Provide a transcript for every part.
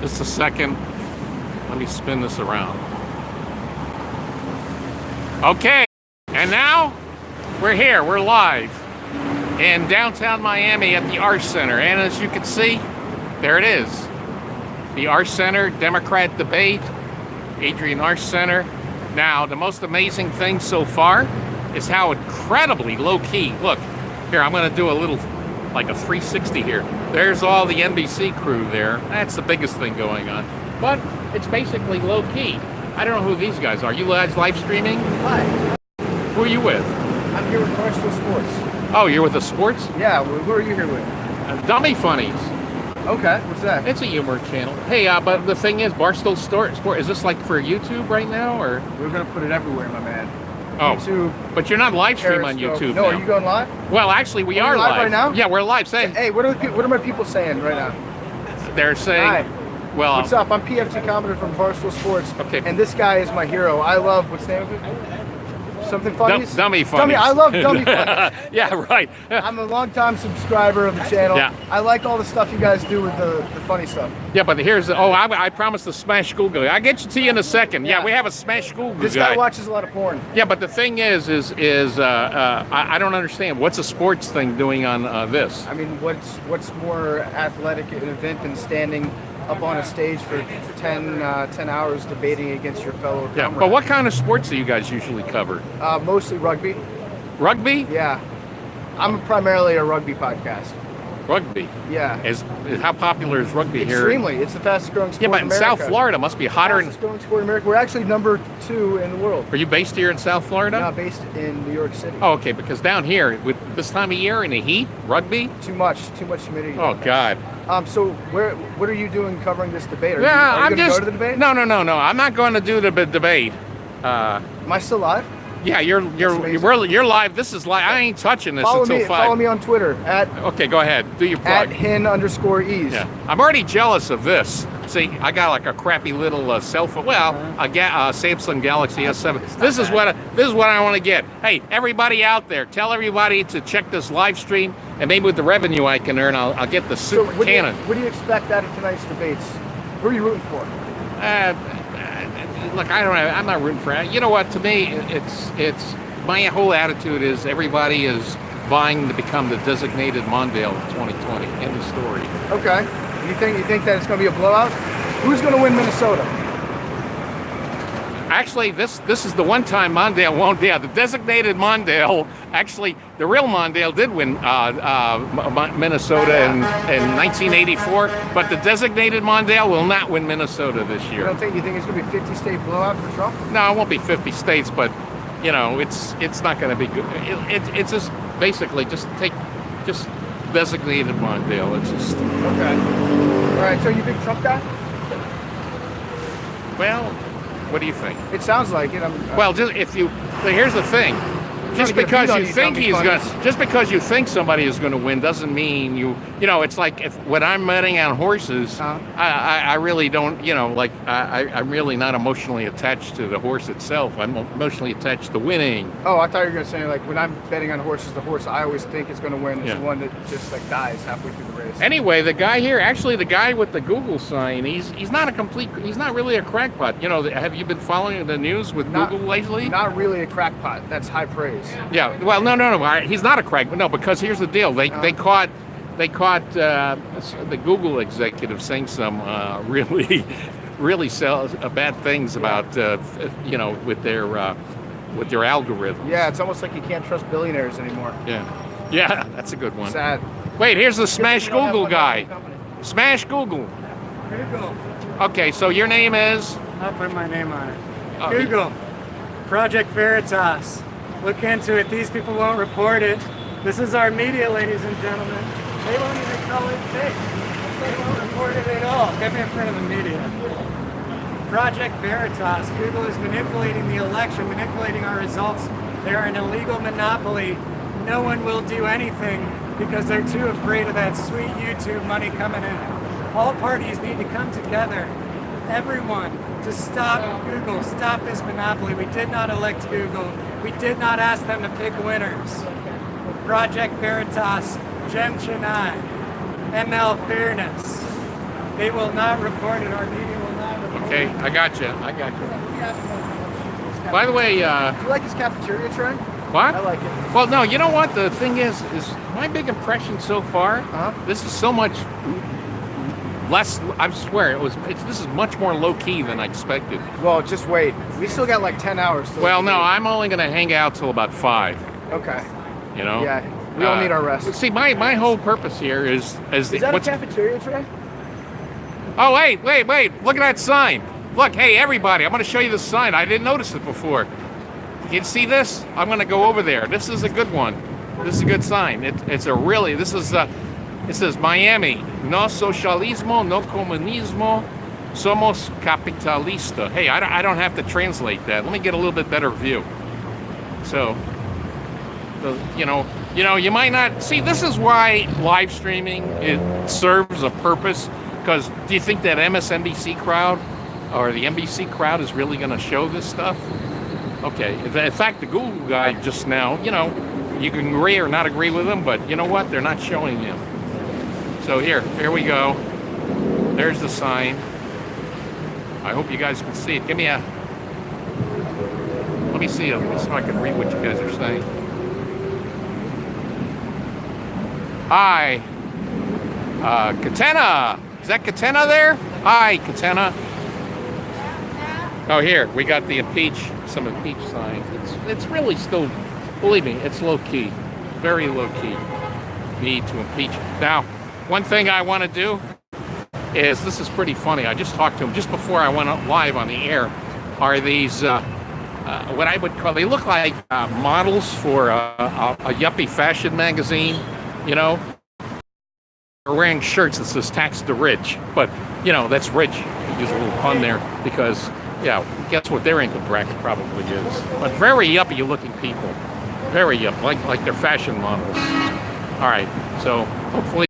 Just a second. Let me spin this around. Okay, and now we're here. We're live in downtown Miami at the Arsht Center. And as you can see, there it is. The Arsht Center, Democrat debate, Adrienne Arsht Center. Now, the most amazing thing so far is how incredibly low-key. Look, here, I'm going to do a little, like a 360 here. There's all the NBC crew there. That's the biggest thing going on. But it's basically low-key. I don't know who these guys are. You guys live streaming? Hi. Who are you with? I'm here with Barstool Sports. Oh, you're with the sports? Yeah, who are you here with? Dummy Funnies. Okay, what's that? It's a humor channel. Hey, but the thing is, Barstool Sport, is this like for YouTube right now, or? We're going to put it everywhere, my man. Oh, YouTube, but you're not live streaming on YouTube No, now. are you going live? Well, actually, we are live right now? Yeah, we're live. Say, hey, what are my people saying right now? They're saying, hi. Well, what's up? I'm PFT Commodore from Barstool Sports. Okay. And this guy is my hero. I love, what's the name of it? Something Funnies? Dummy Funnies. I love Dummy Funnies. Yeah, right. I'm a long-time subscriber of the channel. Yeah. I like all the stuff you guys do with the funny stuff. Yeah, but here's the, I promised the Smash School guy. I'll get you to you in a second. Yeah, we have a Smash School guy. This guy watches a lot of porn. Yeah, but the thing is I don't understand. What's a sports thing doing on this? I mean, what's more athletic an event than standing up on a stage for 10 hours debating against your fellow comrade? Yeah, but what kind of sports do you guys usually cover? Mostly rugby. Rugby? Yeah. I'm primarily a rugby podcast. Rugby? Yeah. How popular is rugby here? Extremely. It's the fastest growing sport in America. Yeah, but in South Florida must be hotter. Fastest growing sport in America. We're actually number 2 in the world. Are you based here in South Florida? No, based in New York City. Oh, okay, because down here, with this time of year in the heat, rugby? Too much humidity. Oh, God. So what are you doing covering this debate? Are you I'm going to go to the debate? No. I'm not going to do the debate. Am I still live? Yeah, you're live. This is live. I ain't touching this until 5. Follow me on Twitter at. Okay, go ahead. Do your plug. At Hin_ease. Yeah, I'm already jealous of this. See, I got like a crappy little cell phone. Well, a Samsung Galaxy S7. This is what I want to get. Hey, everybody out there, tell everybody to check this live stream, and maybe with the revenue I can earn, I'll get the Super Canon. What do you expect out of tonight's debates? Who are you rooting for? Look, I'm not rooting for it. You know what? To me, it's my whole attitude is everybody is vying to become the designated Mondale of 2020. End of story. Okay. You think that it's going to be a blowout? Who's going to win Minnesota? Actually, this is the one time Mondale won't. Yeah, the designated Mondale. Actually, the real Mondale did win Minnesota in 1984, but the designated Mondale will not win Minnesota this year. You think it's going to be a 50-state blowout for Trump? No, it won't be 50 states, but you know, it's not going to be good. It's just basically just designated Mondale. It's just okay. All right. So you big Trump guy? Well, what do you think? It sounds like it. Well, here's the thing. Just because you think somebody is going to win doesn't mean you know, it's like when I'm betting on horses, I really don't, I'm really not emotionally attached to the horse itself. I'm emotionally attached to winning. Oh, I thought you were going to say, like, when I'm betting on horses, the horse I always think is going to win is the one that just, like, dies halfway through the race. Anyway, the guy here, actually the guy with the Google sign, he's not really a crackpot. You know, have you been following the news with Google lately? Not really a crackpot. That's high praise. Yeah, well, no. He's not a crackpot. No, because here's the deal. They caught the Google executive saying some really bad things about with their algorithm. Yeah, it's almost like you can't trust billionaires anymore. Yeah, that's a good one. Sad. Wait, here's the Smash Google guy. Smash Google. Google. Okay, so your name is? I'll put my name on it. Google. Project Veritas. Look into it. These people won't report it. This is our media, ladies and gentlemen. They won't even call it fake. They won't report it at all. Get me in front of the media. Project Veritas. Google is manipulating the election, manipulating our results. They're an illegal monopoly. No one will do anything because they're too afraid of that sweet YouTube money coming in. All parties need to come together. Everyone, to stop Google, stop this monopoly. We did not elect Google. We did not ask them to pick winners. Project Veritas, Gem Chennai, ML Fairness. They will not report it. Our media will not report it. Okay, I got you. By the way, Do you like this cafeteria tray? what? I like it. Well, no, you know what? The thing is my big impression so far, this is so much less, I swear, this is much more low-key than I expected. Well, just wait. We still got like 10 hours. Well, no, I'm only going to hang out till about 5. Okay. You know? Yeah, we all need our rest. See, my whole purpose here is that a cafeteria tray? Oh, wait, look at that sign. Look, hey, everybody, I'm going to show you the sign. I didn't notice it before. You see this? I'm going to go over there. This is a good one. This is a good sign. It says Miami, no socialismo, no comunismo, somos capitalista. Hey, I don't have to translate that. Let me get a little bit better view. So, you know, you might not see. This is why live streaming it serves a purpose. Because do you think that MSNBC crowd or the NBC crowd is really going to show this stuff? Okay. In fact, the Google guy just now, you know, you can agree or not agree with him, but you know what? They're not showing him. So here we go. There's the sign. I hope you guys can see it. Let me see it so I can read what you guys are saying. Hi. Katena. Is that Katena there? Hi, Katena. Oh, here, we got some impeach signs. It's really still, believe me, it's low-key. Very low-key. Need to impeach. Now, one thing I want to do is, this is pretty funny. I just talked to him just before I went live on the air. Are these, what I would call, they look like models for a yuppie fashion magazine, you know? They're wearing shirts that says tax the rich, but you know, that's rich. Use a little pun there because, yeah, guess what their income bracket probably is. But very yuppie looking people. Very yuppie, like they're fashion models. All right, so hopefully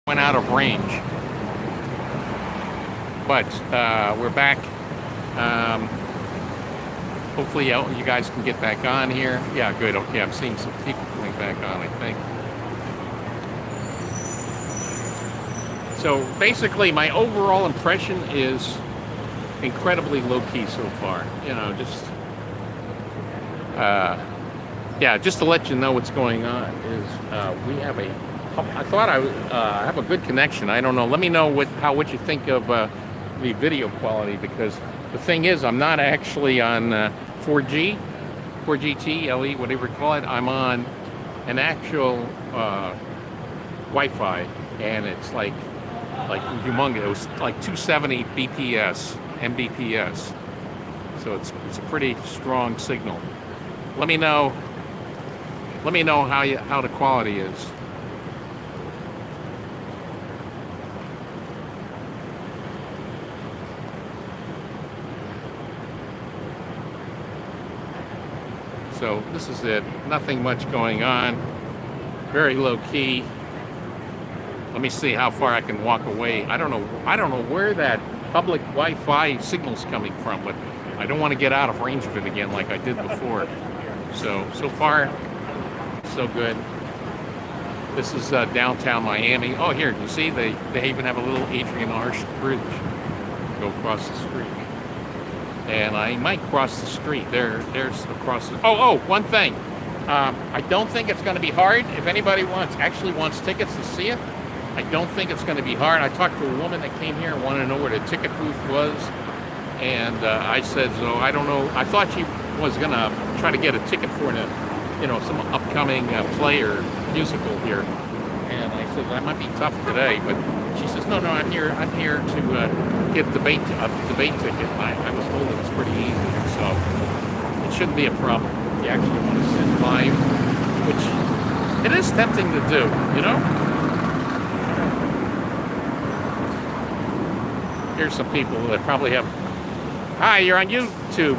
went out of range. But we're back. Hopefully you guys can get back on here. Yeah, good. Okay, I'm seeing some people coming back on, I think. So basically, my overall impression is incredibly low-key so far. You know, just just to let you know what's going on is we have I thought I have a good connection. I don't know. Let me know what you think of the video quality, because the thing is, I'm not actually on 4G, 4GT, LE, whatever you call it. I'm on an actual Wi-Fi, and it's like humongous. It was like 270 Mbps. So it's a pretty strong signal. Let me know how the quality is. So this is it. Nothing much going on. Very low key. Let me see how far I can walk away. I don't know where that public Wi-Fi signal's coming from, but I don't want to get out of range of it again like I did before. So far, so good. This is downtown Miami. Oh, here, you see, they even have a little Adrienne Arsht bridge. Go across the street. And I might cross the street. There's across the... Oh, one thing. I don't think it's going to be hard. If anybody actually wants tickets to see it, I don't think it's going to be hard. I talked to a woman that came here and wanted to know where the ticket booth was. And I said, so I don't know. I thought she was going to try to get a ticket for some upcoming play or musical here. And I said, that might be tough today. But she says, no, I'm here to get a debate ticket. I was told it was pretty easy. So it shouldn't be a problem. If you actually want to sit live, which it is tempting to do, you know? Here's some people that probably have... Hi, you're on YouTube.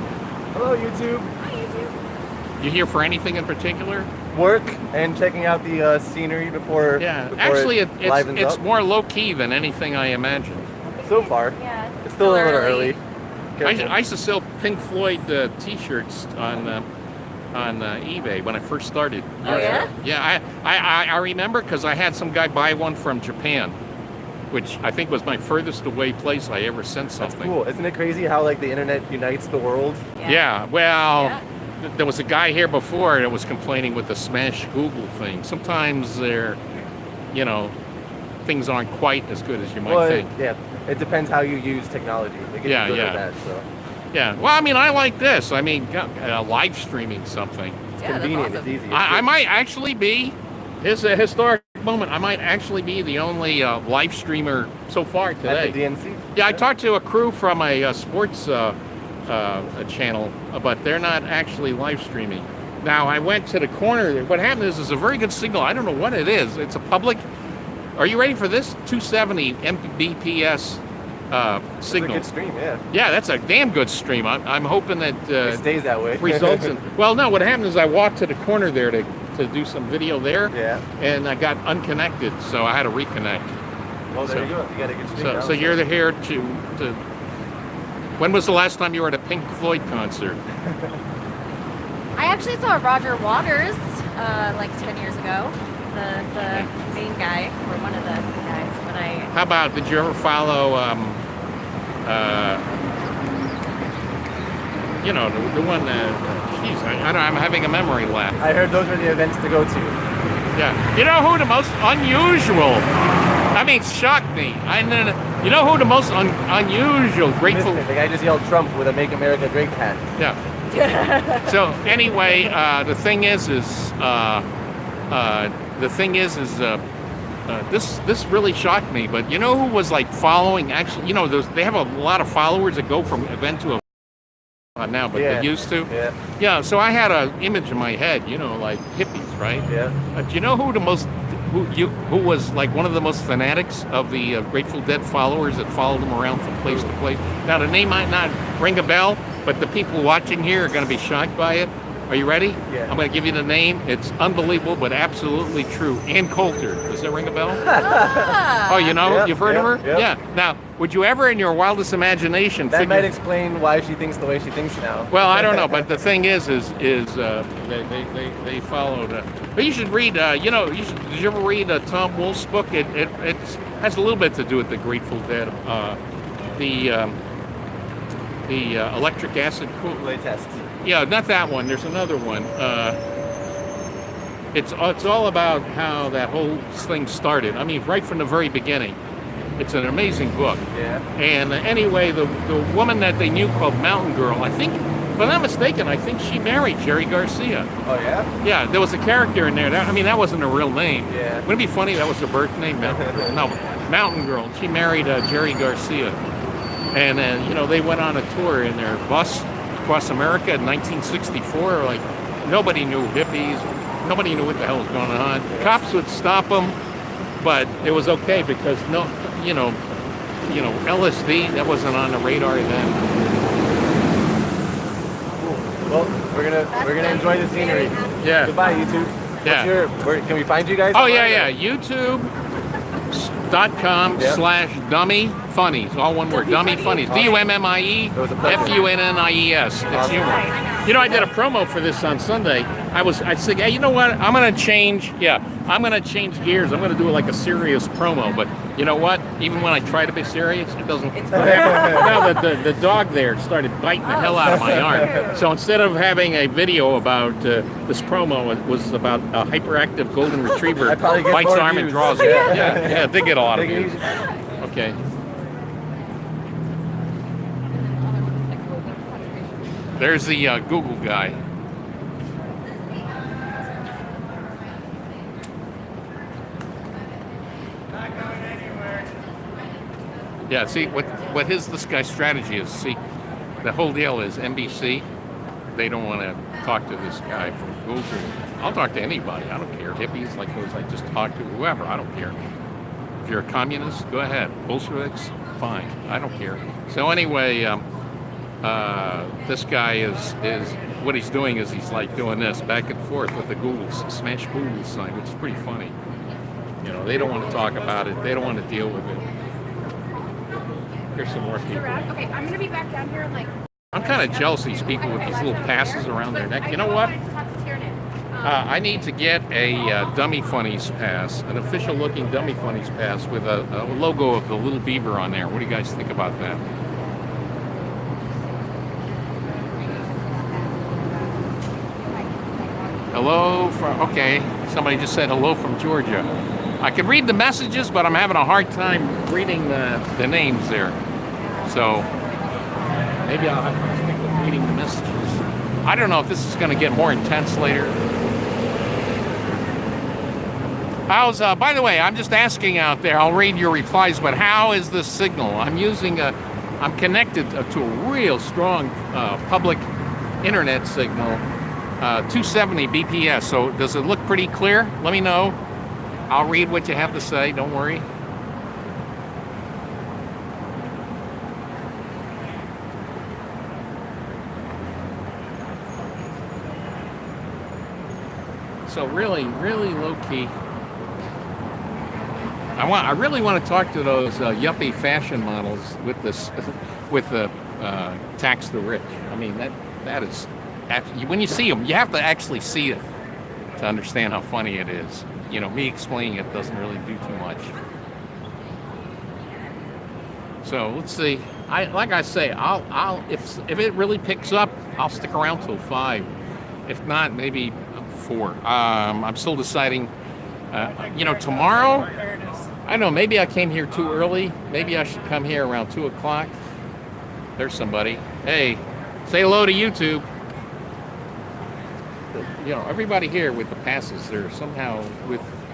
Hello, YouTube. Hi, YouTube. You here for anything in particular? Work and checking out the scenery before. Yeah, before actually, livens it's up. more low key than anything I imagined. So far. Yeah. It's still a little early. I used to sell Pink Floyd T-shirts on eBay when I first started. Oh yeah? Yeah, I remember because I had some guy buy one from Japan. which I think was my furthest away place I ever sent something. That's cool. Isn't it crazy how like the internet unites the world? Yeah, well, there was a guy here before that was complaining with the smash Google thing. Sometimes they're, you know, things aren't quite as good as you might think. Yeah, it depends how you use technology. It can Yeah, be good yeah. or bad, so. Yeah, well, I mean, I like this. I mean, live streaming something. It's Yeah, that's convenient, awesome. it's easy. It's I good. might actually be, here's a historic moment, I might actually be the only live streamer so far today. At the DNC. Yeah, I talked to a crew from a sports a channel, but they're not actually live streaming. Now, I went to the corner there. What happened is a very good signal. I don't know what it is. It's a public, are you ready for this? 270 Mbps It's a signal. good stream, yeah. Yeah, that's a damn good stream. I'm hoping that It stays that way. results in. Well, no, what happened is I walked to the corner there to do some video there, Yeah. and I got unconnected, so I had to reconnect. Well, there So- you go. You got a good stream now, So you're here to. When was the last time you were at a Pink Floyd concert? I actually saw Roger Waters like 10 years ago. The main guy, or one of the guys. But I How about, did you ever follow, you know, the one, geez, I don't know, I'm having a memory lapse. I heard those were the events to go to. Yeah. You know who the most unusual, I mean, shocked me. You know who the most unusual, grateful, Listen, the guy just yelled Trump with a Make America Great hat. yeah. So anyway, the thing is this really shocked me. But you know who was like following? Actually, you know, they have a lot of followers that go from event to event now, but Yeah. they used to. Yeah. Yeah. So I had an image in my head, you know, like hippies, right? Yeah. Do you know who was like one of the most fanatics of the Grateful Dead followers that followed them around from place to place? Now the name might not ring a bell, but the people watching here are going to be shocked by it. Are you ready? Yeah. I'm going to give you the name. It's unbelievable, but absolutely true. Ann Coulter. Does that ring a bell? Oh, you know? Yep, You've heard of her? yep, yep. Yeah. Now, would you ever in your wildest imagination That figure... might explain why she thinks the way she thinks now. Well, I don't know, but the thing is they followed. But you should read. You know, did you ever read Tom Wolfe's book? It has a little bit to do with the Grateful Dead. The electric acid pool. Play test. Yeah, not that one. There's another one. It's all about how that whole thing started. I mean, right from the very beginning. It's an amazing book. Yeah. And anyway, the woman that they knew called Mountain Girl, I think, if I'm not mistaken, I think she married Jerry Garcia. Oh yeah. Yeah, there was a character in there. That wasn't a real name. Yeah. Wouldn't it be funny that was her birth name? Mountain Girl. She married Jerry Garcia. And you know, they went on a tour in their bus across America in 1964. Like, nobody knew hippies. Nobody knew what the hell was going on. Cops would stop them, but it was okay because you know, LSD, that wasn't on the radar then. Cool. Well, we're gonna enjoy the scenery. Yeah. Goodbye, YouTube. Yeah. Can we find you guys? Oh online, yeah, or- YouTube.com/dummy funnies, all one word, dummy funnies, DUMMIE It was a pleasure. FUNNIES. It's humor. You know, I did a promo for this on Sunday. I said, hey, you know what? I'm gonna change gears. I'm gonna do like a serious promo. But you know what? Even when I try to be serious, it doesn't. Now the dog there started biting the hell out of my arm. So instead of having a video about this promo, it was about a hyperactive golden retriever I probably get bites more arm and views. draws it. Yeah, they get a lot of Take it views. easy. Okay. There's the Google guy. Yeah, see, what this guy's strategy is, see, the whole deal is NBC, they don't want to talk to this guy from Google. I'll talk to anybody, I don't care. Hippies like those I just talked to, whoever, I don't care. If you're a communist, go ahead. Bolsheviks, fine, I don't care. So anyway, this guy is what he's doing is he's like doing this back and forth with the Google smash Google sign, which is pretty funny. You know, they don't want to talk about it. They don't want to deal with it. Here's some more people. Okay, I'm gonna be back down here in like. I'm kind of jealous of these people with these little passes around their neck. You know what? I wanted to talk to Tiernan. I need to get a Dummy Funnies pass, an official looking Dummy Funnies pass with a logo of the little beaver on there. What do you guys think about that? Hello from, okay, somebody just said hello from Georgia. I could read the messages, but I'm having a hard time reading the names there. So maybe I'll have to stick with reading the messages. I don't know if this is going to get more intense later. How's, by the way, I'm just asking out there, I'll read your replies, but how is the signal? I'm connected to a real strong public internet signal, 270 BPS, so does it look pretty clear? Let me know. I'll read what you have to say, don't worry. So really low key. I really want to talk to those yuppie fashion models with this, with the tax the rich. I mean that is, when you see them, you have to actually see it to understand how funny it is. You know, me explaining it doesn't really do too much. So let's see. Like I say, I'll if it really picks up, I'll stick around till 5. If not, maybe 4. I'm still deciding. You know, tomorrow, I don't know, maybe I came here too early. Maybe I should come here around 2 o'clock. There's somebody. Hey, say hello to YouTube. You know, everybody here with the passes, they're somehow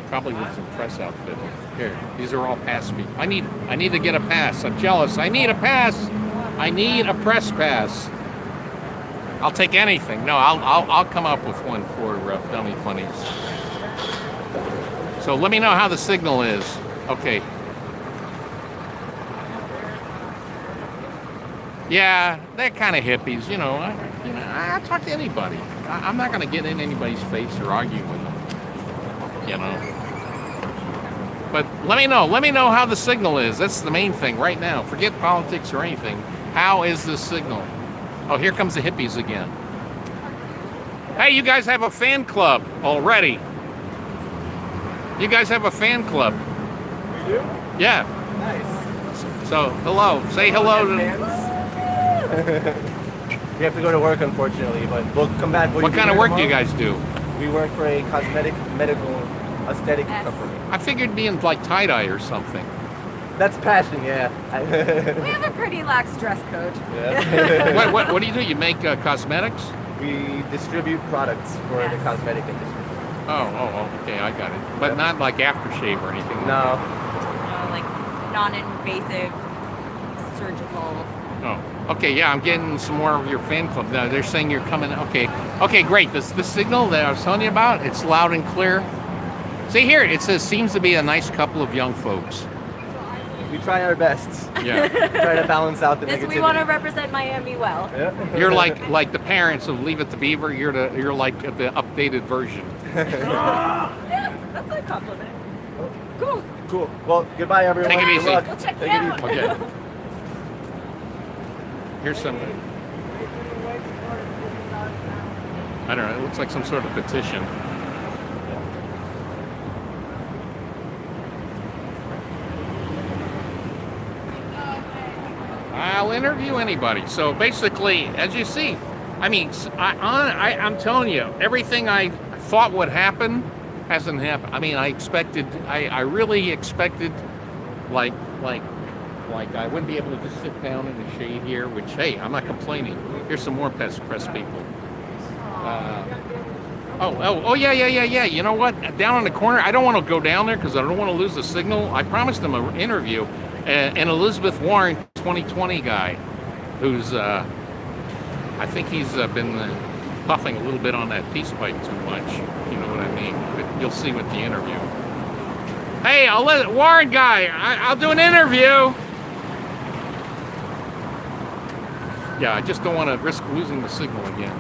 probably with some press outfit. Here, these are all pass people. I need to get a pass. I'm jealous. I need a pass. I need a press pass. I'll take anything. No, I'll come up with one for Dummy Funnies. So let me know how the signal is. Okay. Yeah, they're kind of hippies, you know. I talk to anybody. I'm not going to get in anybody's face or argue with them, you know. But let me know how the signal is. That's the main thing right now. Forget politics or anything. How is the signal? Oh, here comes the hippies again. Hey, you guys have a fan club already. You guys have a fan club. We do? Yeah. Nice. So, hello. Say hello to... We have to go to work, unfortunately, but we'll come back. What kind of work do you guys do? We work for a cosmetic, medical, aesthetic company. I figured being like tie-dye or something. That's passion, yeah. We have a pretty lax dress code. Yeah. What do you do? You make cosmetics? We distribute products for the cosmetic industry. Oh, okay, I got it. But not like aftershave or anything. No. Like non-invasive surgical. Oh, okay, yeah, I'm getting some more of your fan club. No, they're saying you're coming. Okay, great. The signal that I was telling you about, it's loud and clear. See here, it says seems to be a nice couple of young folks. We try our best. Yeah. Try to balance out the This negativity. we want to represent Miami well. Yeah. You're like the parents of Leave It to Beaver. You're like the updated version. Yeah, that's a compliment. Cool. Cool. Well, goodbye, everyone. Take it Good easy. luck. We'll check Take you it out. easy. Okay. Here's some. I don't know. It looks like some sort of petition. I'll interview anybody. So basically, as you see, I mean, I'm telling you, everything I thought would happen hasn't happened. I mean, I really expected, like I wouldn't be able to just sit down in the shade here, which, hey, I'm not complaining. Here's some more press people. Yeah. You know what? Down in the corner, I don't want to go down there because I don't want to lose the signal. I promised them an interview. And Elizabeth Warren, 2020 guy, who's, I think he's been puffing a little bit on that peace pipe too much, if you know what I mean. But you'll see with the interview. Hey, I'll let Warren guy, I'll do an interview. Yeah, I just don't want to risk losing the signal again.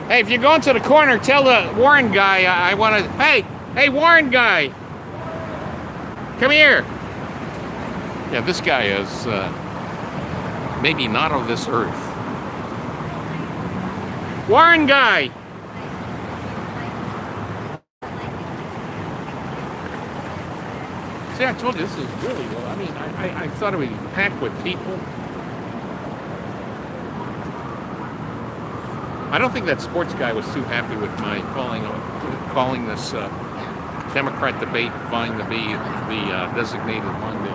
Hey, if you're going to the corner, tell the Warren guy I want to... Hey, Warren guy! Come here! Yeah, this guy is maybe not of this earth. Warren guy. See, I told you this is really low. I mean, I thought it would be packed with people. I don't think that sports guy was too happy with my calling this Democrat debate vying to be the designated Monday.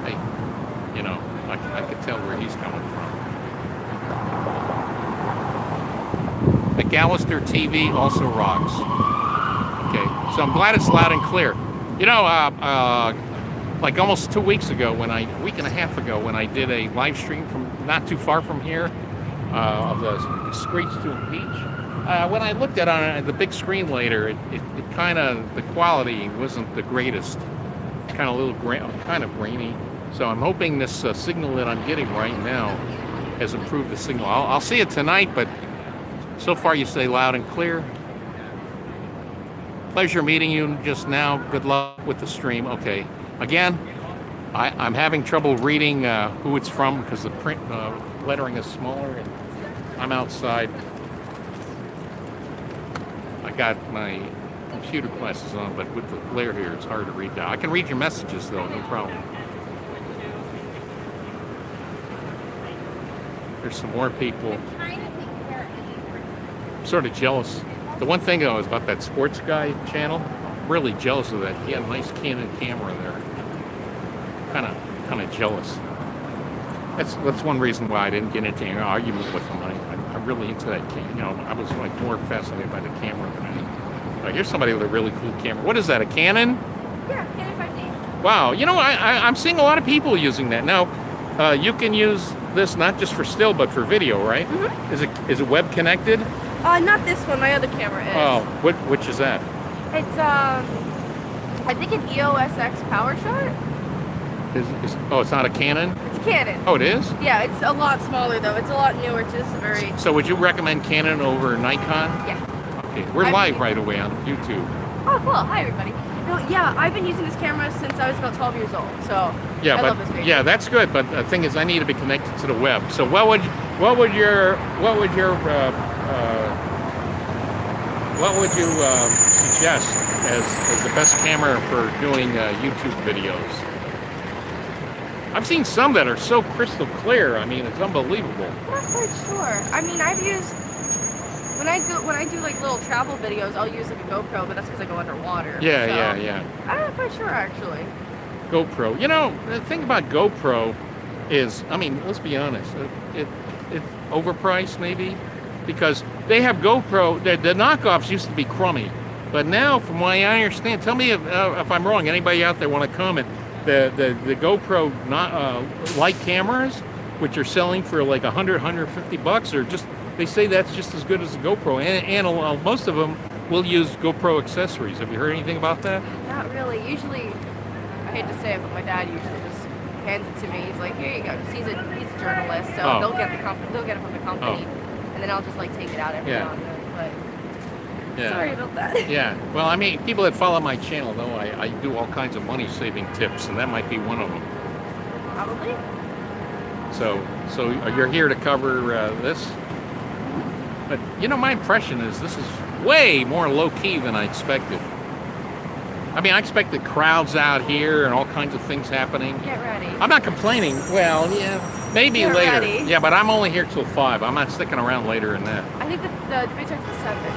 Hey, you know, I could tell where he's coming from. McAllister TV also rocks. Okay, so I'm glad it's loud and clear. You know, like almost 2 weeks ago, week and a half ago, when I did a live stream from not too far from here of the Screech to Impeach, when I looked at it on the big screen later, it kind of, the quality wasn't the greatest. Kind of kind of grainy. So I'm hoping this signal that I'm getting right now has improved the signal. I'll see it tonight, but so far you say loud and clear. Pleasure meeting you just now. Good luck with the stream. Okay. Again, I'm having trouble reading who it's from because the print lettering is smaller and I'm outside. I got my computer glasses on, but with the glare here, it's hard to read now. I can read your messages though, no problem. There's some more people. I'm sort of jealous. The one thing though is about that sports guy channel. I'm really jealous of that. He had a nice Canon camera there. Kind of jealous. That's one reason why I didn't get into an argument with him. I'm really into that camera. You know, I was like more fascinated by the camera than anything. Here's somebody with a really cool camera. What is that? A Canon? Yeah, Canon 5D. Wow. You know, I'm seeing a lot of people using that now. You can use this not just for still, but for video, right? Mm-hmm. Is it web connected? Not this one. My other camera is. Oh, which is that? It's I think an EOS X Power Shot. Oh, it's not a Canon? It's a Canon. Oh, it is? Yeah, it's a lot smaller though. It's a lot newer. It's just very. So would you recommend Canon over Nikon? Yeah. Okay, we're live right away on YouTube. Oh, cool. Hi, everybody. No, yeah, I've been using this camera since I was about 12 years old. So yeah, I love this camera. Yeah, that's good. But the thing is, I need to be connected to the web. So what would you suggest as the best camera for doing YouTube videos? I've seen some that are so crystal clear. I mean, it's unbelievable. I'm not quite sure. I mean, I've used when I do like little travel videos, I'll use like a GoPro, but that's because I go underwater. Yeah, so yeah. I'm not quite sure actually. GoPro. You know, the thing about GoPro is, I mean, let's be honest, it's overpriced maybe, because they have GoPro. The knockoffs used to be crummy, but now, from what I understand, tell me if I'm wrong. Anybody out there want to comment? The GoPro light cameras, which are selling for like $100-$150, or just they say that's just as good as a GoPro, and most of them will use GoPro accessories. Have you heard anything about that? Not really. Usually, I hate to say it, but my dad usually just hands it to me. He's like, "Here you go." 'Cause he's a journalist, so they'll get it from the company, and then I'll just like take it out every now and then. But yeah. Sorry about that. Yeah. Well, I mean, people that follow my channel know I do all kinds of money-saving tips, and that might be one of them. Probably. So you're here to cover this? But, you know, my impression is this is way more low-key than I expected. I mean, I expected crowds out here and all kinds of things happening. Get ready. I'm not complaining. Well, yeah, maybe Get later. ready. Yeah, but I'm only here till 5. I'm not sticking around later than that. I think the debate starts at 7, I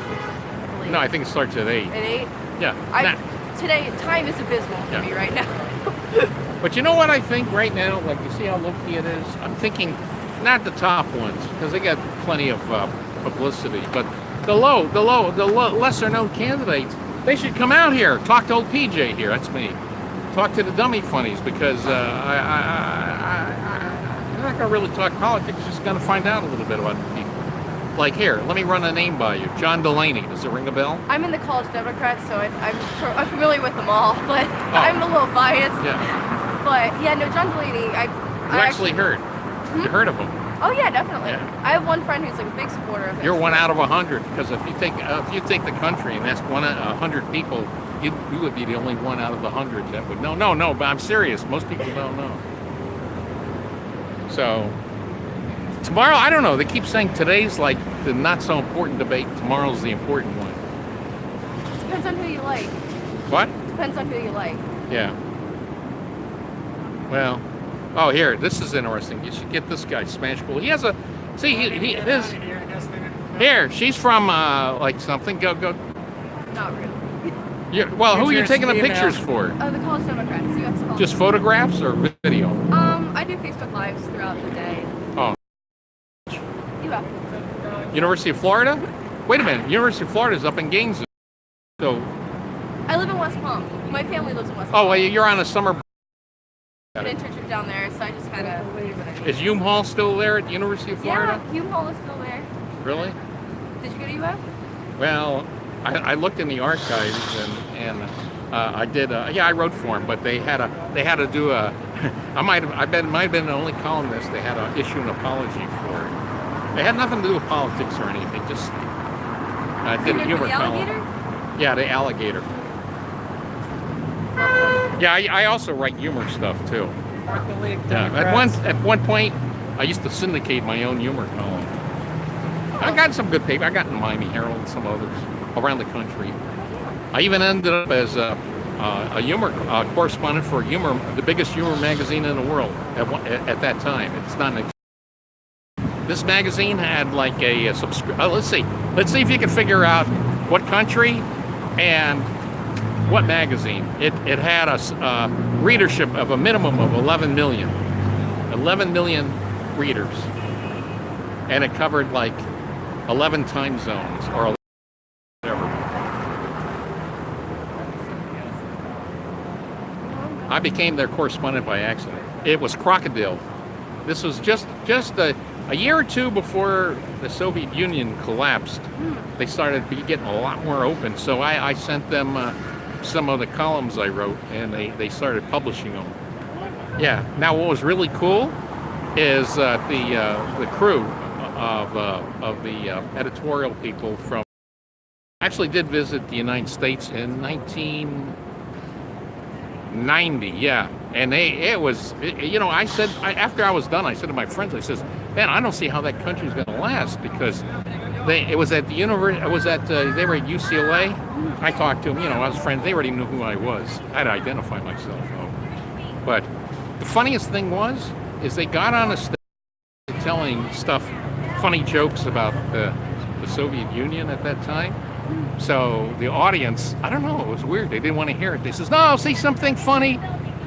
believe. No, I think it starts at 8. At 8? Yeah. Today, time is abysmal for me right now. But you know what I think right now? Like, you see how low-key it is? I'm thinking not the top ones, because they got plenty of publicity, but the lesser-known candidates, they should come out here. Talk to old PJ here. That's me. Talk to the dummy funnies, because I'm not going to really talk politics. Just going to find out a little bit about the people. Like, here, let me run a name by you. John Delaney. Does it ring a bell? I'm in the College Democrats, so I'm familiar with them all, but I'm a little biased. Yeah. But yeah, no, John Delaney. I actually heard. You heard of him? Oh yeah, definitely. Yeah. I have one friend who's like a big supporter of him. You're 1 out of 100, because if you take the country and ask 100 people, you would be the only 1 out of 100 that would know. No, but I'm serious. Most people don't know. So tomorrow, I don't know. They keep saying today's like the not so important debate. Tomorrow's the important one. Depends on who you like. What? Depends on who you like. Yeah. Well, oh, here, this is interesting. You should get this guy, Smash Cool. He has a, see, his, here, she's from, like something, go. Not really. Well, who are you taking the pictures for? The College Democrats. UF's College. Just photographs or video? I do Facebook Lives throughout the day. Oh. UF. University of Florida? Wait a minute, University of Florida is up in Gainesville. So. I live in West Palm. My family lives in West Oh, Palm. well, you're on a summer. An internship down there, so I just kind of. Is Hume Hall still there at the University of Florida? Yeah, Hume Hall is still there. Really? Did you go to UF? Well, I looked in the archives and I did. Yeah, I wrote for them, but they had to do a. might have been the only columnist they had to issue an apology for. It had nothing to do with politics or anything. Just did a humor column. Yeah, the alligator. Yeah, I also write humor stuff too. Yeah, at one point, I used to syndicate my own humor column. I got some good paper. I got in the Miami Herald and some others around the country. I even ended up as a humor correspondent for the biggest humor magazine in the world at that time. It's not an. This magazine had like a let's see if you can figure out what country and what magazine. It had a readership of a minimum of 11 million readers, and it covered like 11 time zones or whatever. I became their correspondent by accident. It was Crocodile. This was just a year or two before the Soviet Union collapsed. They started getting a lot more open, so I sent them some of the columns I wrote, and they started publishing them. Yeah. Now, what was really cool is the crew of the editorial people from actually did visit the United States in 1990. Yeah, and I said after I was done, I said to my friends, I says, man, I don't see how that country's going to last because they were at UCLA. I talked to them, I was friends. They already knew who I was. I had to identify myself, though. But the funniest thing is they got on a stage telling funny jokes about the Soviet Union at that time. So the audience, I don't know, it was weird. They didn't want to hear it. They says, no, say something funny.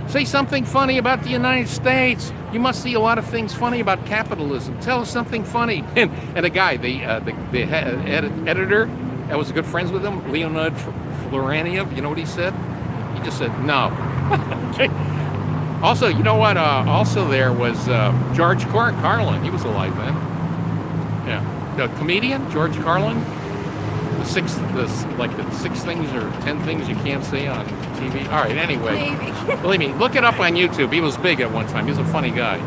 Say something funny about the United States. You must see a lot of things funny about capitalism. Tell us something funny. And the guy, the editor, I was good friends with him, Leonid Floraniov. You know what he said? He just said, no. Okay. Also, you know what? Also there was George Carlin. He was alive then. Yeah. The comedian, George Carlin. The six things or 10 things you can't say on TV. All right, anyway. Believe me, look it up on YouTube. He was big at one time. He was a funny guy.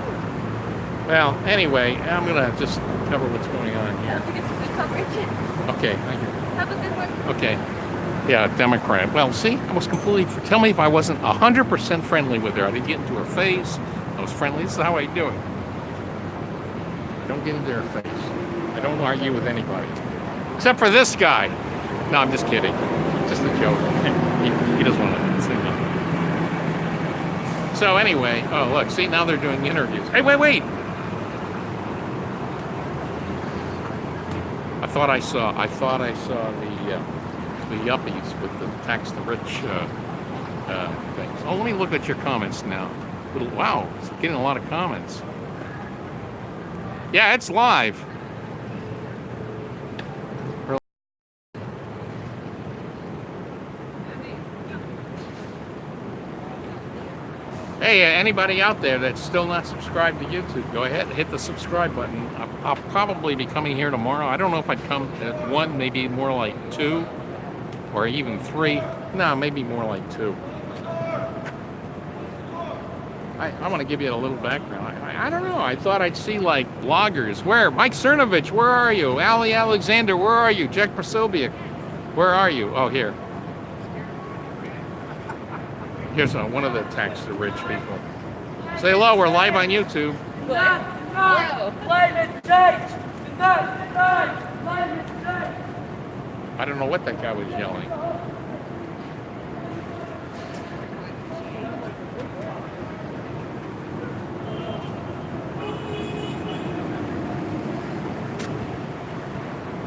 Well, anyway, I'm going to just cover what's going on here. I think it's good coverage. Okay, thank you. Have a good one. Okay. Yeah, Democrat. Well, see, I was completely. Tell me if I wasn't 100% friendly with her. I didn't get into her face. I was friendly. This is how I do it. I don't get into her face. I don't argue with anybody. Except for this guy. No, I'm just kidding. Just a joke. He doesn't want to say nothing. So anyway, oh look, see, now they're doing interviews. Hey, wait. I thought I saw the yuppies with the tax the rich things. Oh, let me look at your comments now. Wow, it's getting a lot of comments. Yeah, it's live. Hey, anybody out there that's still not subscribed to YouTube, go ahead and hit the subscribe button. I'll probably be coming here tomorrow. I don't know if I'd come at 1, maybe more like 2, or even 3. No, maybe more like 2. I want to give you a little background. I don't know. I thought I'd see like bloggers. Where? Mike Cernovich, where are you? Ali Alexander, where are you? Jack Prosobiec, where are you? Oh, here. Here's one of the tax the rich people. Say hello, we're live on YouTube. Tonight, climate change. Tonight. I don't know what that guy was yelling.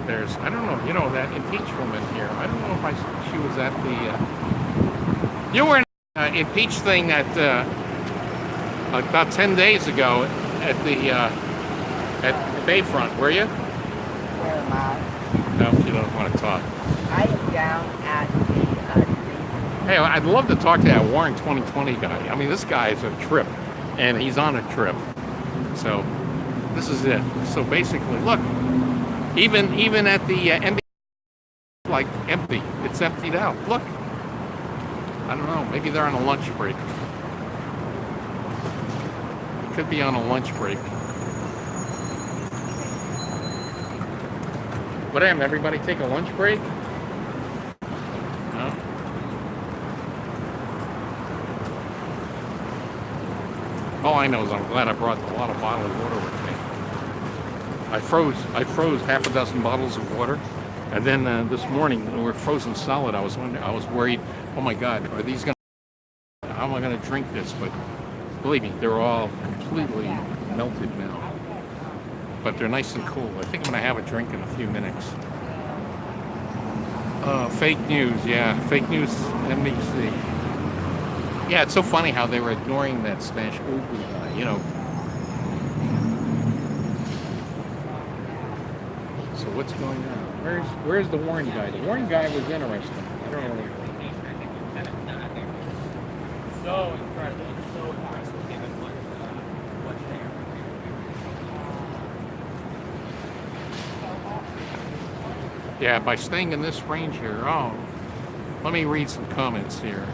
There's, I don't know, you know, that impeached woman here. I don't know if she was at the, you were in impeached thing at, about 10 days ago at the Bayfront, were you? Where am I? No, you don't want to talk. I am down at the Hey, I'd love to talk to that Warren 2020 guy. I mean, this guy is a trip, and he's on a trip. So, this is it. So basically, look, even at the NBC, like empty. It's emptied out. Look. I don't know. Maybe they're on a lunch break. Could be on a lunch break. What happened? Everybody take a lunch break? No? All I know is I'm glad I brought a lot of bottled water with me. I froze half a dozen bottles of water, and then this morning when we were frozen solid, I was worried. Oh my God, are these gonna? How am I gonna drink this? But believe me, they're all completely melted now. But they're nice and cool. I think I'm gonna have a drink in a few minutes. Fake news, yeah, fake news, NBC. Yeah, it's so funny how they were ignoring that Spanish Uber guy, you know. So what's going on? Where's the Warren guy? The Warren guy was interesting. I don't know. So incredible. So impressive given what's there. Yeah, by staying in this range here. Oh, let me read some comments here.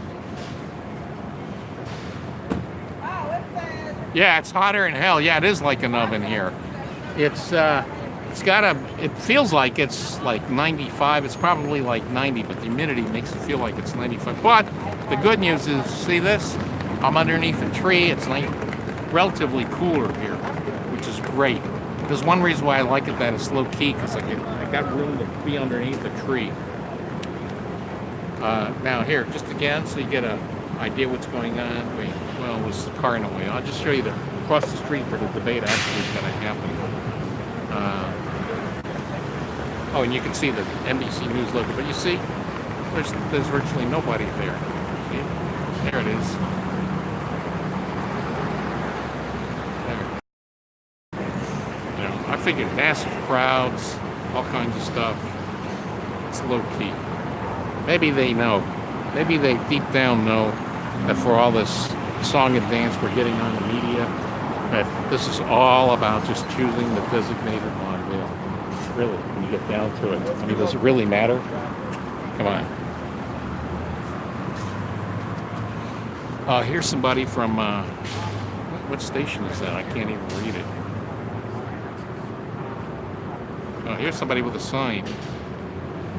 Yeah, it's hotter than hell. Yeah, it is like an oven here. It's it feels like it's like 95. It's probably like 90, but the humidity makes it feel like it's 95. But the good news is, see this? I'm underneath a tree. It's like relatively cooler here, which is great. There's one reason why I like it, that it's low key, because I got room to be underneath a tree. Now here, just again, so you get an idea what's going on. Wait, well, there's a car in the way. I'll just show you across the street where the debate actually is going to happen. Oh, and you can see the NBC News logo, but you see, there's virtually nobody there. See? There it is. There. You know, I figured massive crowds, all kinds of stuff. It's low key. Maybe they know. Maybe they deep down know that for all this song and dance we're getting on the media, that this is all about just choosing the designated model. Really, when you get down to it. I mean, does it really matter? Come on. Here's somebody from, what station is that? I can't even read it. Here's somebody with a sign.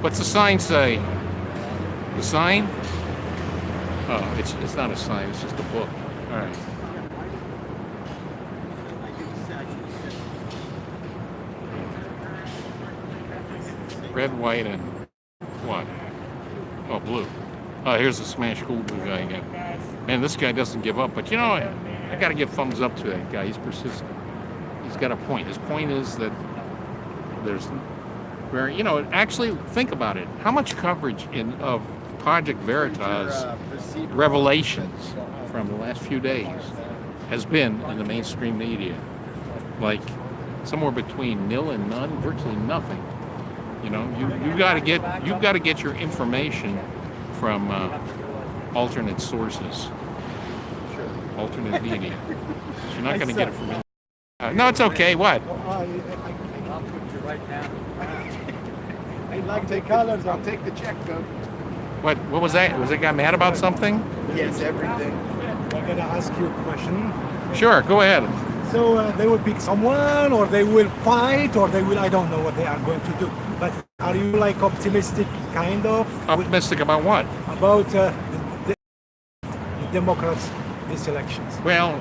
What's the sign say? The sign? Oh, it's not a sign, it's just a book. All right. Red, white, and what? Oh, blue. Oh, here's the Smash Cool Blue guy again. Man, this guy doesn't give up. But you know, I got to give thumbs up to that guy. He's persistent. He's got a point. His point is that there's, where you know, actually think about it. How much coverage of Project Veritas revelations from the last few days has been in the mainstream media? Like somewhere between nil and none, virtually nothing. You know, you've got to get your information from alternate sources, alternate media. You're not going to get it from. No, it's okay. What? I'll put you right down. I like the colors. I'll take the check, though. What was that? Was that guy mad about something? Yes, everything. I'm gonna ask you a question. Sure, go ahead. So they will pick someone, or they will fight, or they will, I don't know what they are going to do. But are you like optimistic, kind of? Optimistic about what? About the Democrats, these elections. Well,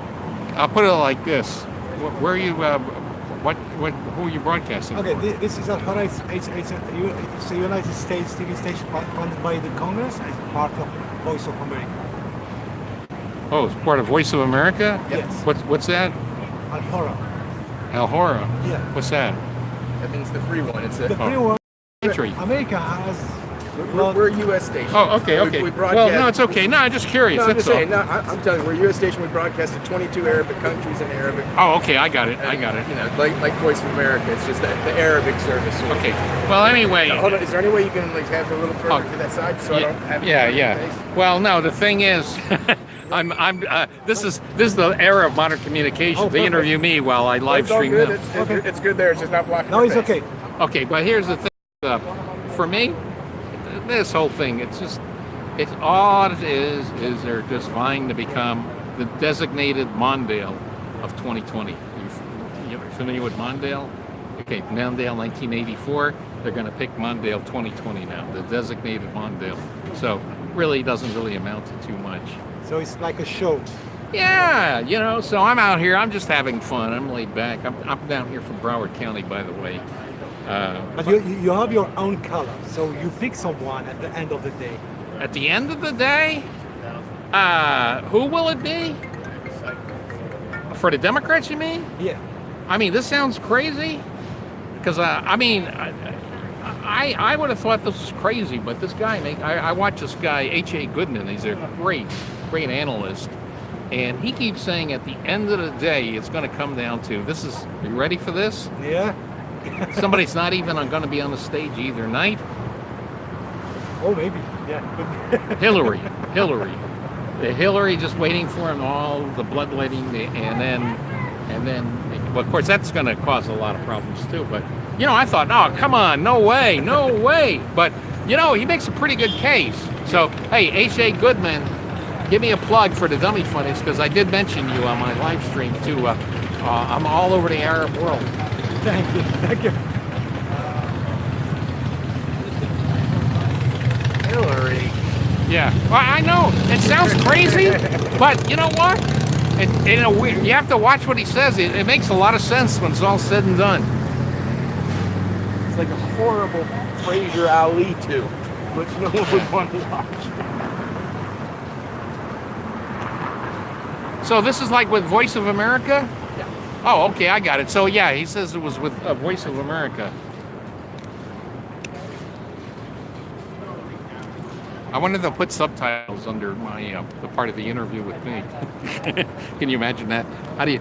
I'll put it like this. Where are you Who are you broadcasting Okay, for? this is it's a United States TV station funded by the Congress as part of Voice of America. Oh, it's part of Voice of America? Yes. What's that? Al-Hora. Al-Hora? Yeah. What's that? That means the free one. It's a The free one. Country. America has. we're a U.S. station. Oh, okay. We Well, broadcast. no, it's okay. No, I'm just curious. No, I'm That's just saying. all. No, I'm telling you, we're a U.S. station. We broadcast to 22 Arabic countries in Arabic. Oh, okay. I got it. You know, like Voice of America. It's just the Arabic service. Okay. Well, anyway. Hold on. Is there any way you can like have it a little further to that side so I don't have it in my face? Well, no. The thing is, this is the era of modern communications. Oh, They perfect. interview me while I live It's all stream good. them. It's good there. It's just not blocking. No, your it's face. okay. Okay, but here's the thing. For me, this whole thing, it's all it is they're just vying to become the designated Mondale of 2020. You familiar with Mondale? Okay, Mondale 1984. They're going to pick Mondale 2020 now, the designated Mondale. So really doesn't really amount to too much. So it's like a show. Yeah, you know, so I'm out here. I'm just having fun. I'm laid back. I'm down here from Broward County, by the way. But you have your own color, so you pick someone at the end of the day. At the end of the day, who will it be? For the Democrats, you mean? Yeah. I mean, this sounds crazy. Because, I would have thought this was crazy, but this guy, I watch this guy, H.A. Goodman. He's a great analyst. And he keeps saying at the end of the day, it's going to come down to, are you ready for this? Yeah. Somebody's not even going to be on the stage either night. Oh, maybe. Yeah. Hillary. The Hillary just waiting for him, all the bloodletting, and then, well, of course, that's going to cause a lot of problems too. But, you know, I thought, oh, come on, no way. But, you know, he makes a pretty good case. So, hey, H.A. Goodman, give me a plug for the Dummy Funnies, because I did mention you on my live stream too. I'm all over the Arab world. Thank you. Hillary. Yeah, well, I know it sounds crazy, but you know what? You have to watch what he says. It makes a lot of sense when it's all said and done. It's like a horrible Fraser Ali too, which no one would want to watch. So this is like with Voice of America? Yeah. Oh, okay, I got it. So yeah, he says it was with Voice of America. I wanted to put subtitles under my the part of the interview with me. Can you imagine that? How do you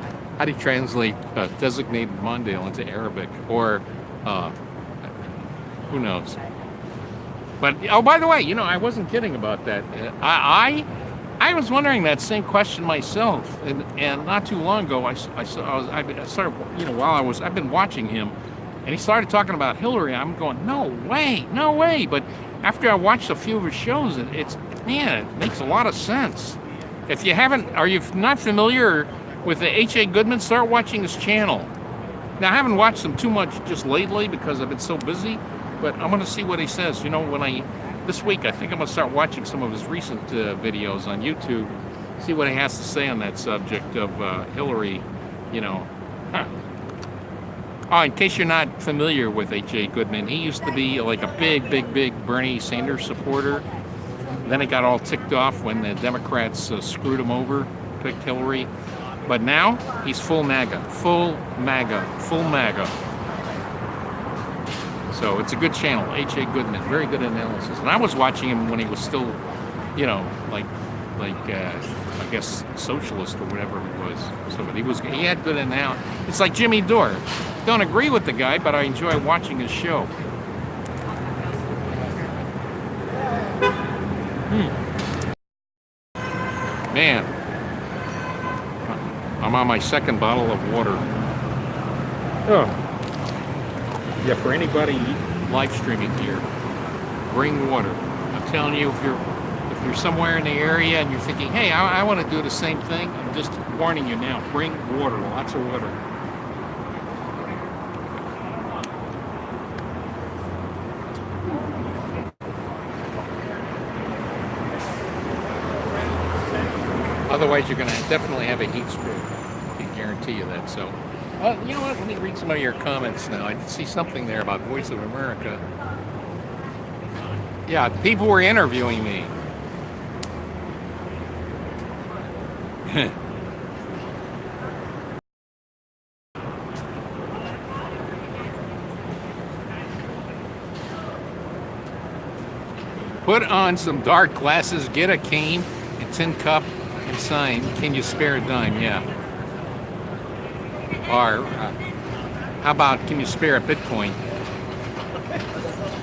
translate designated Mondale into Arabic, or who knows? But oh, by the way, you know, I wasn't kidding about that. I was wondering that same question myself, and not too long ago, I started, you know, I've been watching him, and he started talking about Hillary. I'm going, no way. But after I watched a few of his shows, it makes a lot of sense. If you are you not familiar with the H.A. Goodman, start watching his channel. Now, I haven't watched him too much just lately because I've been so busy, but I'm going to see what he says. You know, this week, I think I'm going to start watching some of his recent videos on YouTube, see what he has to say on that subject of Hillary, you know. Oh, in case you're not familiar with H.A. Goodman, he used to be like a big Bernie Sanders supporter. Then it got all ticked off when the Democrats screwed him over, picked Hillary. But now, he's full MAGA. So it's a good channel, H.A. Goodman, very good analysis. And I was watching him when he was still, you know, like I guess socialist or whatever he was. So but he had good analysis. It's like Jimmy Dore. Don't agree with the guy, but I enjoy watching his show. Man, I'm on my second bottle of water. Oh. Yeah, for anybody live streaming here, bring water. I'm telling you, if you're somewhere in the area and you're thinking, hey, I want to do the same thing, I'm just warning you now, bring water, lots of water. Otherwise, you're going to definitely have a heat stroke. I can guarantee you that. So, You know what? Let me read some of your comments now. I did see something there about Voice of America. Yeah, people were interviewing me. Put on some dark glasses, get a cane, a tin cup, and sign, can you spare a dime? Yeah. Or how about, can you spare a Bitcoin?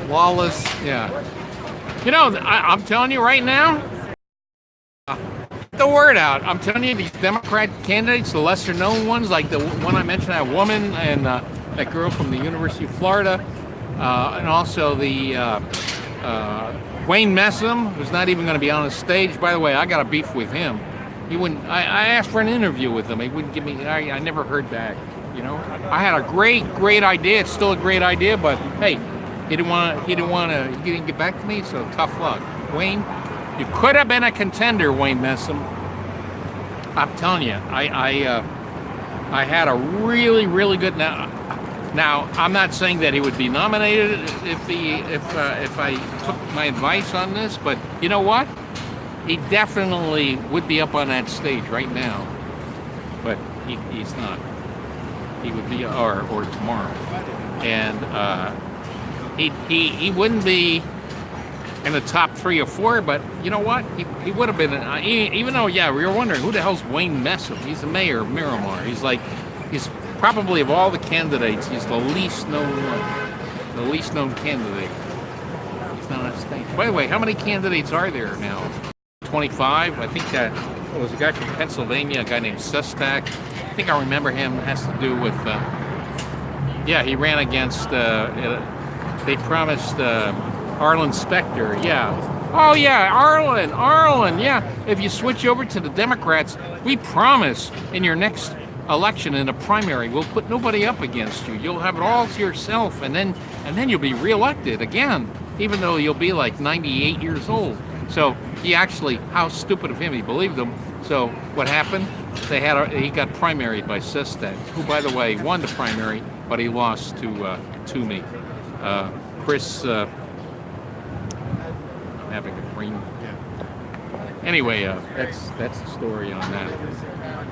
Lawless, yeah. You know, I'm telling you right now, get the word out. I'm telling you, these Democrat candidates, the lesser known ones, like the one I mentioned, that woman and that girl from the University of Florida, and also the Wayne Messam, who's not even going to be on the stage. By the way, I got a beef with him. He wouldn't. I asked for an interview with him. He wouldn't give me. I never heard back. You know, I had a great idea. It's still a great idea, but hey, he didn't want to. He didn't get back to me. So tough luck, Wayne. You could have been a contender, Wayne Messam. I'm telling you, I had a really good. Now, I'm not saying that he would be nominated if I took my advice on this, but you know what? He definitely would be up on that stage right now, but he's not. He would be, or tomorrow, and he wouldn't be in the top 3 or 4, but you know what? He would have been, even though, yeah, we were wondering who the hell's Wayne Messam? He's the mayor of Miramar. He's probably of all the candidates, he's the least known one, the least known candidate. He's not on stage. By the way, how many candidates are there now? 25. I think that was a guy from Pennsylvania, a guy named Sustak. I think I remember him. It has to do with, yeah, he ran against. They promised Arlen Specter. Yeah. Oh yeah, Arlen. Yeah. If you switch over to the Democrats, we promise in your next election in a primary, we'll put nobody up against you. You'll have it all to yourself, and then you'll be reelected again, even though you'll be like 98 years old. So he actually, how stupid of him, he believed him. So what happened? He got primaried by Sistek, who, by the way, won the primary, but he lost to me. Chris, I'm having a brain. Anyway, that's the story on that.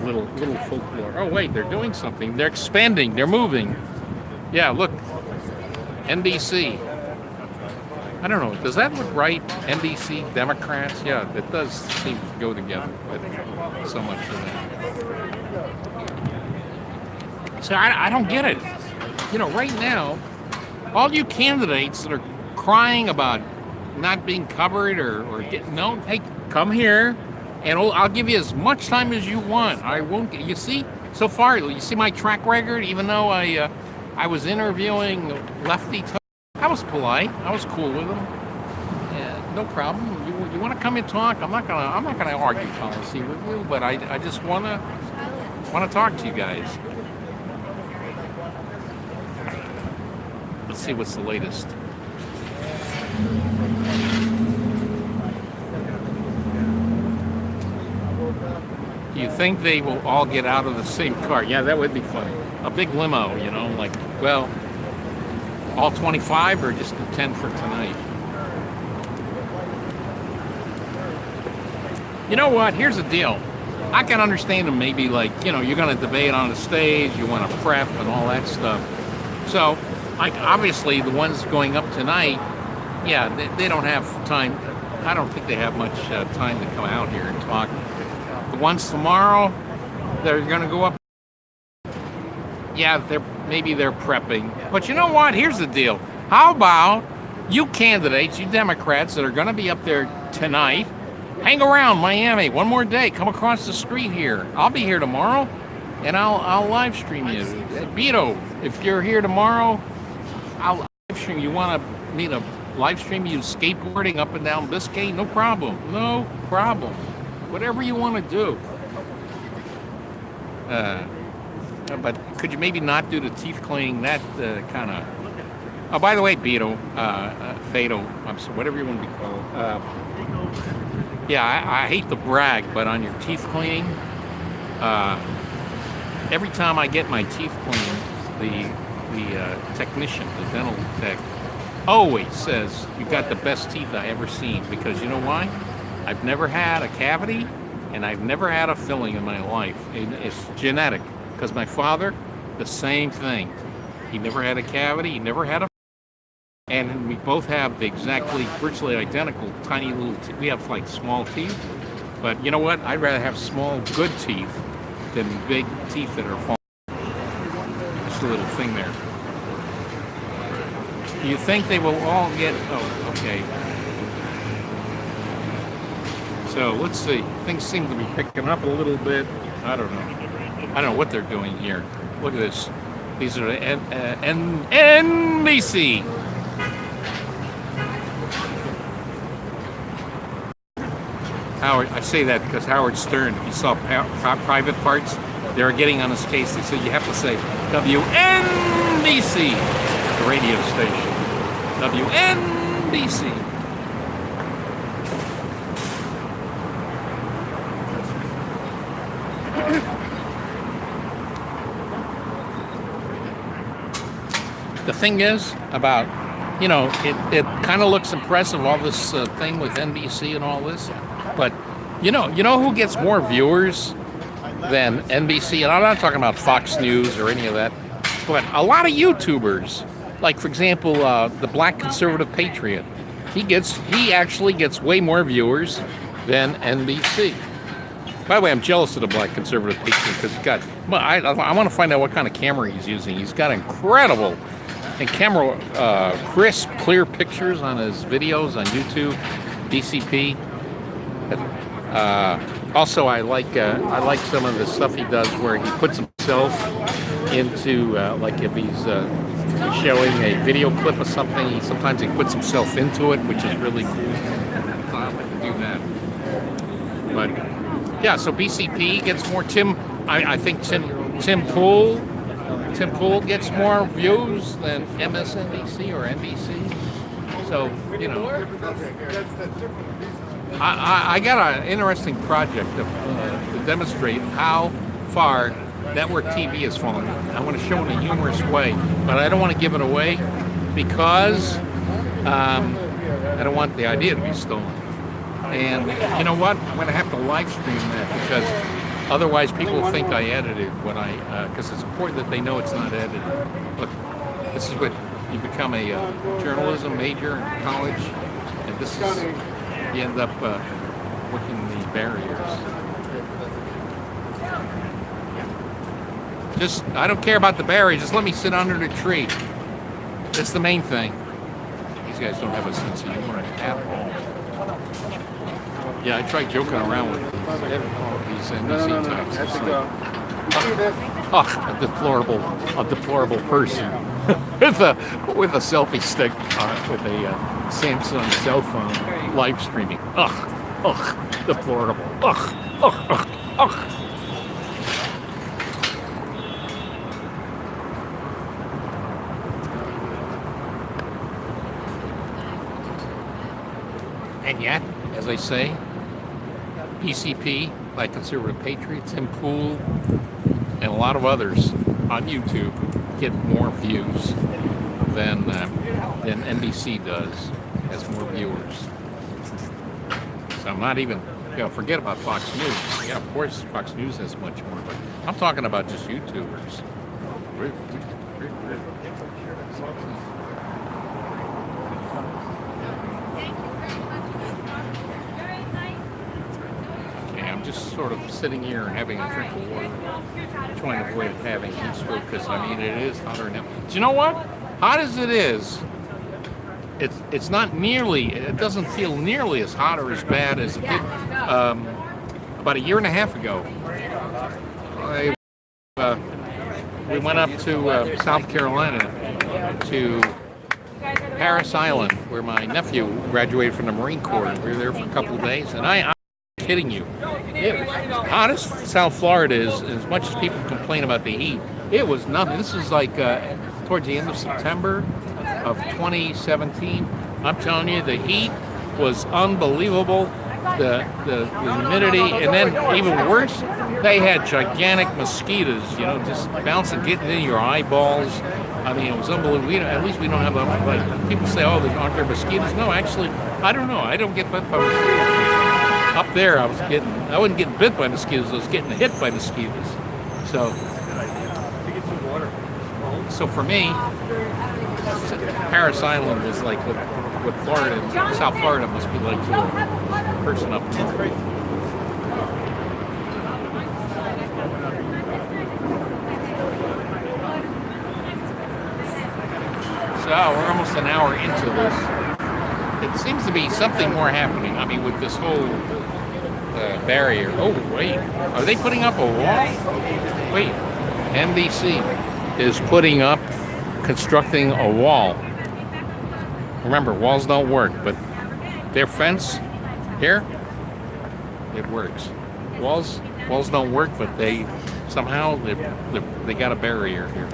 Little folklore. Oh wait, they're doing something. They're expanding. They're moving. Yeah, look. NBC. I don't know. Does that look right? NBC, Democrats. Yeah, it does seem to go together. But so much for that. So I don't get it. You know, right now, all you candidates that are crying about not being covered or getting known, hey, come here. And I'll give you as much time as you want. I won't. You see, so far, you see my track record. Even though I was interviewing Lefty, I was polite. I was cool with him. Yeah, no problem. You want to come and talk? I'm not gonna argue policy with you. But I just wanna talk to you guys. Let's see what's the latest. You think they will all get out of the same car? Yeah, that would be funny. A big limo, you know, like, well, all 25 or just the 10 for tonight? You know what? Here's the deal. I can understand them maybe like, you know, you're going to debate on the stage, you want to prep and all that stuff. So, like, obviously the ones going up tonight, yeah, they don't have time. I don't think they have much time to come out here and talk. The ones tomorrow, they're going to go up. Yeah, maybe they're prepping. But you know what? Here's the deal. How about you candidates, you Democrats that are going to be up there tonight, hang around Miami one more day. Come across the street here. I'll be here tomorrow, and I'll live stream you. Beto, if you're here tomorrow, I'll live stream. You want me to live stream you skateboarding up and down Biscayne? No problem. No problem. Whatever you want to do. But could you maybe not do the teeth cleaning? That kind of. Oh, by the way, Beto, I'm sorry, whatever you want to be called. Yeah, I hate to brag, but on your teeth cleaning, every time I get my teeth cleaned, the technician, the dental tech, always says, "You got the best teeth I ever seen." Because you know why? I've never had a cavity, and I've never had a filling in my life. It's genetic. Because my father, the same thing. He never had a cavity. He never had a. And we both have the exactly, virtually identical, tiny little. We have like small teeth. But you know what? I'd rather have small, good teeth than big teeth that are falling. Just a little thing there. Do you think they will all get... Oh, okay. So, let's see. Things seem to be picking up a little bit. I don't know. I don't know what they're doing here. Look at this. These are the NBC. Howard, I say that because Howard Stern, if you saw Private Parts, they were getting on his case. They said you have to say WNBC, the radio station. WNBC. The thing is about, you know, it kind of looks impressive, all this thing with NBC and all this. But you know who gets more viewers than NBC? And I'm not talking about Fox News or any of that, but a lot of YouTubers, like for example, the Black Conservative Patriot. He actually gets way more viewers than NBC. By the way, I'm jealous of the Black Conservative Patriot because he's got. I want to find out what kind of camera he's using. He's got incredible and crisp, clear pictures on his videos on YouTube, DCP. Also, I like some of the stuff he does where he puts himself into like if he's showing a video clip of something, sometimes he puts himself into it, which is really cool. So I like to do that. But yeah, so BCP gets more. I think Tim Pool gets more views than MSNBC or NBC. So you know. I got an interesting project to demonstrate how far network TV has fallen. I want to show it in a humorous way, but I don't want to give it away because I don't want the idea to be stolen. And you know what? I'm going to have to live stream that because otherwise people will think I edited when because it's important that they know it's not edited. Look, this is what you become a journalism major in college, and this is. You end up working the barriers. I don't care about the barriers. Just let me sit under the tree. That's the main thing. These guys don't have a sense of humor at all. Yeah, I tried joking around with these NBC types. A deplorable person with a selfie stick with a Samsung cell phone live streaming. Deplorable. And yet, as I say, PCP, like Conservative Patriots, Tim Pool, and a lot of others on YouTube get more views than NBC does, has more viewers. So I'm not even, forget about Fox News. Yeah, of course Fox News has much more, but I'm talking about just YouTubers. I'm just sort of sitting here and having a drink of water, trying to avoid having heat stroke because it is hotter now. Do you know what? Hot as it is, it's not nearly. It doesn't feel nearly as hot or as bad as it did about a year and a half ago. We went up to South Carolina to Parris Island, where my nephew graduated from the Marine Corps. We were there for a couple of days, and I'm kidding you. It was hot as South Florida is, as much as people complain about the heat. It was nothing. This is like towards the end of September of 2017. I'm telling you, the heat was unbelievable. the humidity, and then even worse, they had gigantic mosquitoes, you know, just bouncing, getting in your eyeballs. I mean, it was unbelievable. At least we don't have, like, people say, oh, aren't there mosquitoes? No, actually, I don't know. I don't get bit by mosquitoes. Up there, I wasn't getting bit by mosquitoes. I was getting hit by mosquitoes. So for me, Paris Island was like what Florida, South Florida must be like to a person up north. So we're almost an hour into this. It seems to be something more happening. I mean, with this whole barrier. Oh, wait. Are they putting up a wall? Wait. NBC is constructing a wall. Remember, walls don't work, but their fence here, it works. Walls don't work, but they somehow they got a barrier here.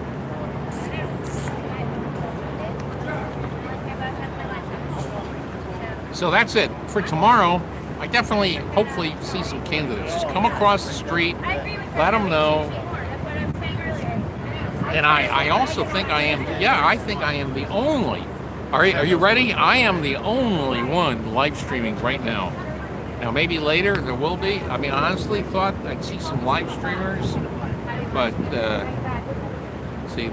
So that's it for tomorrow. I definitely, hopefully, see some candidates. Just come across the street, let them know. And I also think I think I am the only. Are you ready? I am the only one live streaming right now. Now maybe later there will be. I mean, I honestly thought I'd see some live streamers, but see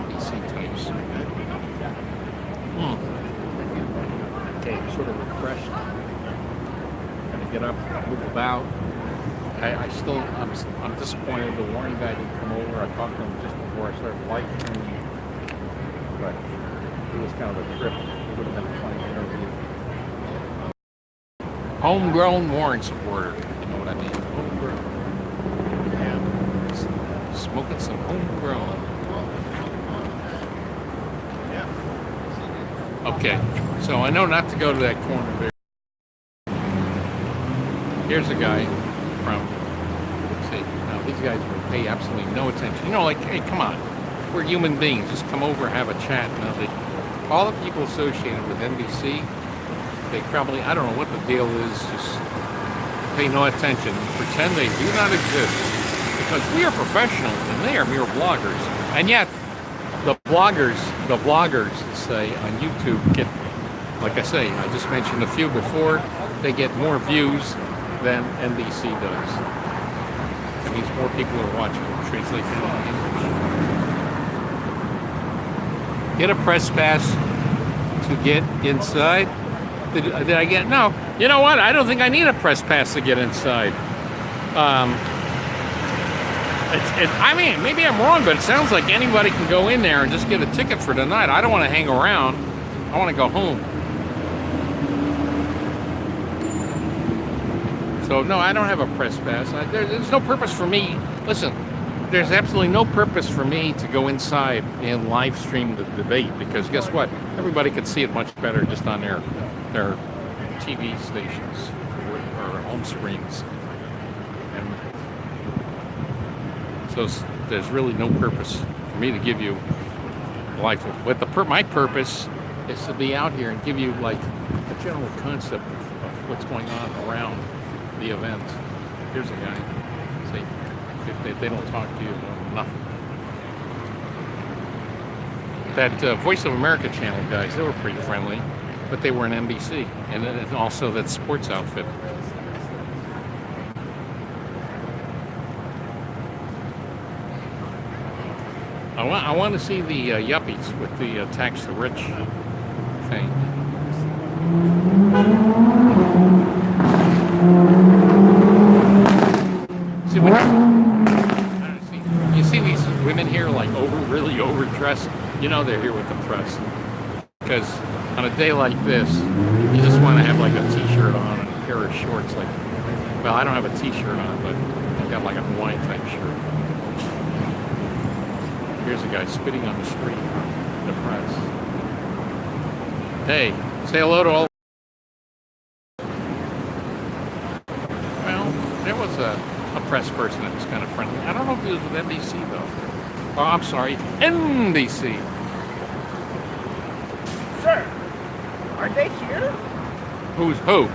NBC types. Okay, sort of refreshed. Gotta get up, move about. I'm disappointed the warning guy didn't come over. I talked to him just before I started live streaming, but it was kind of a trip. It would have been a funny interview. Homegrown Warren supporter, you know what I mean? Homegrown. Yeah. Smoking some homegrown. Yeah. Okay, so I know not to go to that corner there. Here's a guy from, see, now these guys will pay absolutely no attention. You know, like, hey, come on. We're human beings. Just come over, have a chat. Now, all the people associated with NBC, they probably, I don't know what the deal is, just pay no attention. Pretend they do not exist. Because we are professionals and they are mere bloggers. And yet, the bloggers say on YouTube get, like I say, I just mentioned a few before, they get more views than NBC does. That means more people are watching. Translate that into English. Get a press pass to get inside. Did I get? No. You know what? I don't think I need a press pass to get inside. I mean, maybe I'm wrong, but it sounds like anybody can go in there and just get a ticket for tonight. I don't want to hang around. I want to go home. So, no, I don't have a press pass. There's no purpose for me. Listen, there's absolutely no purpose for me to go inside and live stream the debate because guess what? Everybody could see it much better just on their TV stations or home screens. And so there's really no purpose for me to give you live. But my purpose is to be out here and give you like a general concept of what's going on around the event. Here's a guy. See, if they don't talk to you, nothing. That Voice of America channel guys, they were pretty friendly, but they were an NBC, and then also that sports outfit. I want to see the yuppies with the tax the rich thing. See, you see these women here like really overdressed. You know they're here with the press because on a day like this, you just want to have like a t-shirt on and a pair of shorts. Like, well, I don't have a t-shirt on, but I've got like a Hawaiian type shirt. Here's a guy spitting on the street. The press. Hey, say hello to all. Well, there was a press person that was kind of friendly. I don't know if he was with NBC though. Oh, I'm sorry, NBC. Sir, are they here? Who's who?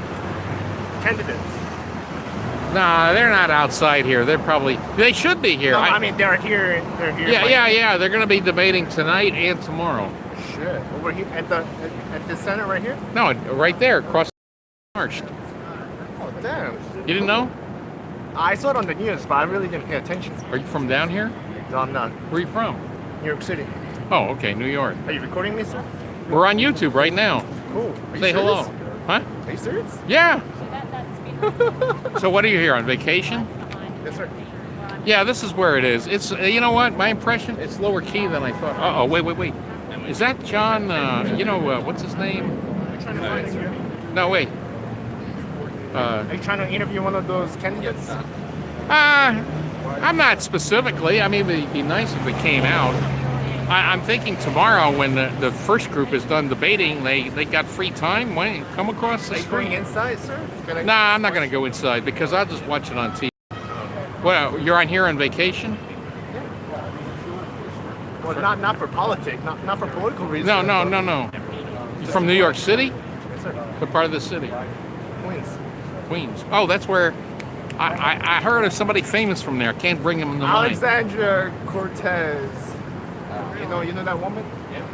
Candidates. Nah, they're not outside here. They should be here. No, I mean they're here. They're here. Yeah. They're going to be debating tonight and tomorrow. Shit. Over here at the center right here. No, right there, across the Arsht. Oh damn. You didn't know? I saw it on the news, but I really didn't pay attention. Are you from down here? No, I'm not. Where are you from? New York City. Oh, okay, New York. Are you recording me, sir? We're on YouTube right now. Cool. Are you Say serious? hello. Huh? Are you serious? Yeah. So what are you here on vacation? Yes, sir. Yeah, this is where it is. It's you know what? My impression, it's lower key than I thought. Oh, wait. Is that John? What's his name? No, wait. Are you trying to interview one of those candidates? I'm not specifically. I mean, it'd be nice if it came out. I'm thinking tomorrow when the first group is done debating, they got free time. Why don't you come across the Are you screen? going inside, sir? Nah, I'm not going to go inside because I'll just watch it on TV. Well, you're on here on vacation? Well, not for politics, not for political reasons. No. You from New York City? Yes, sir. What part of the city? Queens. Queens. Oh, that's where I heard of somebody famous from there. I can't bring him to mind. Alexandria Cortez. You know that woman?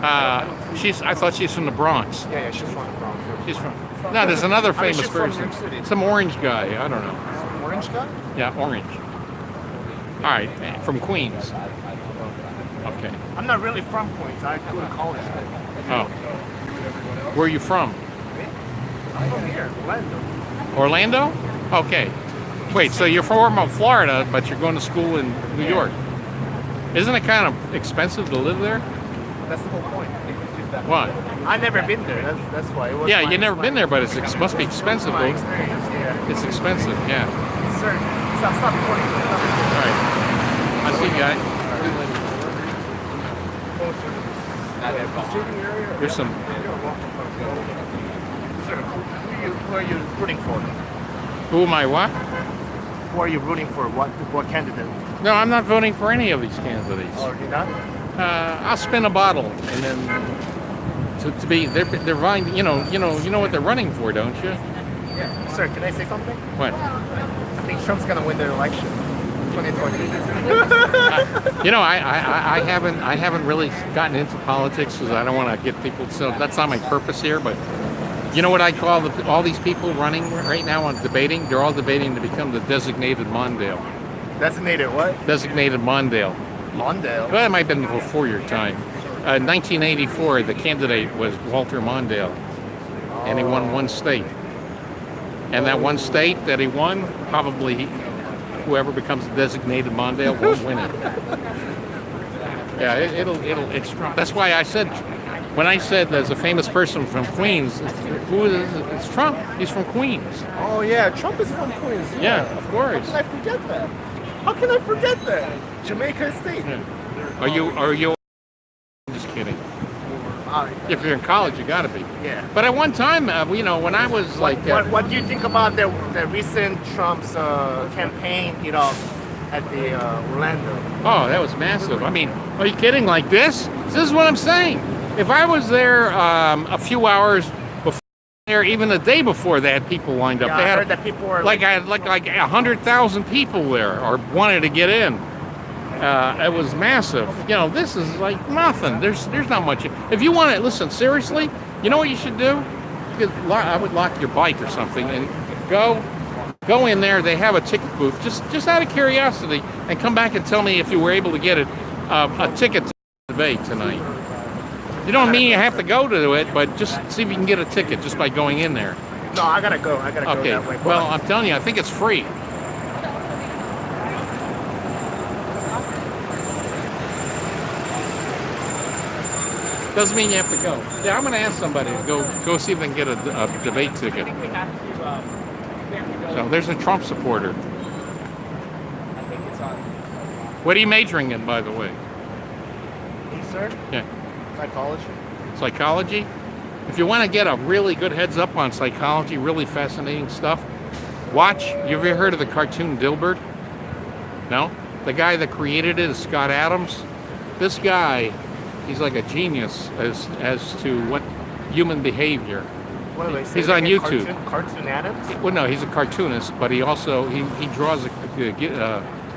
I thought she's from the Bronx. Yeah, she's from the Bronx. She's from. No, there's another famous she's from person. New York City. Some orange guy. I don't know. Some orange guy? Yeah, orange. All right, from Queens. Okay. I'm not really from Queens. I go to college there. Oh. Where are you from? I'm from here, Orlando. Orlando? Okay. Wait, so you're from Florida, but you're going to school in New York. Isn't it kind of expensive to live there? That's the whole point. What? I've never been there. That's why. It was Yeah, you've never been there, but it must be expensive, my though. experience, yeah. It's expensive, yeah. Sir, stop recording. All right. I see you guys. There's some. Sir, who are you rooting for? Who am I? What? Who are you rooting for? What candidate? No, I'm not voting for any of these candidates. Oh, you're not? I'll spin a bottle, and then to be they're vying. You know what they're running for, don't you? Yeah. Sir, can I say something? What? I think Trump's gonna win the election, 2020. I haven't really gotten into politics because I don't want to get people. So that's not my purpose here. But you know what I call all these people running right now on debating? They're all debating to become the designated Mondale. Designated what? Designated Mondale. Mondale. Well, it might have been before your time. 1984, the candidate was Walter Mondale, and he won one state. And that one state that he won, probably whoever becomes the designated Mondale won't win it. Yeah, it's Trump. That's why I said, when I said there's a famous person from Queens, who is it? It's Trump. He's from Queens. Oh yeah, Trump is from Queens. Yeah, of course. How can I forget that? How can I forget that? Jamaica State. Yeah. Are you? I'm just kidding. If you're in college, you got to be. Yeah. But at one time, when I was like, what do you think about the recent Trump's campaign? At the Orlando. Oh, that was massive. I mean, are you kidding? Like this? This is what I'm saying. If I was there a few hours before, there, even the day before, they had people lined up. Yeah, They I had heard that people were like 100,000 people there, or wanted to get in. It was massive. This is like nothing. There's not much. If you want to listen seriously, you know what you should do? I would lock your bike or something and go in there. They have a ticket booth, just out of curiosity, and come back and tell me if you were able to get a ticket to the debate tonight. You don't mean you have to go to it, but just see if you can get a ticket just by going in there. No, I gotta go. Okay. That way. Well, I'm telling you, I think it's free. Doesn't mean you have to go. Yeah, I'm going to ask somebody to go see if they can get a debate ticket. So there's a Trump supporter. What are you majoring in, by the way? Me, sir? Yeah. Psychology. Psychology? If you want to get a really good heads up on psychology, really fascinating stuff, watch. You ever heard of the cartoon Dilbert? No? The guy that created it is Scott Adams. This guy, he's like a genius as to what human behavior. What do they say? He's on Like a YouTube. Cartoon Adams? Well, no, he's a cartoonist, but he also he draws a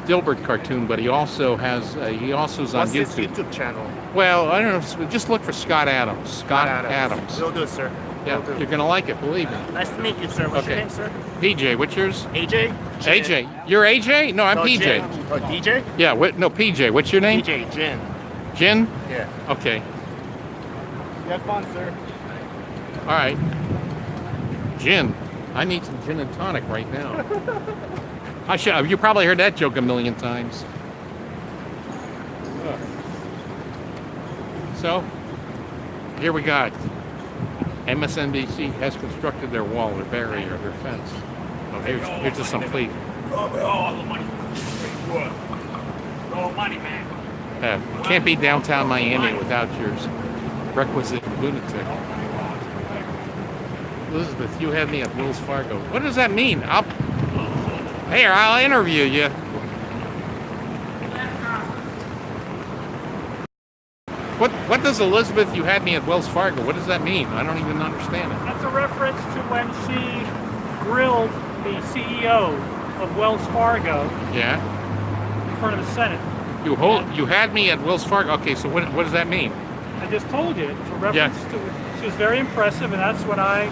Dilbert cartoon, but he also has is on What's his YouTube. YouTube channel? Well, I don't know. Just look for Scott Adams. Scott Adams. Will do, sir. Yeah, Will do. you're gonna like it. Believe me. Nice to meet you, sir. What's your Okay. name, sir? PJ, what's yours? AJ? AJ. You're AJ? No, I'm No, PJ. Jin. Oh, DJ? Yeah. No, PJ. What's your name? DJ, Jin. Jin. Yeah. Okay. You have fun, sir. All right. Gin. I need some gin and tonic right now. You probably heard that joke a million times. So, here we got MSNBC has constructed their wall, their barrier, their fence. Oh, here's just some plea. Can't be downtown Miami without your requisite lunatic. Elizabeth, you had me at Wells Fargo. What does that mean? I'll interview you. What does Elizabeth, you had me at Wells Fargo? What does that mean? I don't even understand it. That's a reference to when she grilled the CEO of Wells Fargo Yeah? in front of the Senate. You had me at Wells Fargo. Okay, so what does that mean? I just told you. It's a reference to she was very impressive, and that's when I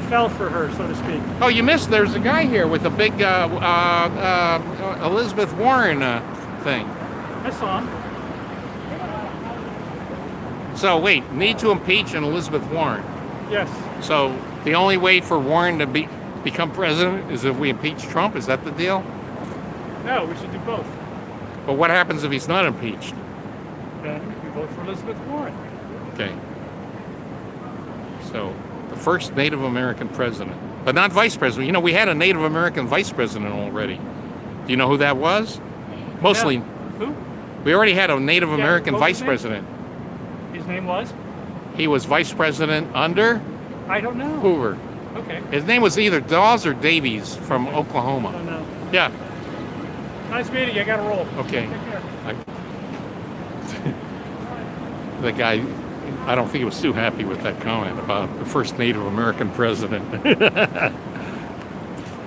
fell for her, so to speak. Oh, you missed. There's a guy here with a big Elizabeth Warren thing. I saw him. So wait, need to impeach an Elizabeth Warren. Yes. So the only way for Warren to become president is if we impeach Trump? Is that the deal? No, we should do both. But what happens if he's not impeached? Then we vote for Elizabeth Warren. Okay. So the first Native American president, but not vice president. You know, we had a Native American vice president already. Do you know who that was? Mostly. Yeah. Who? We already had a Native American what was vice his name? president. His name was? He was vice president under I don't know. Hoover. Okay. His name was either Dawes or Davies from I Oklahoma. don't know. Yeah. Nice meeting you. I got to roll. Okay. Take care. The guy, I don't think he was too happy with that comment about the first Native American president.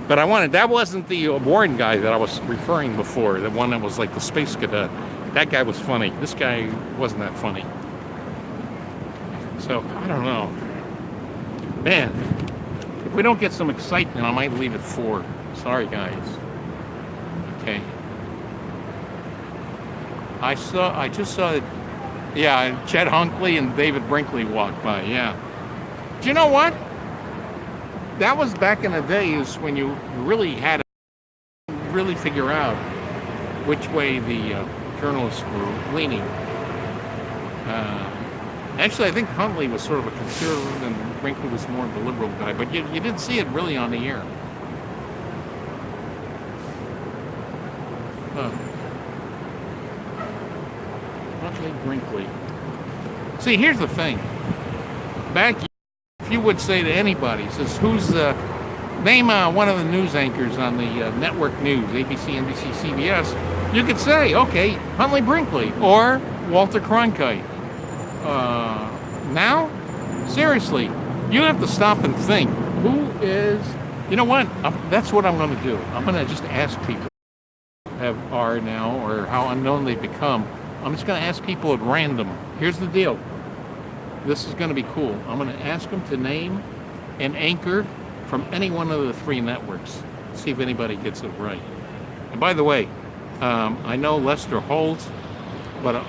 But that wasn't the Warren guy that I was referring before, the one that was like the space cadet. That guy was funny. This guy wasn't that funny. So, I don't know. Man, if we don't get some excitement, I might leave at 4. Sorry, guys. Okay. I just saw Chet Huntley and David Brinkley walked by, yeah. Do you know what? That was back in the days when you really had to really figure out which way the journalists were leaning. Actually, I think Huntley was sort of a conservative and Brinkley was more of a liberal guy, but you didn't see it really on the air. Huntley, Brinkley. See, here's the thing. Back, if you would say to anybody, says, name one of the news anchors on the network news, ABC, NBC, CBS, you could say, okay, Huntley Brinkley or Walter Cronkite. Now, seriously, you have to stop and think, who is, you know what, that's what I'm going to do. I'm going to just ask people are now or how unknown they've become. I'm just going to ask people at random. Here's the deal. This is going to be cool. I'm going to ask them to name an anchor from any one of the 3 networks. See if anybody gets it right. And by the way, I know Lester Holt, but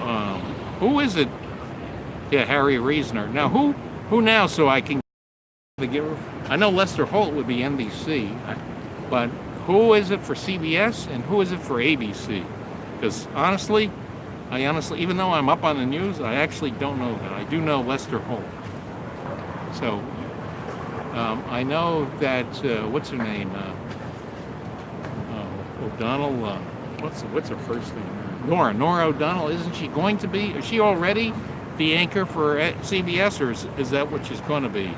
who is it? Yeah, Harry Reasoner. Now, who now? So I can get. I know Lester Holt would be NBC, but who is it for CBS and who is it for ABC? Because honestly, even though I'm up on the news, I actually don't know that. I do know Lester Holt. So I know that what's her name? O'Donnell. What's her first name? Nora O'Donnell. Isn't she going to be? Is she already the anchor for CBS, or is that what she's going to be?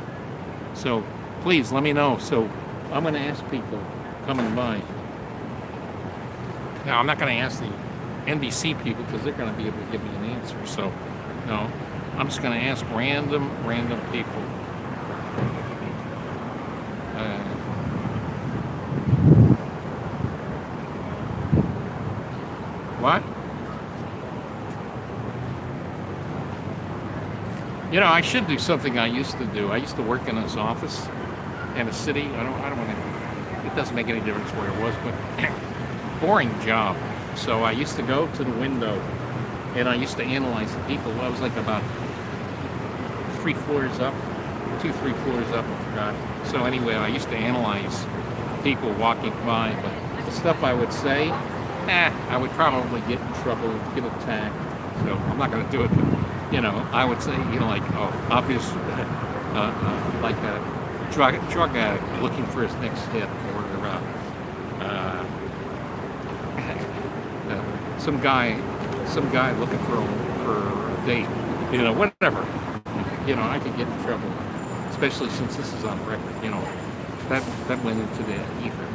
So please let me know. So I'm going to ask people coming by. Now I'm not going to ask the NBC people because they're going to be able to give me an answer. So no, I'm just going to ask random people. What? You know, I should do something I used to do. I used to work in this office in a city. I don't want to. It doesn't make any difference where it was, but boring job. So I used to go to the window, and I used to analyze the people. I was like about 3 floors up, 3 floors up. I forgot. So anyway, I used to analyze people walking by, but the stuff I would say, I would probably get in trouble, get attacked. So I'm not going to do it. But, you know, I would say, you know, like, obvious, like a drug addict looking for his next hit, or some guy looking for a date, you know, whatever. You know, I could get in trouble, especially since this is on record. You know, that went into the ether.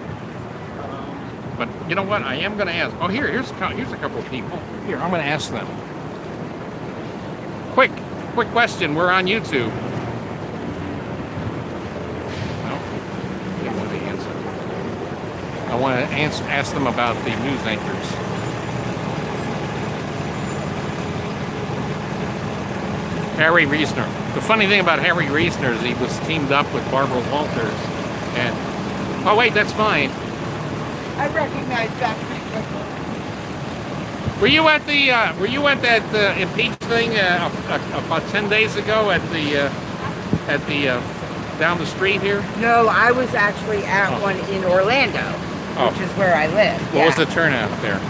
But you know what? I am going to ask. Oh, here's a couple of people. Here, I'm going to ask them. Quick question. We're on YouTube. No, they want to answer. I want to ask them about the news anchors. Harry Reasoner. The funny thing about Harry Reasoner is he was teamed up with Barbara Walters, and oh wait, that's mine. I recognize that. Were you at that impeach thing about 10 days ago at the down the street here? No, I was actually at one in Orlando, which is where I live. What was the turnout there?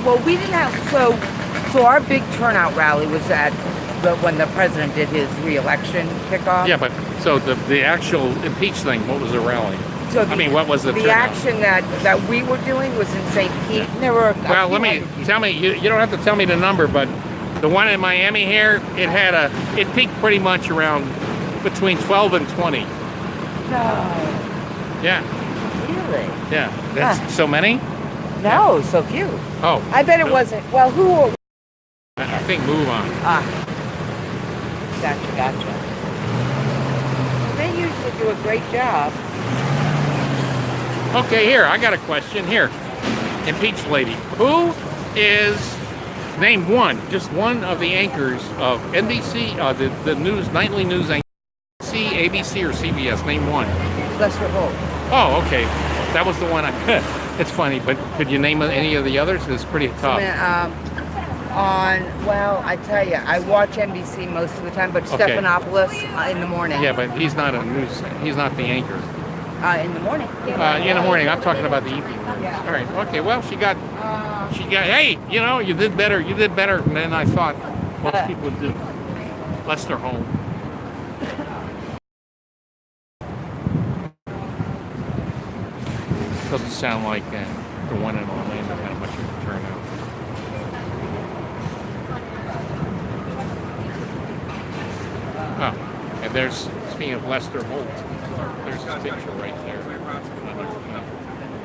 Well, we didn't have so our big turnout rally was at when the president did his re-election kickoff. Yeah, but so the actual impeach thing, what was the rally? So what was the turnout? action that we were doing was in St. Pete. There were tell me. You don't have to tell me the number, but the one in Miami here, it peaked pretty much around between 12 and 20. No. Yeah. Really? Yeah. That's so many? No, yeah. So few. Oh. I bet it wasn't. Well, who? I think move on. Gotcha. They usually do a great job. Okay, here, I got a question. Here, impeach lady. Who is, name one, just one of the anchors of NBC, the news, nightly news anchor, ABC or CBS? Name one. Lester Holt. Oh, okay. That was the one it's funny, but could you name any of the others? It's pretty tough. Well, I tell you, I watch NBC most of the time, but Stephanopoulos in the morning. Yeah, but he's not the anchor. In the morning. In the morning. I'm talking about the evening. Yeah. All right. Okay. Well, she got. Hey, you know, you did better than I thought most people would do. Lester Holt. Doesn't sound like the one in Orlando had much of a turnout. Oh, and there's, speaking of Lester Holt, there's his picture right there.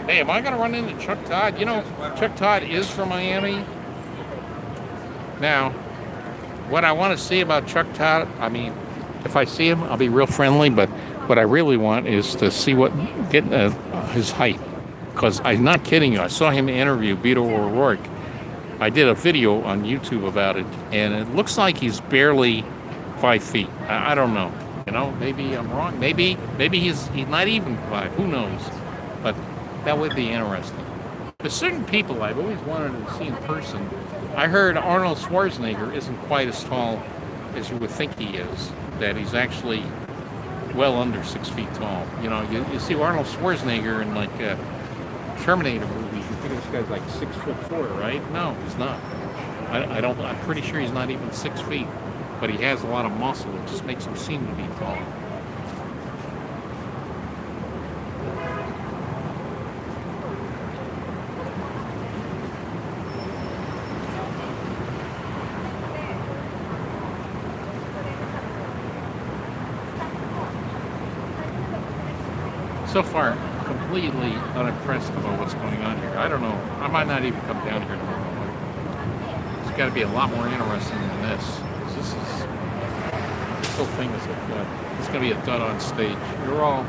Hey, am I going to run into Chuck Todd? You know, Chuck Todd is from Miami. Now, what I want to see about Chuck Todd, I mean, if I see him, I'll be real friendly, but what I really want is to see get his height. Because I'm not kidding you, I saw him interview Beto O'Rourke. I did a video on YouTube about it, and it looks like he's barely 5 feet. I don't know. You know, maybe I'm wrong. Maybe he's not even 5. Who knows? But that would be interesting. There's certain people I've always wanted to see in person. I heard Arnold Schwarzenegger isn't quite as tall as you would think he is. That he's actually well under 6 feet tall. You know, you see Arnold Schwarzenegger in like Terminator movies. You think this guy's like 6'4", right? No, he's not. I'm pretty sure he's not even 6 feet. But he has a lot of muscle. It just makes him seem to be tall. So far, completely unimpressed about what's going on here. I don't know. I might not even come down here tomorrow. It's got to be a lot more interesting than this. This still famous at dud. It's gonna be a dud on stage. You're all.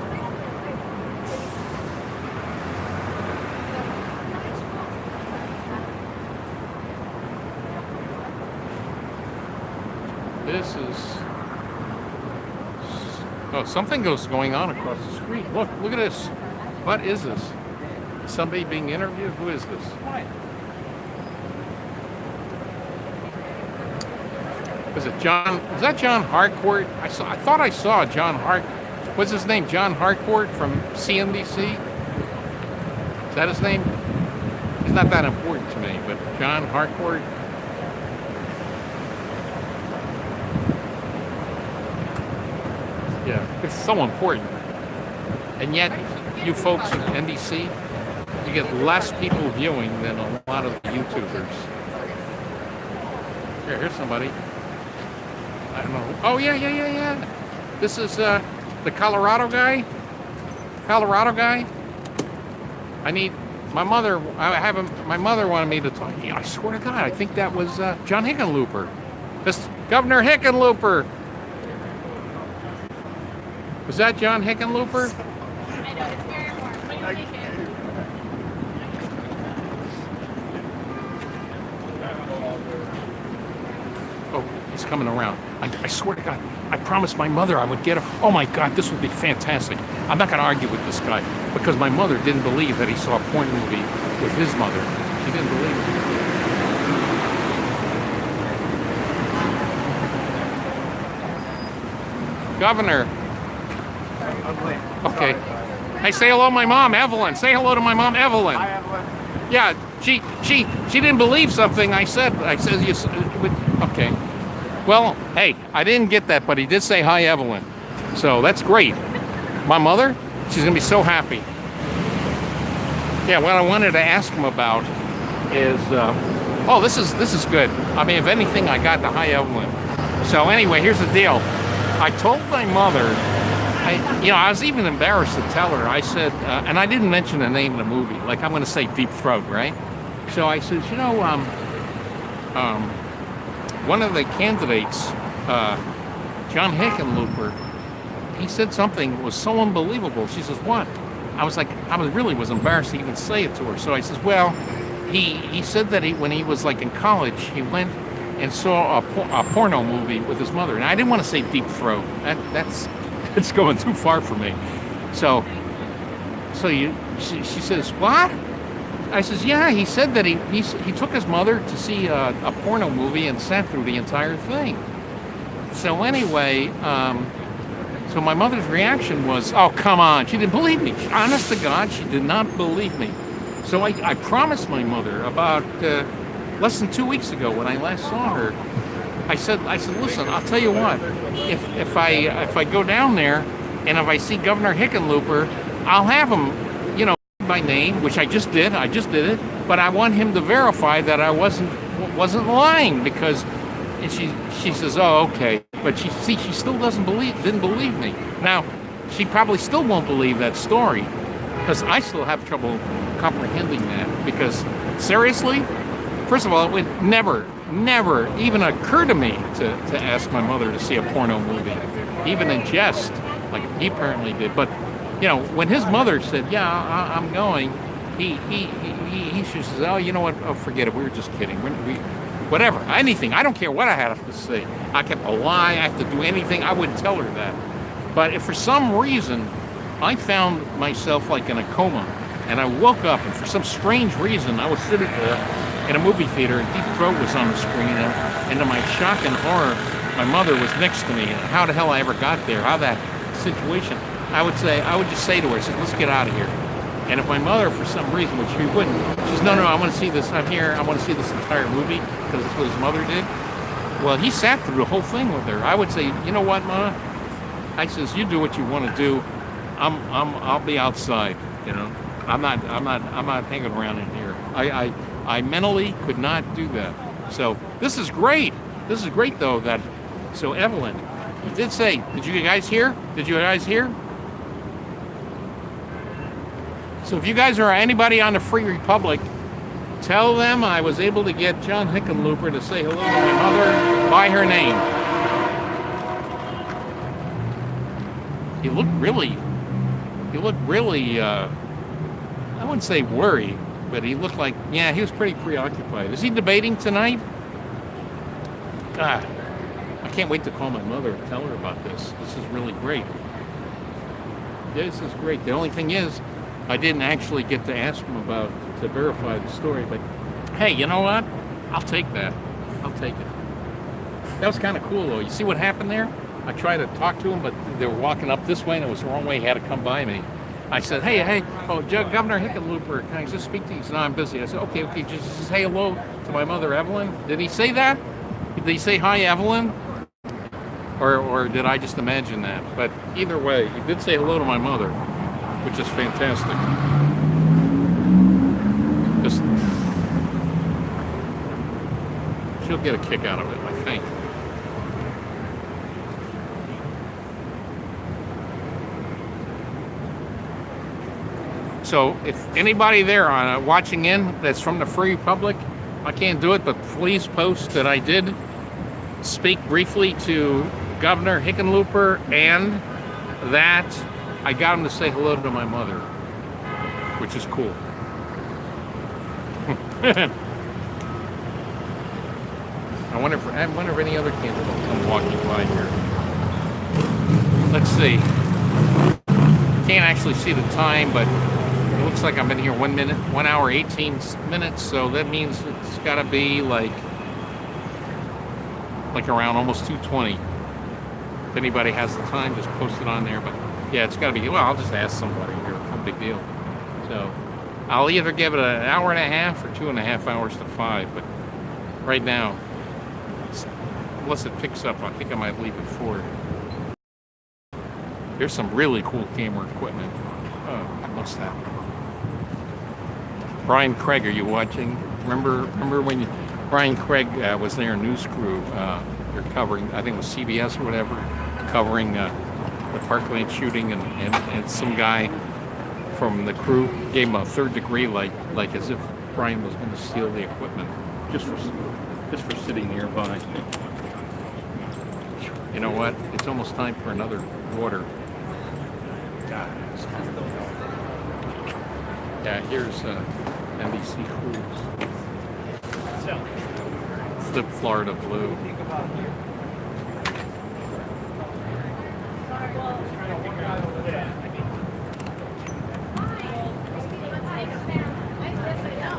This is. Oh, something goes going on across the street. Look at this. What is this? Somebody being interviewed? Who is this? Is it John? Is that John Harcourt? I thought I saw John What's his name? John Harcourt from CNBC? Is that his name? It's not that important to me, but John Harcourt. Yeah, it's so important. And yet, you folks at NBC, you get less people viewing than a lot of the YouTubers. Here's somebody. I don't know. Oh, yeah. This is the Colorado guy. I need my mother. My mother wanted me to talk. Yeah, I swear to God, I think that was John Hickenlooper. This Governor Hickenlooper. Was that John Hickenlooper? I know, it's very important, but you take it. Oh, he's coming around. I swear to God, I promised my mother I would get her. Oh my God, this would be fantastic. I'm not going to argue with this guy because my mother didn't believe that he saw a porn movie with his mother. She didn't believe it. Governor. Okay. Hey, say hello to my mom, Evelyn. Say hello to my mom, Evelyn. Hi, Evelyn. Yeah, she didn't believe something I said. Okay. Well, hey, I didn't get that, but he did say hi, Evelyn. So that's great. My mother, she's gonna be so happy. Yeah, what I wanted to ask him about is, oh, this is good. I mean, if anything, I got the hi, Evelyn. So anyway, here's the deal. I told my mother. I was even embarrassed to tell her. I said, and I didn't mention the name of the movie. Like I'm going to say Deep Throat, right? So I said, one of the candidates, John Hickenlooper, he said something that was so unbelievable. She says, what? I was like, really was embarrassed to even say it to her. So I says, well, he said that when he was like in college, he went and saw a porno movie with his mother. And I didn't want to say Deep Throat. That's it's going too far for me. So she says, what? I says, yeah, he said that he took his mother to see a porno movie and sat through the entire thing. So anyway, so my mother's reaction was, oh, come on. She didn't believe me. Honest to God, she did not believe me. So I promised my mother about less than 2 weeks ago when I last saw her, I said, listen, I'll tell you what, if I go down there and if I see Governor Hickenlooper, I'll have him, by name, which I just did it, but I want him to verify that I wasn't lying because, and she says, oh, okay, but she still didn't believe me. Now, she probably still won't believe that story because I still have trouble comprehending that because seriously, first of all, it would never even occur to me to ask my mother to see a porno movie, even in jest, like he apparently did. But, when his mother said, yeah, I'm going, he says, oh, you know what, oh, forget it, we were just kidding. Whatever, anything, I don't care what I have to say. I kept a lie, I have to do anything, I wouldn't tell her that. But if for some reason, I found myself like in a coma, and I woke up, and for some strange reason, I was sitting there in a movie theater, and Deep Throat was on the screen, and to my shock and horror, my mother was next to me, and how the hell I ever got there, how that situation, I would just say to her, I said, let's get out of here. And if my mother, for some reason, which she wouldn't, she says, no, I want to see this, I'm here, I want to see this entire movie, because that's what his mother did. Well, he sat through the whole thing with her. I would say, you know what, Ma? I says, you do what you want to do. I'll be outside, I'm not hanging around in here. I mentally could not do that. So this is great. This is great, though, so Evelyn, you did say, did you guys hear? So if you guys are anybody on the Free Republic, tell them I was able to get John Hickenlooper to say hello to my mother by her name. he looked really, I wouldn't say worried, but he looked like, yeah, he was pretty preoccupied. Is he debating tonight? God, I can't wait to call my mother and tell her about this. This is really great. This is great. The only thing is, I didn't actually get to ask him to verify the story, but hey, you know what? I'll take that. I'll take it. That was kind of cool, though. You see what happened there? I tried to talk to him, but they were walking up this way, and it was the wrong way. He had to come by me. I said, hey, Governor Hickenlooper, can I just speak to you? He said, no, I'm busy. I said, okay, just say hello to my mother, Evelyn. Did he say that? Did he say hi, Evelyn? Or did I just imagine that? But either way, he did say hello to my mother, which is fantastic. Just, she'll get a kick out of it, I think. So if anybody there watching in that's from the free public, I can't do it, but please post that I did speak briefly to Governor Hickenlooper and that I got him to say hello to my mother, which is cool. I wonder if any other candidates will come walking by here. Let's see. Can't actually see the time, but it looks like I've been here 1 hour, 18 minutes, so that means it's gotta be like around almost 2:20. If anybody has the time, just post it on there, but yeah, it's gotta be, well, I'll just ask somebody here, no big deal. So, I'll either give it an hour and a half or 2.5 hours to 5, but right now, unless it picks up, I think I might leave it 4. There's some really cool camera equipment. Oh, what's that? Brian Craig, are you watching? Remember when Brian Craig was there in News Crew? They're covering, I think it was CBS or whatever, covering the Parkland shooting, and some guy from the crew gave him a 3rd degree, like as if Brian was going to steal the equipment just for sitting nearby. You know what? It's almost time for another water. God. Yeah, here's NBC Cruise. Flip Florida Blue.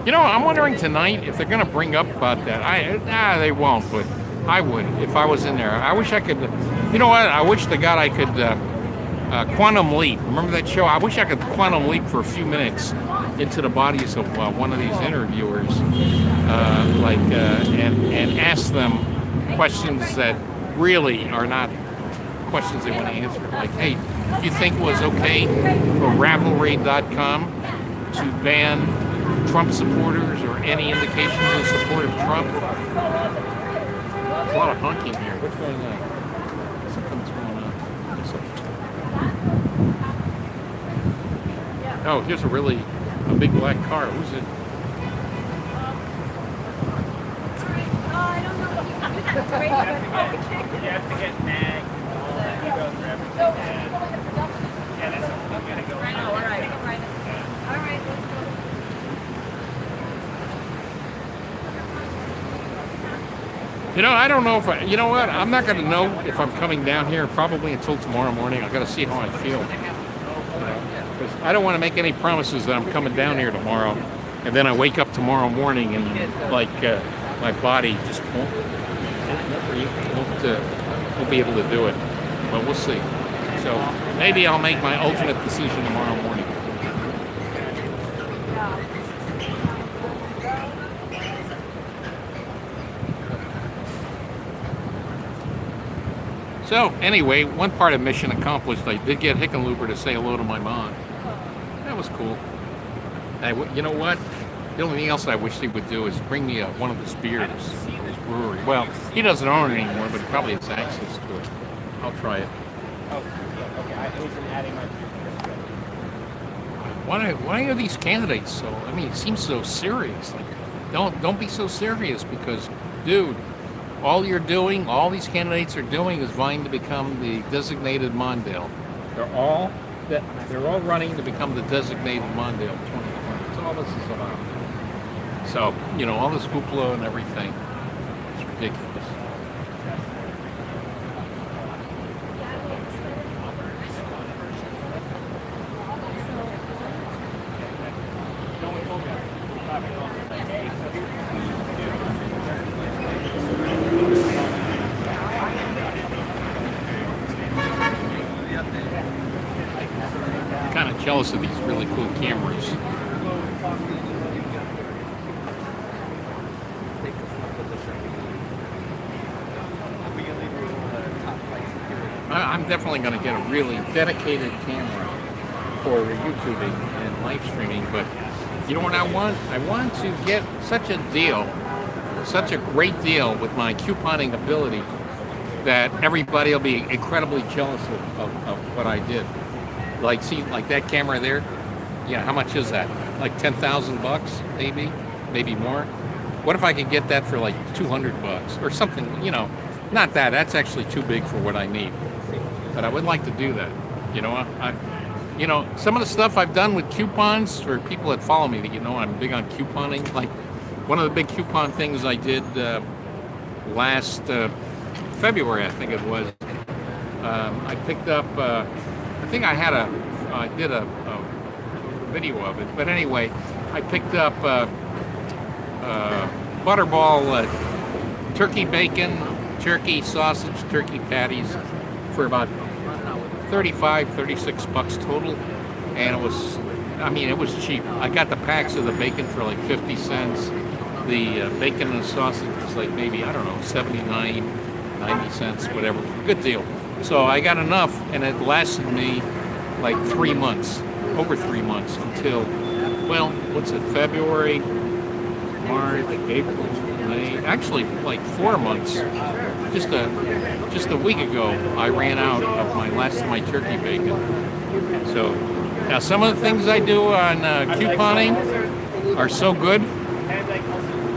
You know, I'm wondering tonight if they're going to bring up about that. They won't, but I would if I was in there. I wish I could. You know what? I wish to God I could quantum leap. Remember that show? I wish I could quantum leap for a few minutes into the bodies of one of these interviewers, and ask them questions that really are not questions they want to answer. Like, hey, do you think it was okay for Ravelry.com to ban Trump supporters or any indications of support of Trump? There's a lot of honking here. What's going on? Something's going on. Oh, here's a big black car. Who's it? I don't know. You have to get nagged. You go through everything. Yeah, that's something you gotta go. All right, let's go. You know, I don't know if you know what? I'm not going to know if I'm coming down here probably until tomorrow morning. I've got to see how I feel. Because I don't want to make any promises that I'm coming down here tomorrow, and then I wake up tomorrow morning and my body just won't be able to do it. But we'll see. So maybe I'll make my ultimate decision tomorrow morning. So anyway, one part of mission accomplished. I did get Hickenlooper to say hello to my mom. That was cool. You know what? The only thing else I wish he would do is bring me one of his beers, his brewery. Well, he doesn't own it anymore, but he probably has access to it. I'll try it. Okay, I was adding my. Why are these candidates so? I mean, it seems so serious. Like, don't be so serious because, dude. All these candidates are doing is vying to become the designated Mondale. They're all running to become the designated Mondale 2020. That's all this is about. So, you know, all this hoopla and everything. It's ridiculous. Kind of jealous of these really cool cameras. I'm definitely going to get a really dedicated camera for YouTubing and live streaming, but you know what I want? I want to get such a deal, such a great deal with my couponing ability that everybody will be incredibly jealous of what I did. Like, see, like that camera there? Yeah, how much is that? Like 10,000 bucks, maybe more. What if I could get that for like 200 bucks or something, you know, not that, that's actually too big for what I need. But I would like to do that. You know, you know, some of the stuff I've done with coupons for people that follow me, that you know I'm big on couponing. Like one of the big coupon things I did last February, I think it was. I picked up. I think I did a video of it. But anyway, I picked up Butterball turkey bacon, turkey sausage, turkey patties for about 35, 36 bucks total, and it was, I mean, it was cheap. I got the packs of the bacon for like 50 cents. The bacon and the sausage was like maybe, I don't know, 79, 90 cents, whatever. Good deal. So I got enough, and it lasted me like 3 months, over 3 months, until, well, what's it, February, March, April, May, actually like 4 months. Just a week ago, I ran out of my turkey bacon. So now some of the things I do on couponing are so good,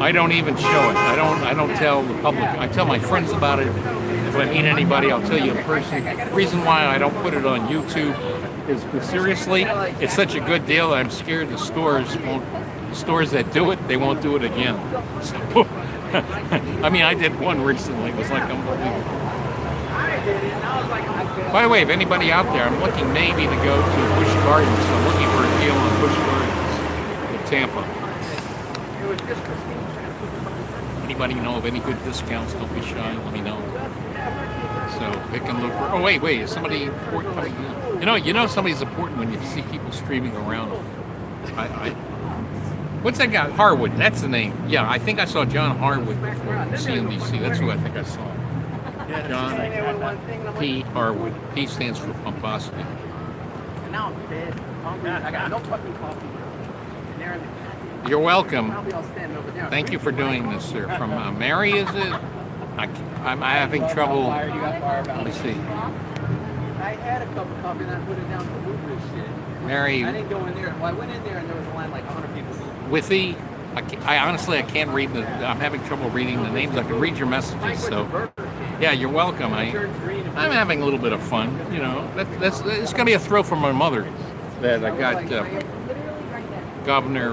I don't even show it. I don't tell the public. I tell my friends about it. If I meet anybody, I'll tell you in person. The reason why I don't put it on YouTube is, seriously, it's such a good deal that I'm scared the stores that do it, they won't do it again. So, I mean, I did one recently. It was like unbelievable. By the way, if anybody out there, I'm looking maybe to go to Busch Gardens. I'm looking for a deal on Busch Gardens in Tampa. Anybody know of any good discounts? Don't be shy. Let me know. So Hickenlooper. Oh wait, is somebody important coming in? You know somebody's important when you see people streaming around. What's that guy? Harwood. That's the name. Yeah, I think I saw John Harwood before CNBC. That's who I think I saw. John P. Harwood. P stands for pomposity. Now I'm dead. I got no fucking coffee. You're welcome. Thank you for doing this, sir. From Mary, is it? I'm having trouble. Let me see. I had a cup of coffee and I put it down to move this shit. Mary. I didn't go in there. Well, I went in there and there was a line like 100 people. Withy. I honestly, I can't read I'm having trouble reading the names. I can read your messages, so yeah, you're welcome. I'm having a little bit of fun. You know, it's gonna be a thrill for my mother that I got Governor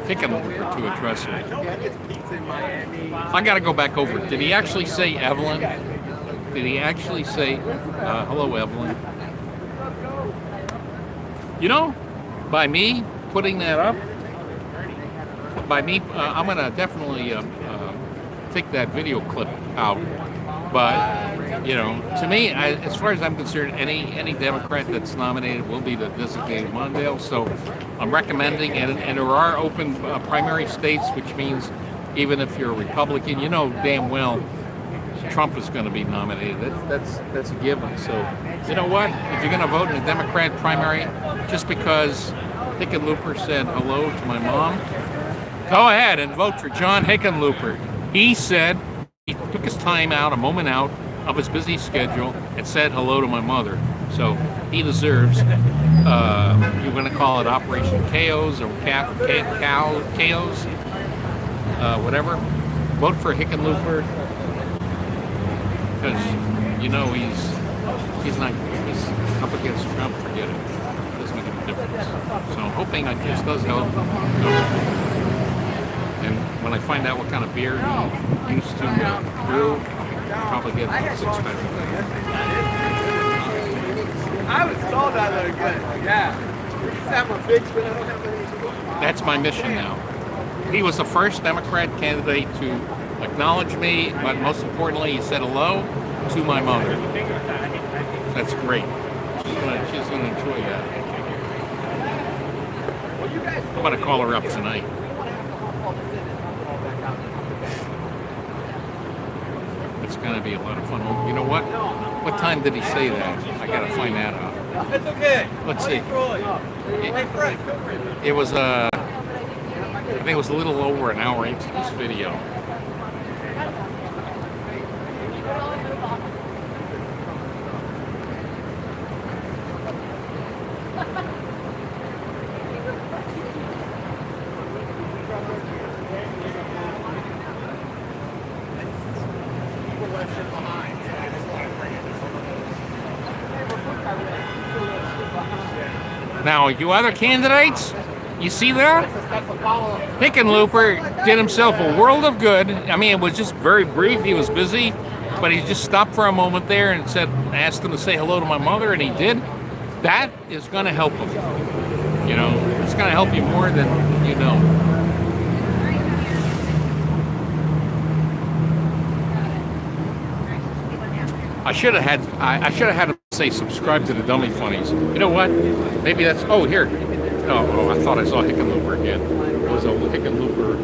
Hickenlooper to address her. I got to go back over. Did he actually say Evelyn? Did he actually say hello, Evelyn? You know, by me putting that up, I'm gonna definitely take that video clip out. But you know, to me, as far as I'm concerned, any Democrat that's nominated will be the designated Mondale. So I'm recommending, and there are open primary states, which means even if you're a Republican, you know damn well Trump is going to be nominated. That's a given. So you know what? If you're going to vote in a Democrat primary, just because Hickenlooper said hello to my mom, go ahead and vote for John Hickenlooper. He said he took his time out, a moment out of his busy schedule, and said hello to my mother. So he deserves, you're going to call it Operation Chaos or Chaos, whatever. Vote for Hickenlooper, because you know he's up against Trump, forget it. It doesn't make any difference. So I'm hoping this does help. And when I find out what kind of beer he used to brew, I'll probably get a 6-pack. I was told I looked good. Yeah. I'm a big fan. That's my mission now. He was the first Democrat candidate to acknowledge me, but most importantly, he said hello to my mother. That's great. She's going to enjoy that. I'm going to call her up tonight. It's going to be a lot of fun. You know what? What time did he say that? I got to find that out. It's okay. Let's see. It was I think it was a little over an hour into this video. Now, you other candidates, you see that? Hickenlooper did himself a world of good. I mean, it was just very brief. He was busy, but he just stopped for a moment there and asked him to say hello to my mother, and he did. That is going to help him. You know, it's going to help you more than you know. I should have had him say subscribe to the Dummy Funnies. You know what? Maybe that's here. Oh, I thought I saw Hickenlooper again. It was a Hickenlooper,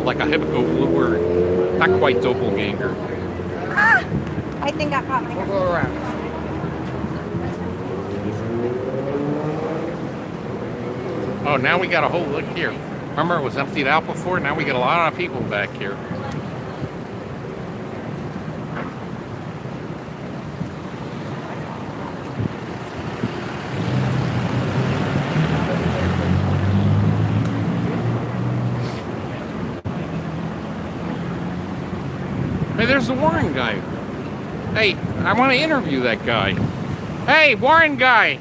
like a Hickenlooper, not quite doppelganger. I think I caught my. We'll go around. Oh, now we got a whole look here. Remember, it was emptied out before. Now we got a lot of people back here. Hey, there's the Warren guy. Hey, I want to interview that guy. Hey, Warren guy.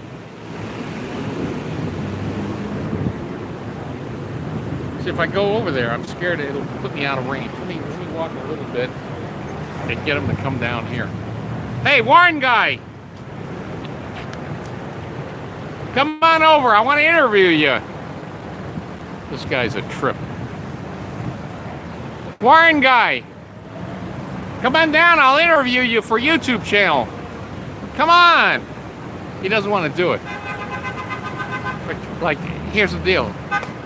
See, if I go over there, I'm scared it'll put me out of range. Let me walk a little bit and get him to come down here. Hey, Warren guy. Come on over. I want to interview you. This guy's a trip. Warren guy. Come on down, I'll interview you for YouTube channel. Come on. He doesn't want to do it. But, like, here's the deal.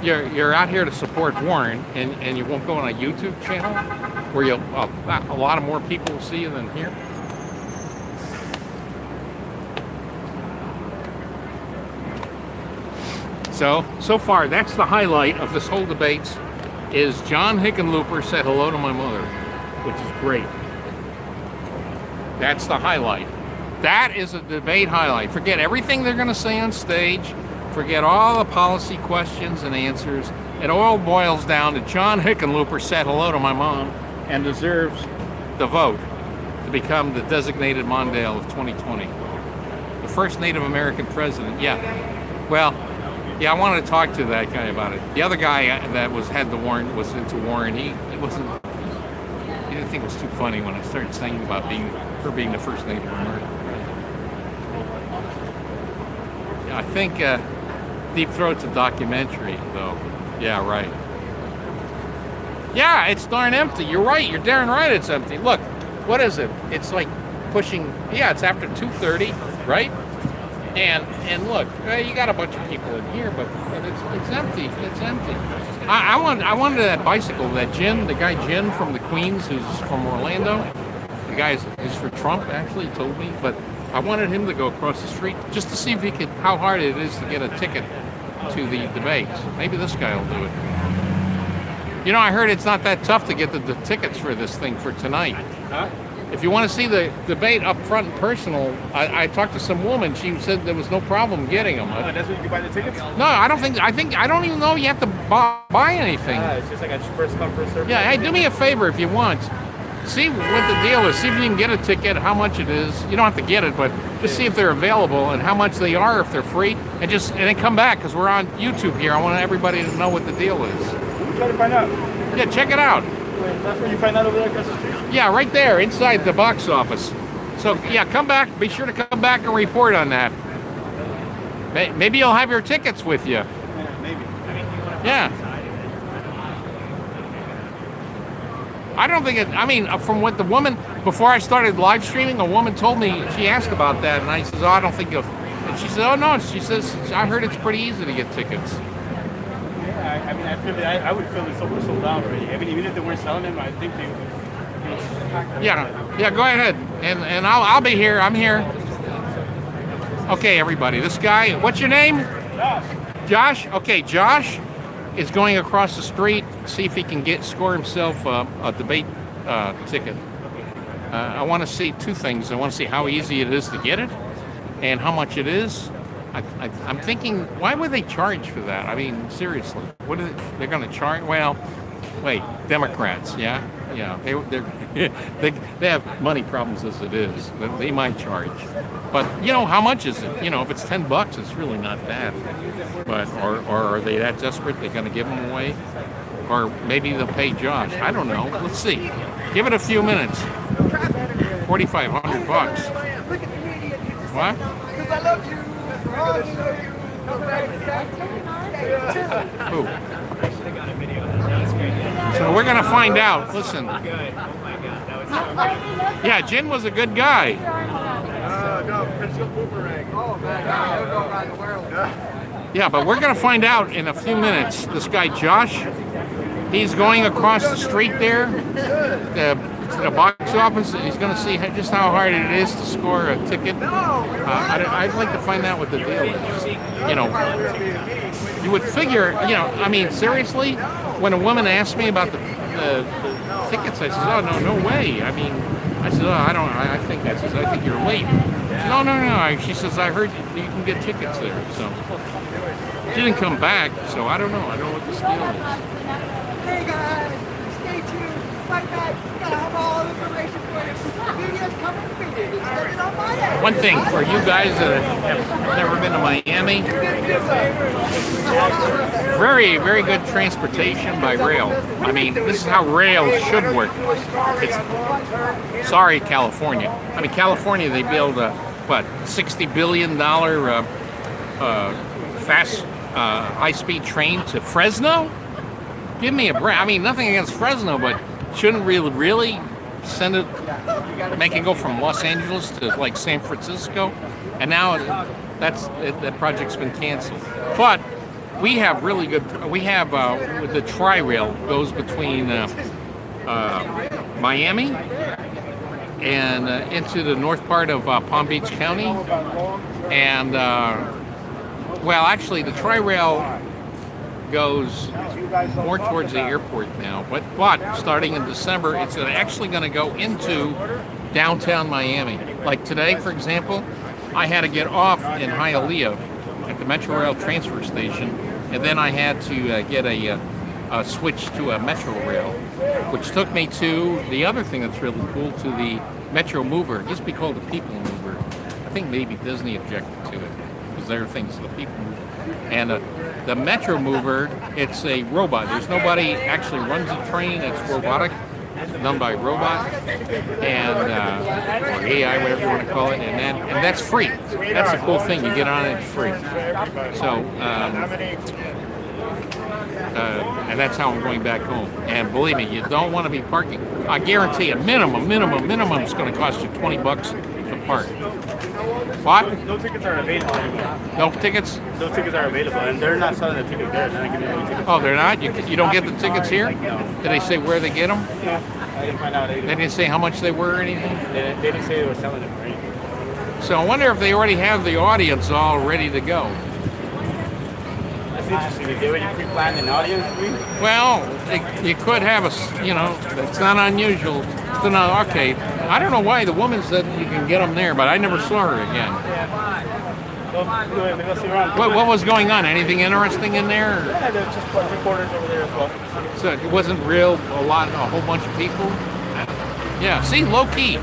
You're out here to support Warren, and you won't go on a YouTube channel where a lot of more people will see you than here. So far, that's the highlight of this whole debate, is John Hickenlooper said hello to my mother, which is great. That's the highlight. That is a debate highlight. Forget everything they're going to say on stage. Forget all the policy questions and answers. It all boils down to John Hickenlooper said hello to my mom and deserves the vote to become the designated Mondale of 2020. The first Native American president. Yeah. Well, yeah, I wanted to talk to that guy about it. The other guy that was into Warren. He didn't think it was too funny when I started saying about her being the first Native American president. Yeah, I think Deep Throat's a documentary, though. Yeah, right. Yeah, it's darn empty. You're right. You're darn right. It's empty. Look, what is it? It's like pushing. Yeah, it's after 2:30, right? And look, you got a bunch of people in here, but it's empty. It's empty. I wanted that bicycle, that Jin, the guy Jin from the Queens, who's from Orlando. The guy is for Trump, actually, told me, but I wanted him to go across the street just to see if how hard it is to get a ticket to the debates. Maybe this guy will do it. You know, I heard it's not that tough to get the tickets for this thing for tonight. Huh? If you want to see the debate up front and personal, I talked to some woman. She said there was no problem getting them. Oh, that's when you can buy the tickets? No, I don't think. I don't even know you have to buy anything. It's just like a first come, first serve. Yeah, hey, do me a favor if you want. see what the deal is. See if you can get a ticket, how much it is. You don't have to get it, but just see if they're available and how much they are, if they're free, and then come back because we're on YouTube here. I want everybody to know what the deal is. Try to find out. Yeah, check it out. That's where you find out over there across the street? Yeah, right there, inside the box office. So, yeah, come back. Be sure to come back and report on that. Maybe you'll have your tickets with you. Yeah, maybe. Yeah. I don't think from what the woman, before I started live streaming, a woman told me, she asked about that, and I said, oh, I don't think you'll, and she said, oh, no, she says, I heard it's pretty easy to get tickets. Yeah, I mean, I would feel it's sold out already. I mean, even if they weren't selling them, I think they would. Yeah, go ahead, and I'll be here. I'm here. Okay, everybody. This guy, what's your name? Josh. Josh. Okay, Josh is going across the street, see if he can score himself a debate ticket. I want to see two things. I want to see how easy it is to get it, and how much it is. I'm thinking, why would they charge for that? I mean, seriously, what are they're going to charge? Well, wait, Democrats, yeah, they have money problems as it is, but they might charge. But how much is it? If it's $10, it's really not bad. But or are they that desperate they're going to give them away? Or maybe they'll pay Josh. I don't know. Let's see. Give it a few minutes. $4,500. What? Ooh. So we're gonna find out. Listen. Yeah, Jin was a good guy. Yeah, but we're gonna find out in a few minutes. This guy Josh, he's going across the street there to the box office, and he's going to see just how hard it is to score a ticket. I'd like to find out what the deal is. You would figure, I mean, seriously, when a woman asked me about the tickets, I said, oh, no way. I mean, I said, oh, I think you're late. She said, no. She says, I heard you can get tickets there. So she didn't come back, so I don't know. I don't know what this deal is. Hey guys, stay tuned. Right back. Gotta have all information for you. Videos coming to me. It's on my end. One thing for you guys that have never been to Miami, very, very good transportation by rail. I mean, this is how rail should work. Sorry, California. I mean, California, they build a, $60 billion fast, high-speed train to Fresno? Give me a break. I mean, nothing against Fresno, but shouldn't really send it, make it go from Los Angeles to like San Francisco, and now that project's been canceled. But we have really good. We have the Tri-Rail goes between Miami and into the north part of Palm Beach County, and well, actually, the Tri-Rail goes more towards the airport now, but starting in December, it's actually going to go into downtown Miami. Like today, for example, I had to get off in Hialeah at the Metro Rail transfer station, and then I had to get a switch to a Metro Rail, which took me to the other thing that's really cool, to the Metro Mover. It used to be called the People Mover. I think maybe Disney objected to it, because there are things the People Mover. And the Metro Mover, it's a robot. There's nobody actually runs the train. It's robotic, done by robot, and or AI, whatever you want to call it. And that's free. That's the cool thing. You get on it, it's free. So, and that's how I'm going back home. And believe me, you don't want to be parking. I guarantee a minimum is going to cost you $20 to park. What? No tickets are available anymore. No tickets? No tickets are available, and they're not selling the tickets there. They're not giving any tickets. Oh, they're not? You don't get the tickets here? No. Did they say where they get them? Yeah, I didn't find out. They didn't say how much they were or anything? They didn't say they were selling them or anything. So I wonder if they already have the audience all ready to go. That's interesting. Did they already pre-planned an audience? Well, you could have it's not unusual. So now, okay, I don't know why the woman said you can get them there, but I never saw her again. What was going on? Anything interesting in there? Yeah, there's just reporters over there as well. So it wasn't a whole bunch of people? Yeah, see, low key.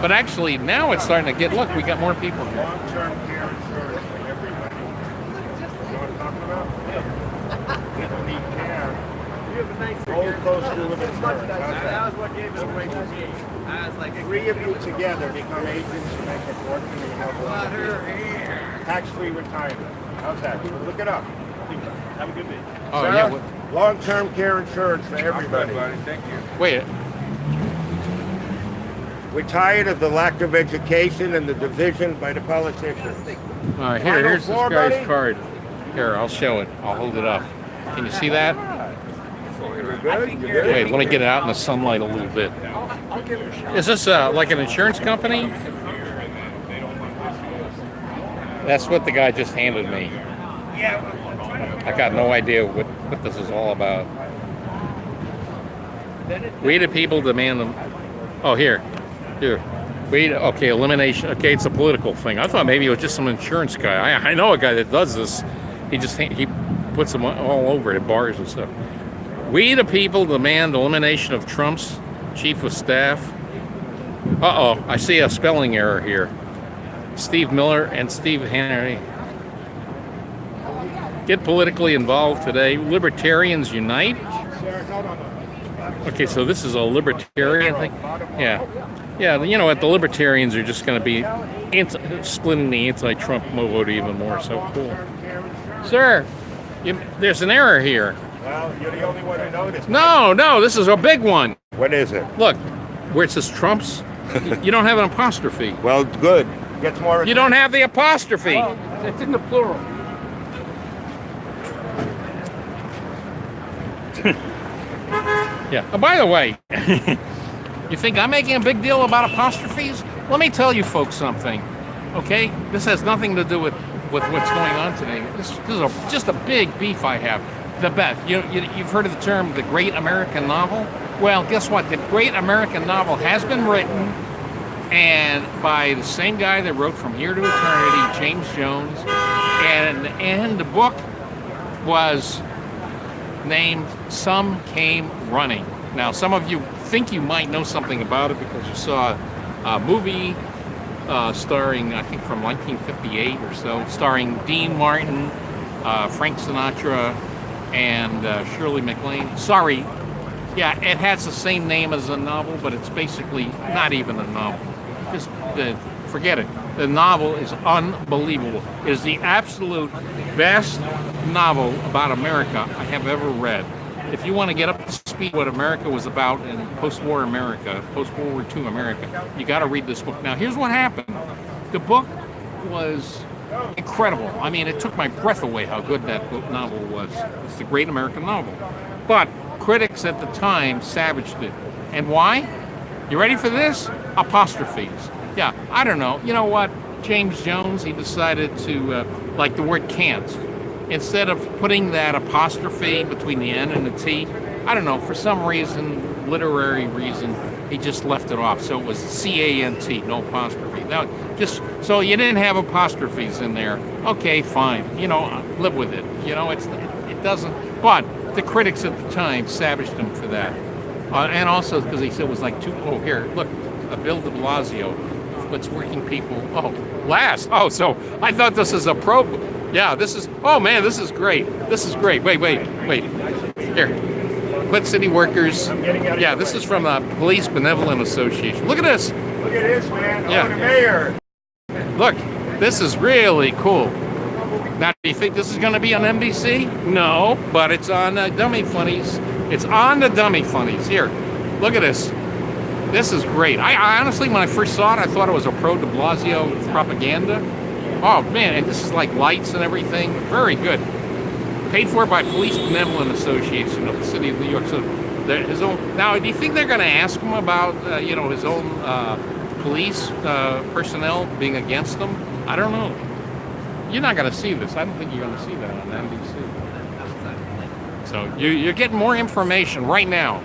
But actually, now it's starting to get, look, we got more people here. Long-term care insurance for everybody. You know what I'm talking about? People need care. Gold Coast School of Insurance. That was what gave it away to me. I was like, 3 of you together become agents and make a fortune and help a lot of people. Tax-free retirement. How's that? Look it up. Have a good day. Oh, Sir, yeah. long-term care insurance for everybody. Thank you. Wait. We're tired of the lack of education and the division by the politicians. All right, here's this guy's card. Here, I'll show it. I'll hold it up. Can you see that? Wait, let me get it out in the sunlight a little bit. Is this like an insurance company? That's what the guy just handed me. I got no idea what this is all about. We the people demand them. Oh, here. Wait, okay, elimination. Okay, it's a political thing. I thought maybe it was just some insurance guy. I know a guy that does this. He puts them all over at bars and stuff. We the people demand elimination of Trump's chief of staff. Uh-oh, I see a spelling error here. Steve Miller and Steve Henry. Get politically involved today. Libertarians unite. Okay, so this is a libertarian thing. Yeah, you know what? The libertarians are just going to be splitting the anti-Trump vote even more. So cool, sir. There's an error here. Well, you're the only one who noticed. No, this is a big one. What is it? Look, where it says Trump's, you don't have an apostrophe. Well, good. Gets more. You don't have the apostrophe. Oh, it's in the plural. Yeah. Oh, by the way, you think I'm making a big deal about apostrophes? Let me tell you folks something, okay? This has nothing to do with what's going on today. This is just a big beef I have. The best. You've heard of the term the Great American Novel? Well, guess what? The Great American Novel has been written and by the same guy that wrote From Here to Eternity, James Jones, and the book was named Some Came Running. Now, some of you think you might know something about it because you saw a movie starring, I think, from 1958 or so, starring Dean Martin, Frank Sinatra, and Shirley MacLaine. Sorry, yeah, it has the same name as a novel, but it's basically not even a novel. Just forget it. The novel is unbelievable. It is the absolute best novel about America I have ever read. If you want to get up to speed what America was about in post-war America, post-World War II America, you got to read this book. Now, here's what happened. The book was incredible. I mean, it took my breath away how good that novel was. It's the Great American Novel. But critics at the time savaged it. And why? You ready for this? Apostrophes. Yeah, I don't know. You know what? James Jones, he decided to, like the word can't. Instead of putting that apostrophe between the N and the T, I don't know, for some reason, literary reason, he just left it off. So it was C-A-N-T, no apostrophe. Now, just so you didn't have apostrophes in there. Okay, fine. You know, live with it. You know, it doesn't. But the critics at the time savaged him for that. And also because he said it was like too. Oh, here, look, Bill DeBlasio. What's working people? Oh, last. Oh, so I thought this is a pro. Yeah, this is. Oh man, this is great. This is great. Wait. Here. Quit City Workers. Yeah, this is from the Police Benevolent Association. Look at this. Look at this, man. Yeah. Oh, the mayor. Look, this is really cool. Now, do you think this is going to be on NBC? No, but it's on Dummy Funnies. It's on the Dummy Funnies. Here, look at this. This is great. I honestly, when I first saw it, I thought it was a pro-DeBlasio propaganda. Oh, man, and this is like lights and everything. Very good. Paid for by Police Benevolent Association of the City of New York. So, his own. Now, do you think they're going to ask him about, his own police personnel being against them? I don't know. You're not going to see this. I don't think you're going to see that on NBC. So you're getting more information right now.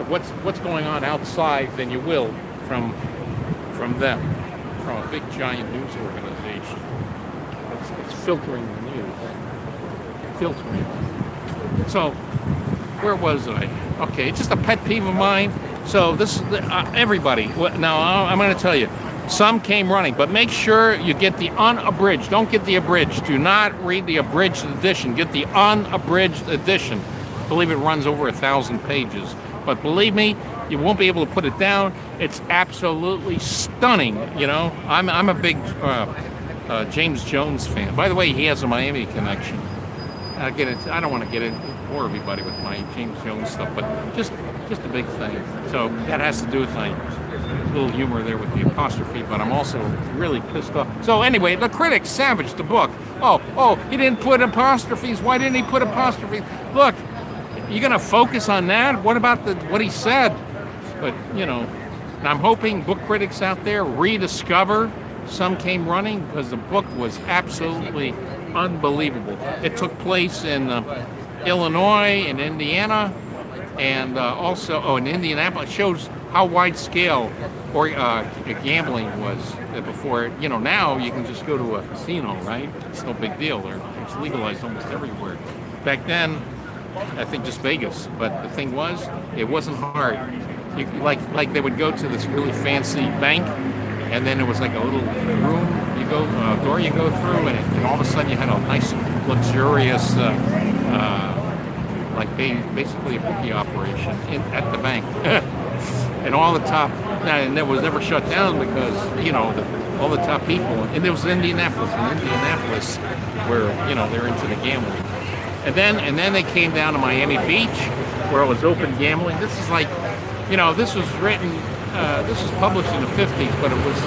What's going on outside than you will from them, from a big giant news organization. It's filtering the news. Filtering. So, where was I? Okay, it's just a pet peeve of mine. So this, everybody. Now I'm going to tell you, some came running, but make sure you get the unabridged. Don't get the abridged. Do not read the abridged edition. Get the unabridged edition. I believe it runs over 1,000 pages. But believe me, you won't be able to put it down. It's absolutely stunning. You know, I'm a big James Jones fan. By the way, he has a Miami connection. I don't want to get it bore everybody with my James Jones stuff, but just a big thing. So that has to do with my little humor there with the apostrophe. But I'm also really pissed off. So anyway, the critics savaged the book. Oh, he didn't put apostrophes. Why didn't he put apostrophes? Look, you're gonna focus on that? What about what he said? But you know, and I'm hoping book critics out there rediscover Some Came Running, because the book was absolutely unbelievable. It took place in Illinois and Indiana, and also in Indianapolis. It shows how wide scale gambling was before. You know, now you can just go to a casino, right? It's no big deal. It's legalized almost everywhere. Back then, I think just Vegas. But the thing was, it wasn't hard. Like they would go to this really fancy bank, and then it was like a little room door you go through, and all of a sudden you had a nice, luxurious, basically a bookie operation at the bank. And all the top, and it was never shut down because, you know, all the top people, and there was Indianapolis, where, you know, they're into the gambling. And then they came down to Miami Beach, where it was open gambling. This is like, you know, this was written, this was published in the 50s, but it was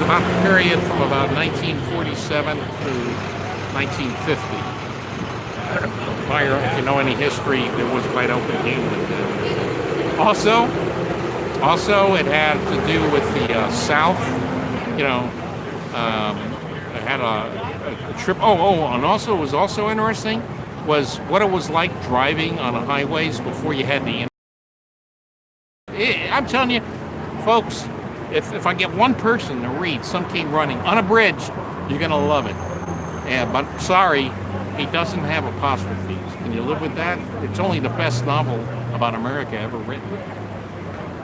about the period from about 1947 to 1950. If you know any history, there was wide open gambling then. Also, it had to do with the South. You know, it had a trip. And also, it was also interesting was what it was like driving on the highways before you had the internet. I'm telling you, folks, if I get one person to read Some Came Running unabridged, you're gonna love it. But sorry, he doesn't have apostrophes. Can you live with that? It's only the best novel about America ever written.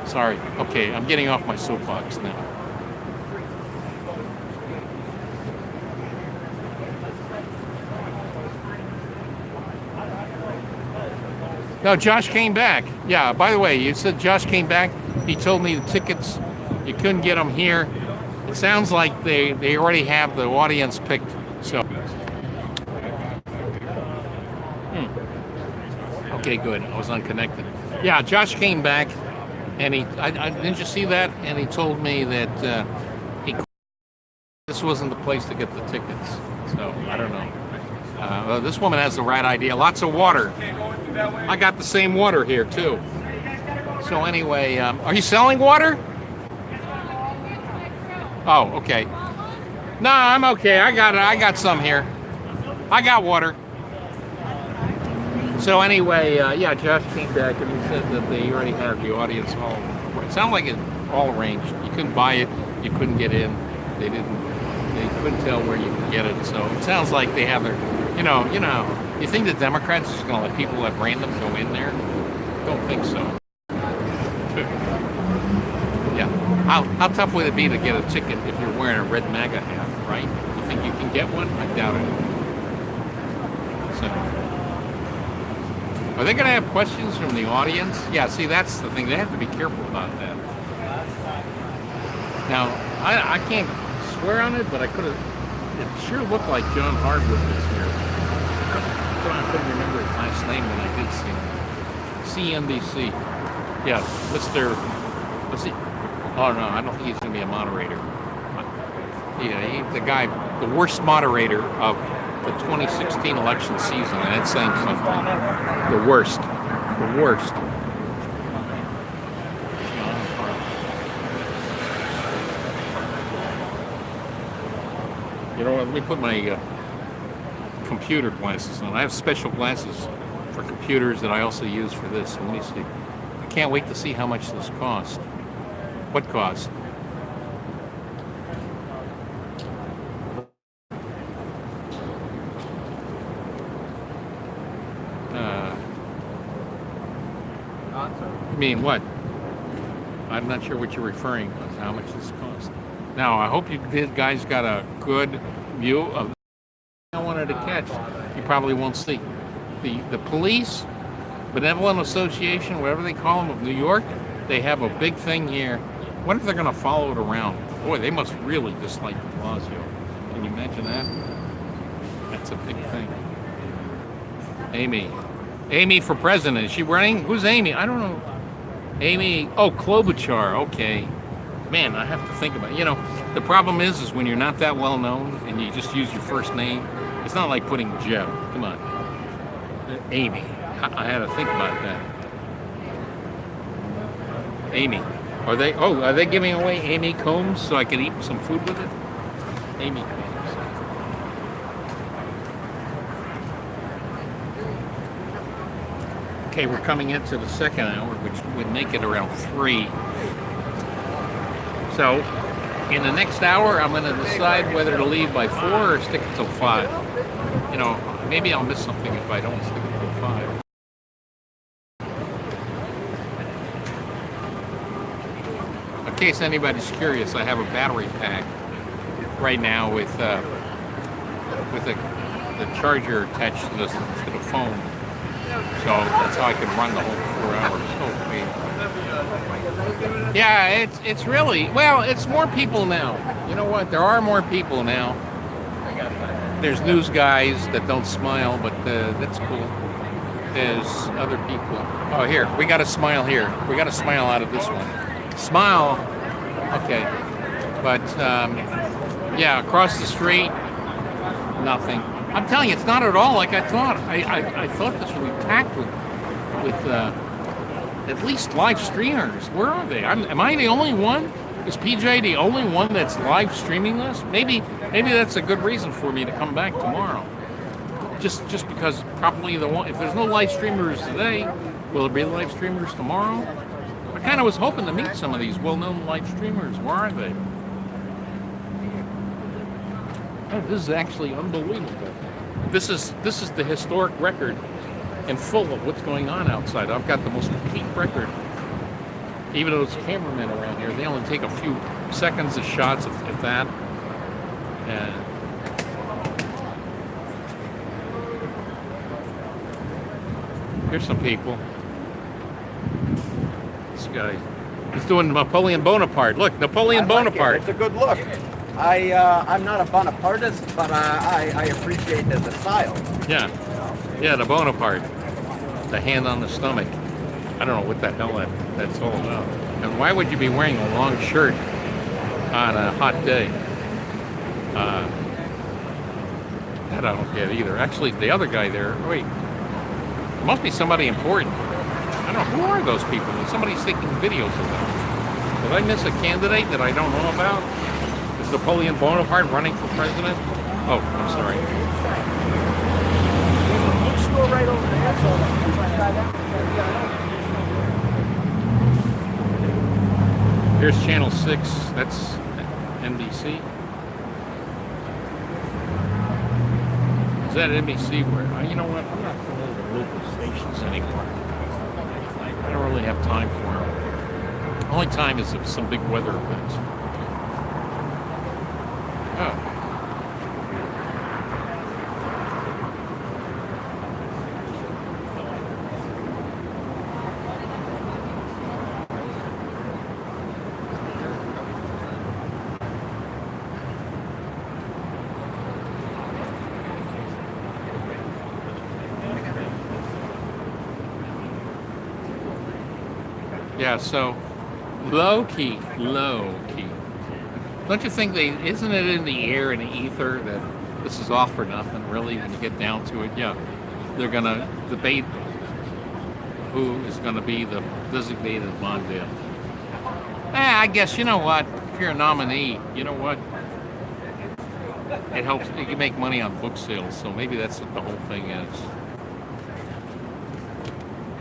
Sorry. Okay, I'm getting off my soapbox now. No, Josh came back. Yeah, by the way, you said Josh came back. He told me the tickets, you couldn't get them here. It sounds like they already have the audience picked. So. Okay, good. I was unconnected. Yeah, Josh came back, and didn't you see that? And he told me that this wasn't the place to get the tickets. So I don't know. This woman has the right idea. Lots of water. I got the same water here too. So anyway, are you selling water? Oh, okay. No, I'm okay. I got some here. I got water. So anyway, yeah, Josh came back and he said that they already had the audience all. It sounded like it all arranged. You couldn't buy it. You couldn't get in. They couldn't tell where you could get it. So it sounds like they have their, you know. You think the Democrats are just going to let people at random go in there? Don't think so. Yeah. How tough would it be to get a ticket if you're wearing a red MAGA hat, right? You think you can get one? I doubt it. So, are they going to have questions from the audience? Yeah, see, that's the thing. They have to be careful about that. Now, I can't swear on it, but I could have. It sure looked like John Hardwood was here. I couldn't remember his last name when I did see him. CNBC. Yeah, Mr. What's he? Oh no, I don't think he's going to be a moderator. Yeah, he's the guy, the worst moderator of the 2016 election season, and it's saying something. The worst. You know what? Let me put my computer glasses on. I have special glasses for computers that I also use for this. Let me see. I can't wait to see how much this costs. What cost? You mean what? I'm not sure what you're referring to, how much this cost. Now, I hope you guys got a good view of I wanted to catch. You probably won't see. The police, Benevolent Association, whatever they call them, of New York, they have a big thing here. What if they're going to follow it around? Boy, they must really dislike DeBlasio. Can you imagine that? That's a big thing. Amy for president. Is she running? Who's Amy? I don't know. Amy. Oh, Klobuchar. Okay. Man, I have to think about it. You know, the problem is when you're not that well known and you just use your first name, it's not like putting Joe. Come on. Amy. I had to think about that. Amy. Are they giving away Amy Combs so I can eat some food with it? Amy Combs. Okay, we're coming into the second hour, which would make it around 3. So, in the next hour, I'm going to decide whether to leave by 4 or stick until 5. You know, maybe I'll miss something if I don't stick until 5. In case anybody's curious, I have a battery pack right now with the charger attached to the phone. So that's how I can run the whole 4 hours. Oh, yeah, it's really, well, it's more people now. You know what? There are more people now. There's news guys that don't smile, but that's cool. There's other people. Oh, here, we got a smile here. We got a smile out of this one. Smile. Okay. But, yeah, across the street, nothing. I'm telling you, it's not at all like I thought. I thought this would be packed with at least live streamers. Where are they? Am I the only one? Is PJ the only one that's live streaming this? Maybe that's a good reason for me to come back tomorrow. Just because probably if there's no live streamers today, will there be live streamers tomorrow? I kind of was hoping to meet some of these well-known live streamers. Where are they? Oh, this is actually unbelievable. This is the historic record in full of what's going on outside. I've got the most complete record. Even those cameramen around here, they only take a few seconds of shots of that. And here's some people. This guy, he's doing Napoleon Bonaparte. Look, Napoleon Bonaparte. It's a good look. I'm not a Bonapartist, but I appreciate the style. Yeah, the Bonaparte. The hand on the stomach. I don't know what the hell that's all about. And why would you be wearing a long shirt on a hot day? That I don't get either. Actually, the other guy there, wait, it must be somebody important. I don't know, who are those people? Somebody's taking videos of them. Did I miss a candidate that I don't know about? Is Napoleon Bonaparte running for president? Oh, I'm sorry. Right over there. Here's Channel 6. That's NBC. Is that NBC? Where? You know what? I'm not familiar with local stations anymore. I don't really have time for them. The only time is if some big weather events. Oh. Yeah, so low key. Don't you think isn't it in the air, in the ether, that this is all for nothing, really, when you get down to it? Yeah, they're going to debate who is going to be the designated Mondale. I guess, you know what, if you're a nominee, you know what, it helps, you can make money on book sales, so maybe that's what the whole thing is.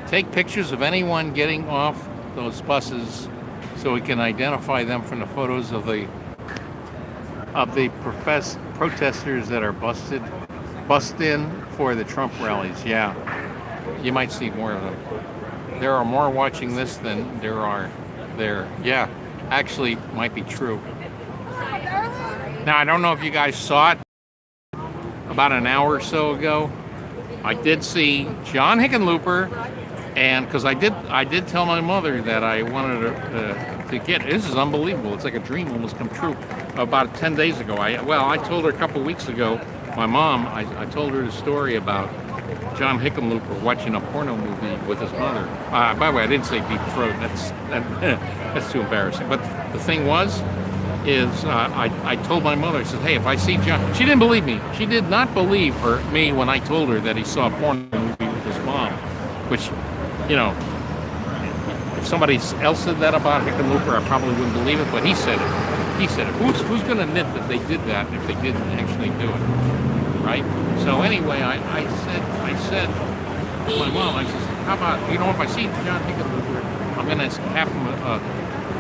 Take pictures of anyone getting off those buses so we can identify them from the photos of the protesters that are bussed in for the Trump rallies. Yeah, you might see more of them. There are more watching this than there are there. Yeah, actually, might be true. Now, I don't know if you guys saw it about an hour or so ago. I did see John Hickenlooper, and because I did tell my mother that I wanted to get. This is unbelievable. It's like a dream almost come true. About 10 days ago, I told her a couple weeks ago. My mom, I told her the story about John Hickenlooper watching a porno movie with his mother. By the way, I didn't say deep throat. That's too embarrassing. But the thing is I told my mother, I said, hey, if I see John, she didn't believe me. She did not believe me when I told her that he saw a porn movie with his mom, which, you know, if somebody else said that about Hickenlooper, I probably wouldn't believe it, but he said it. He said it. Who's going to admit that they did that if they didn't actually do it, right? So anyway, I said to my mom, I said, how about, you know, if I see John Hickenlooper, I'm going to have him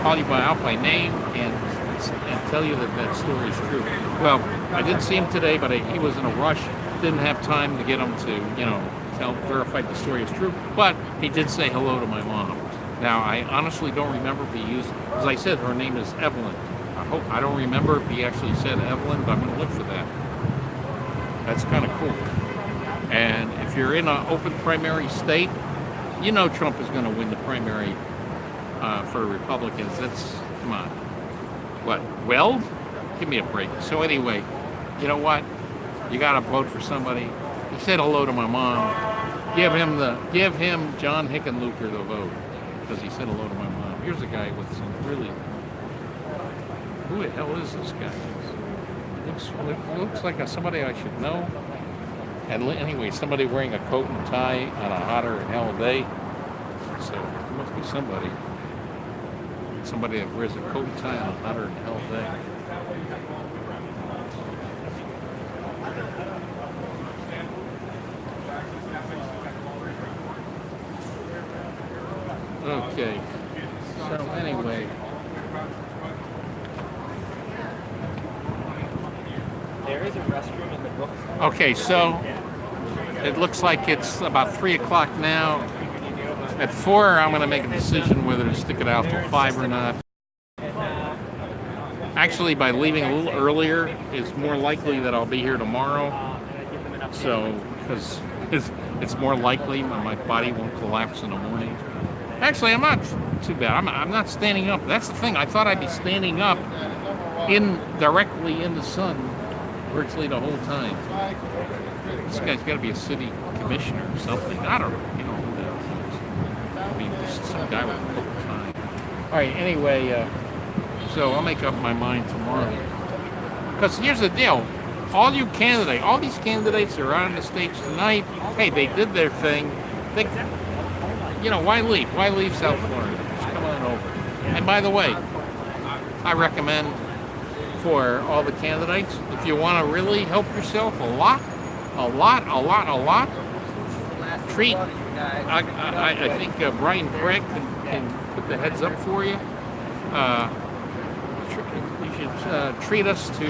call you out by name and tell you that story is true. Well, I didn't see him today, but he was in a rush. Didn't have time to get him to, you know, verify the story is true. But he did say hello to my mom. Now, I honestly don't remember if he used, as I said, her name is Evelyn. I don't remember if he actually said Evelyn, but I'm going to look for that. That's kind of cool. And if you're in an open primary state, you know Trump is going to win the primary for Republicans. That's, come on. What, Weld? Give me a break. So anyway, you know what? You got to vote for somebody. He said hello to my mom. Give him John Hickenlooper the vote because he said hello to my mom. Here's a guy with some really. Who the hell is this guy? Looks like somebody I should know. And anyway, somebody wearing a coat and tie on a hotter than hell day. So it must be somebody that wears a coat and tie on a hotter than hell day. Okay. So anyway. There is a restroom in the book. Okay, so it looks like it's about 3 o'clock now. At 4, I'm going to make a decision whether to stick it out till 5 or not. Actually, by leaving a little earlier, it's more likely that I'll be here tomorrow. So, because it's more likely my body won't collapse in the morning. Actually, I'm not too bad. I'm not standing up. That's the thing. I thought I'd be standing up directly in the sun virtually the whole time. This guy's got to be a city commissioner or something. I don't know. You know who that is. I mean, just some guy with a coat and tie. All right. Anyway, so I'll make up my mind tomorrow. Because here's the deal. All these candidates are on the stage tonight. Hey, they did their thing. Why leave? Why leave South Florida? Just come on over. And by the way, I recommend for all the candidates, if you want to really help yourself a lot, treat. I think Brian Craig can put the heads up for you. You should treat us to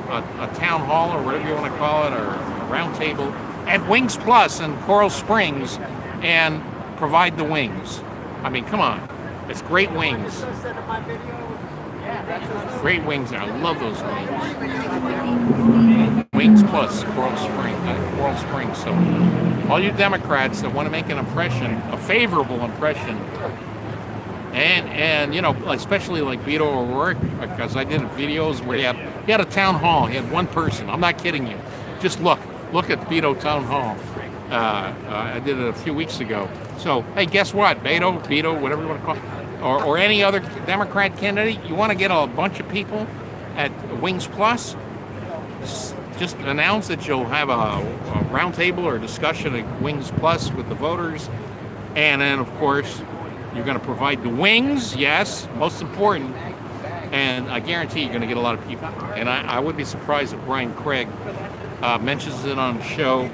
a town hall or whatever you want to call it, or a round table at Wings Plus in Coral Springs, and provide the wings. I mean, come on, it's great wings. Great wings. I love those wings. Wings Plus, Coral Springs. So, all you Democrats that want to make an impression, a favorable impression, and especially like Beto O'Rourke, because I did videos where he had a town hall. He had one person. I'm not kidding you. Just look at Beto Town Hall. I did it a few weeks ago. So, hey, guess what? Beto, whatever you want to call it, or any other Democrat candidate, you want to get a bunch of people at Wings Plus, just announce that you'll have a roundtable or discussion at Wings Plus with the voters. And then, of course, you're going to provide the wings, yes, most important. And I guarantee you're going to get a lot of people. And I would be surprised if Brian Craig mentions it on the show.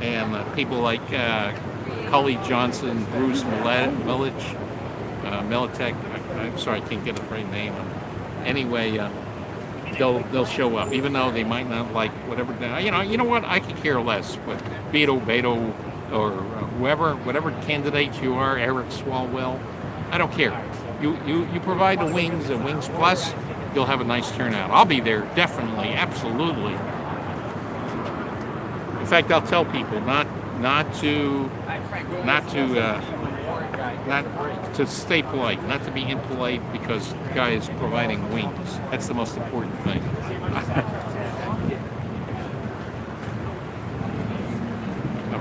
And people like Cully Johnson, Bruce Militek, I'm sorry, I can't get the right name. Anyway, they'll show up, even though they might not like whatever. You know what? I could care less. But Beto, or whatever candidate you are, Eric Swalwell, I don't care. you provide the wings and Wings Plus, you'll have a nice turnout. I'll be there, definitely, absolutely. In fact, I'll tell people not to stay polite, not to be impolite because the guy is providing wings. That's the most important thing.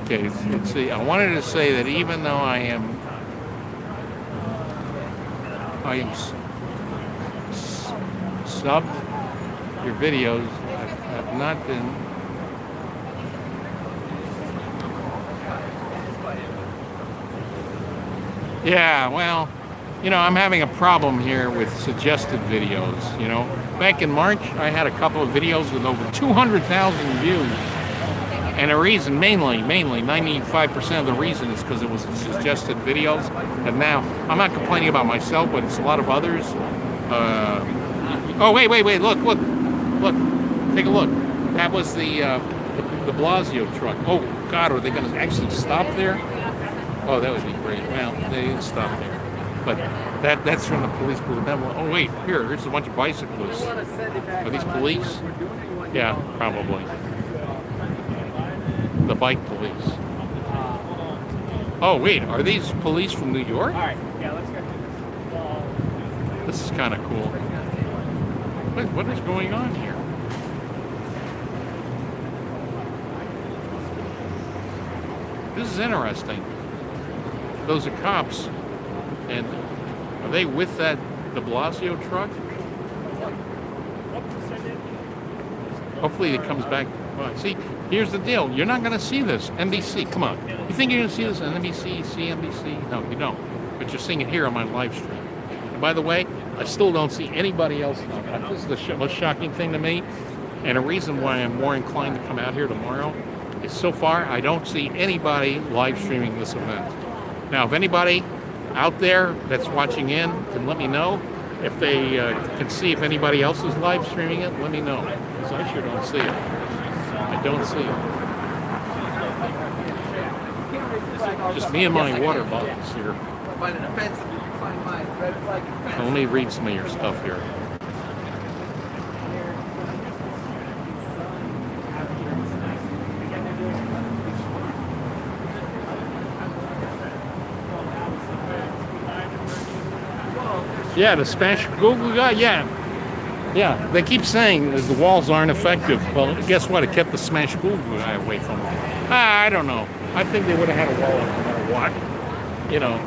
Okay, let's see. I wanted to say that even though I am subbed your videos, I've not been. Yeah, well, you know, I'm having a problem here with suggested videos, you know. Back in March, I had a couple of videos with over 200,000 views. And the reason, mainly, 95% of the reason is because it was suggested videos. And now, I'm not complaining about myself, but it's a lot of others. Oh, wait, look. Take a look. That was the DeBlasio truck. Oh, God, are they going to actually stop there? Oh, that would be great. Well, they didn't stop there. But that's from the police. Oh, wait, here's a bunch of bicyclists. Are these police? Yeah, probably. The bike police. Oh, wait, are these police from New York? All right, yeah, let's go. This is kind of cool. What is going on here? This is interesting. Those are cops. And are they with that DeBlasio truck? Hopefully it comes back. Well, see, here's the deal. You're not going to see this. NBC, come on. You think you're going to see this on NBC, CNBC? No, you don't. But you're seeing it here on my live stream. And by the way, I still don't see anybody else. This is the most shocking thing to me. And a reason why I'm more inclined to come out here tomorrow is so far I don't see anybody live streaming this event. Now, if anybody out there that's watching in can let me know. If they can see if anybody else is live streaming it, let me know. Because I sure don't see it. I don't see it. Just me and my water bottles here. So let me read some of your stuff here. Yeah, the smash Google guy, yeah. They keep saying that the walls aren't effective. Well, guess what? It kept the smash Google guy away from them. I don't know. I think they would have had a wall no matter what. You know,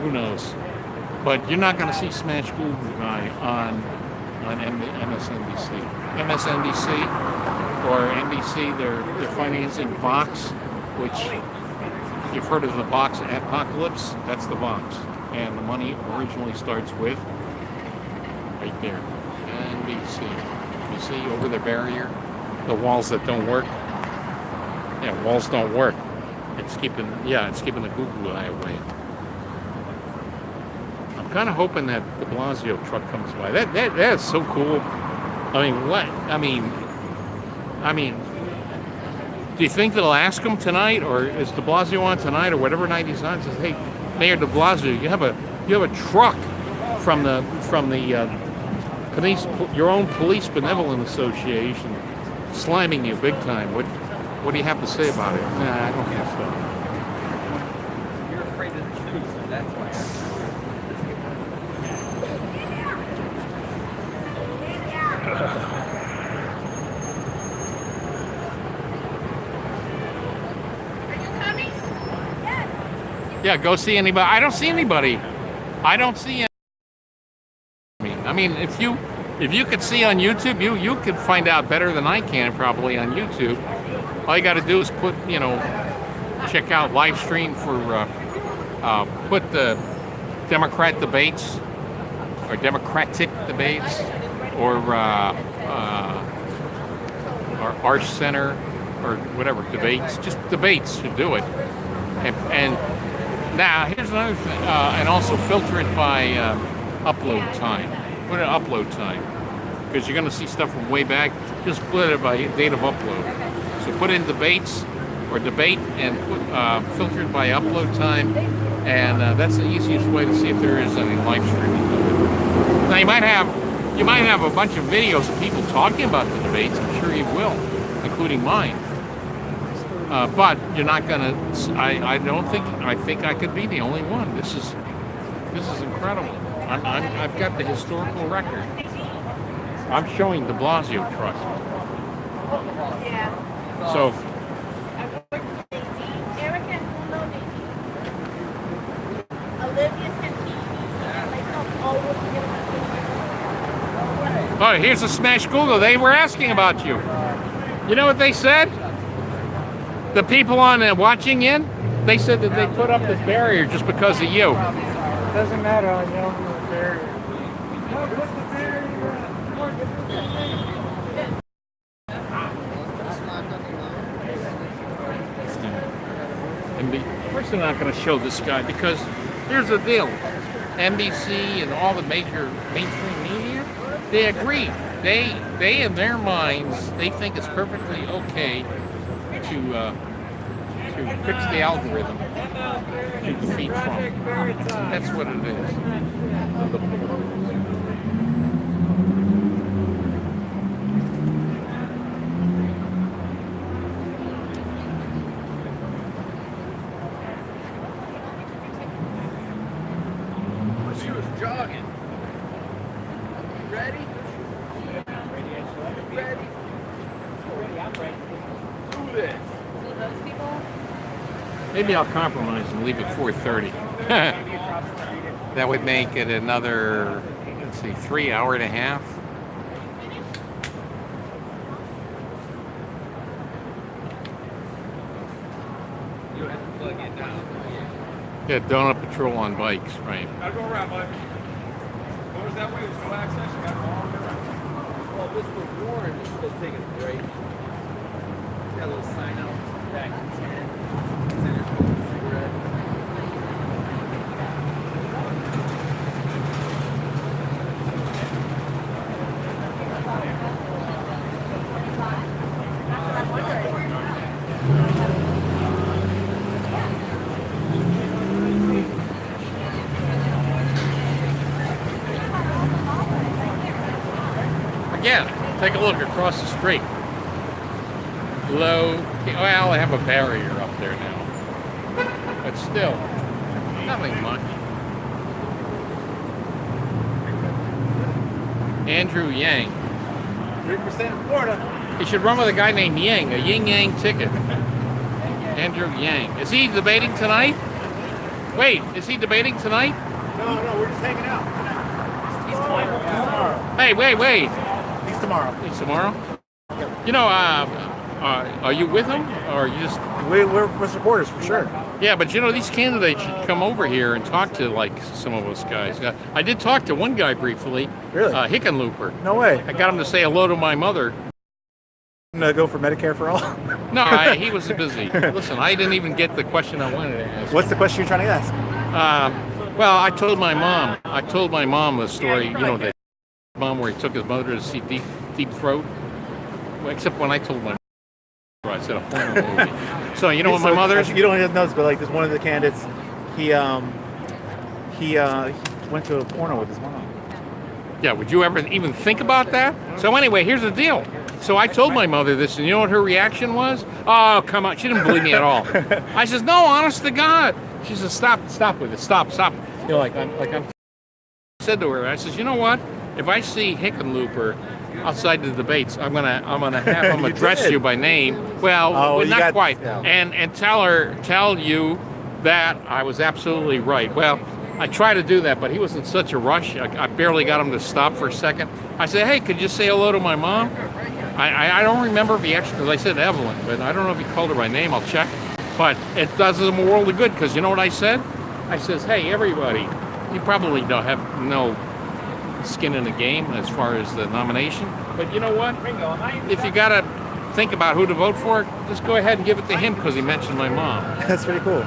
who knows? But you're not going to see smash Google guy on MSNBC. MSNBC or NBC, they're financing Vox, which you've heard of the Vox apocalypse. That's the Vox. And the money originally starts with right there, NBC. You see over the barrier, the walls that don't work. Yeah, walls don't work. It's keeping the Google eye away. I'm kind of hoping that the DeBlasio truck comes by. That is so cool. I mean, what? I mean, do you think they'll ask him tonight, or is DeBlasio on tonight, or whatever night he's on? Says, hey, Mayor DeBlasio, you have a truck from the police, your own Police Benevolent Association, slamming you big time. What do you have to say about it? Nah, I don't think so. You're afraid of the truth, so that's why. Yeah, go see anybody. I don't see anybody. I don't see any. I mean, if you could see on YouTube, you could find out better than I can probably on YouTube. All you got to do is check out live stream for put the Democrat debates or Democratic debates or Arsht Center or whatever debates. Just debates should do it. And now, here's another thing, and also filter it by upload time. Put it upload time, because you're going to see stuff from way back. Just put it by date of upload. So put in debates or debate and put filter it by upload time, And that's the easiest way to see if there is any live streaming. Now you might have a bunch of videos of people talking about the debates. I'm sure you will, including mine. But you're not gonna. I think I could be the only one. This is incredible. I've got the historical record. I'm showing DeBlasio trust. So. Oh, here's a smash Google. They were asking about you. You know what they said? The people on watching in, they said that they put up this barrier just because of you. Doesn't matter, I know the barrier. And of course they're not going to show this guy because here's the deal. NBC and all the major mainstream media, they agree. They in their minds, they think it's perfectly okay to fix the algorithm to defeat Trump. That's what it is. She was jogging. Ready? Ready? Do this. Those people? Maybe I'll compromise and leave at 4:30. That would make it another, let's see, 3 hour and a half. You have to plug it down. Yeah, donut patrol on bikes, right? Gotta go around, bud. Goes that way, there's no access, you gotta go all the way around. Well, Mr. Warren is still taking a break. He's got a little sign out back in 10. Senator smoking a cigarette. Again, take a look across the street. Low, well, they have a barrier up there now, but still, nothing much. Andrew Yang. 3% Florida. He should run with a guy named Yang, a yin-yang ticket. Andrew Yang. Is he debating tonight? Wait, is he debating tonight? No, we're just hanging out. He's tomorrow. Hey, wait. He's tomorrow. He's tomorrow? You know, are you with him, or you just... We're supporters, for sure. Yeah, but you know, these candidates should come over here and talk to, like, some of us guys. I did talk to one guy briefly. Really? Hickenlooper. No way. I got him to say hello to my mother. Go for Medicare for all? No, he was busy. Listen, I didn't even get the question I wanted to ask. What's the question you're trying to ask? Well, I told my mom the story, you know, that mom where he took his mother to see Deep Throat. Well, except when I told my mom, I said a porno movie. So you know what my mother's... You don't have notes, but like, there's one of the candidates, he went to a porno with his mom. Yeah, would you ever even think about that? So anyway, here's the deal. So I told my mother this, and you know what her reaction was? Oh, come on. She didn't believe me at all. I says, no, honest to God. She says, stop with it. Stop. You know, I said to her, I says, you know what? If I see Hickenlooper outside the debates, I'm gonna have him address you by name. Well, not quite. Yeah. And tell you that I was absolutely right. Well, I tried to do that, but he was in such a rush. I barely got him to stop for a second. I said, hey, could you say hello to my mom? I don't remember if he actually, because I said Evelyn, but I don't know if he called her by name. I'll check. But it does him a world of good, because you know what I said? I says, hey, everybody, you probably don't have no skin in the game as far as the nomination. But you know what? If you got to think about who to vote for, just go ahead and give it to him, because he mentioned my mom. That's pretty cool.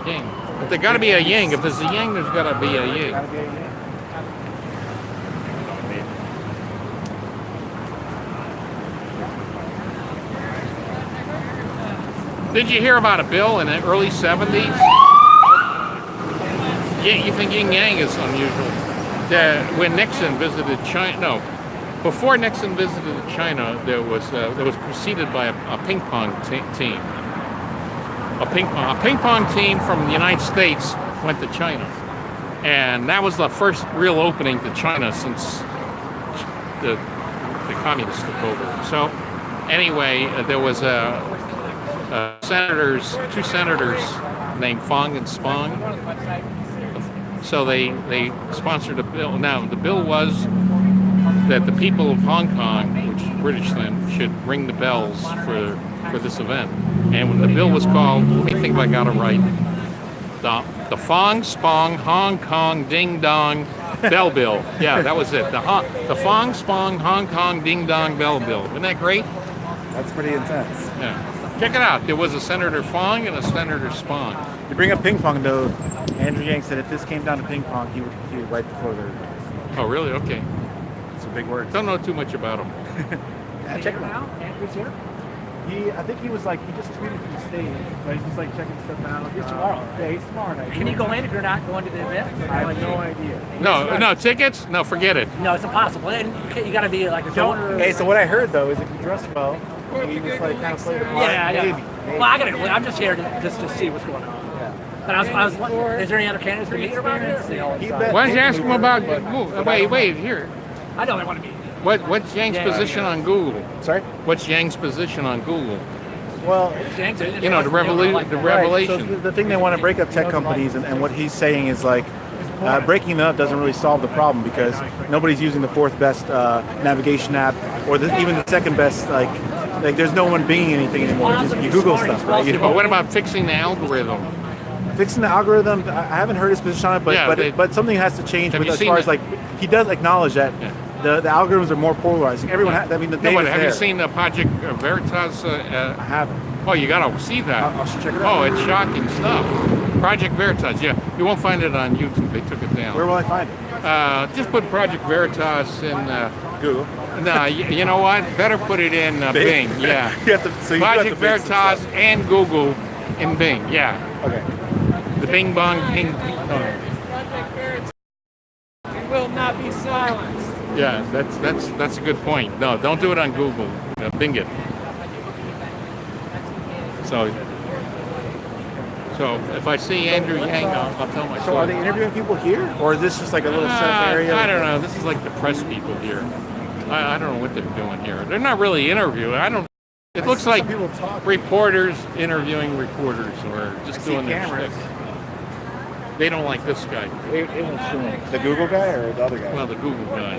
Yang. But there got to be a Yang. If there's a Yang, there's got to be a Yang. Did you hear about a bill in the early 70s you think yin yang is unusual. When Nixon visited China, no, before Nixon visited China, there was preceded by a ping pong team. A ping pong team from the United States went to China, and that was the first real opening to China since the communists took over. So anyway, there was two senators named Fong and Spong. So they sponsored a bill. Now the bill was that the people of Hong Kong, which is British then, should ring the bells for this event. And when the bill was called, let me think if I got it right. The Fong Spong Hong Kong Ding Dong Bell Bill. Yeah, that was it. The Fong Spong Hong Kong Ding Dong Bell Bill. Isn't that great? That's pretty intense. Yeah. Check it out. There was a Senator Fong and a Senator Spong. You bring up ping pong though. Andrew Yang said if this came down to ping pong, he would wipe the floor there. Oh, really? Okay. It's a big word. Don't know too much about him. Yeah, check him out. Andrew's here. I think he was like, he just tweeted from the stage, but he's just like checking stuff out. He's tomorrow. Yeah, he's tomorrow night. Can you go in if you're not going to the event? I have no idea. No tickets? No, forget it. No, it's impossible. You got to be like a donor. Hey, so what I heard though is if you dress well, you just like kind of play the part. Yeah. Maybe. Well, I'm just here just to see what's going on. But I was is there any other candidates to meet around here? Why don't you ask him about Google? Wait, here. I know they want to meet. What's Yang's position on Google? Sorry? What's Yang's position on Google? Well, you know, the revelation. Right. So the thing they want to break up tech companies, and what he's saying is like, breaking them up doesn't really solve the problem because nobody's using the fourth best navigation app or even the second best. Like there's no one binging anything anymore. Just you Google stuff, right? But what about fixing the algorithm? Fixing the algorithm, I haven't heard his position on it, but something has to change. As far as like, he does acknowledge that the algorithms are more polarizing. Everyone, have you seen the Project Veritas? I haven't. Oh, you gotta see that. I'll check it out. Oh, it's shocking stuff. Project Veritas. Yeah, you won't find it on YouTube. They took it down. Where will I find it? Just put Project Veritas in Google. No, you know what? Better put it in Bing. Yeah. Project Veritas and Google in Bing. Yeah. Okay. The Bing Bong Bing. Will not be silenced. Yeah, that's a good point. No, don't do it on Google. Bing it. So if I see Andrew Yang, I'll tell my story. So are they interviewing people here, or is this just like a little setup area? I don't know. This is like the press people here. I don't know what they're doing here. They're not really interviewing. It looks like reporters interviewing reporters, or just doing their shtick. They don't like this guy. The Google guy or the other guy? Well, the Google guy.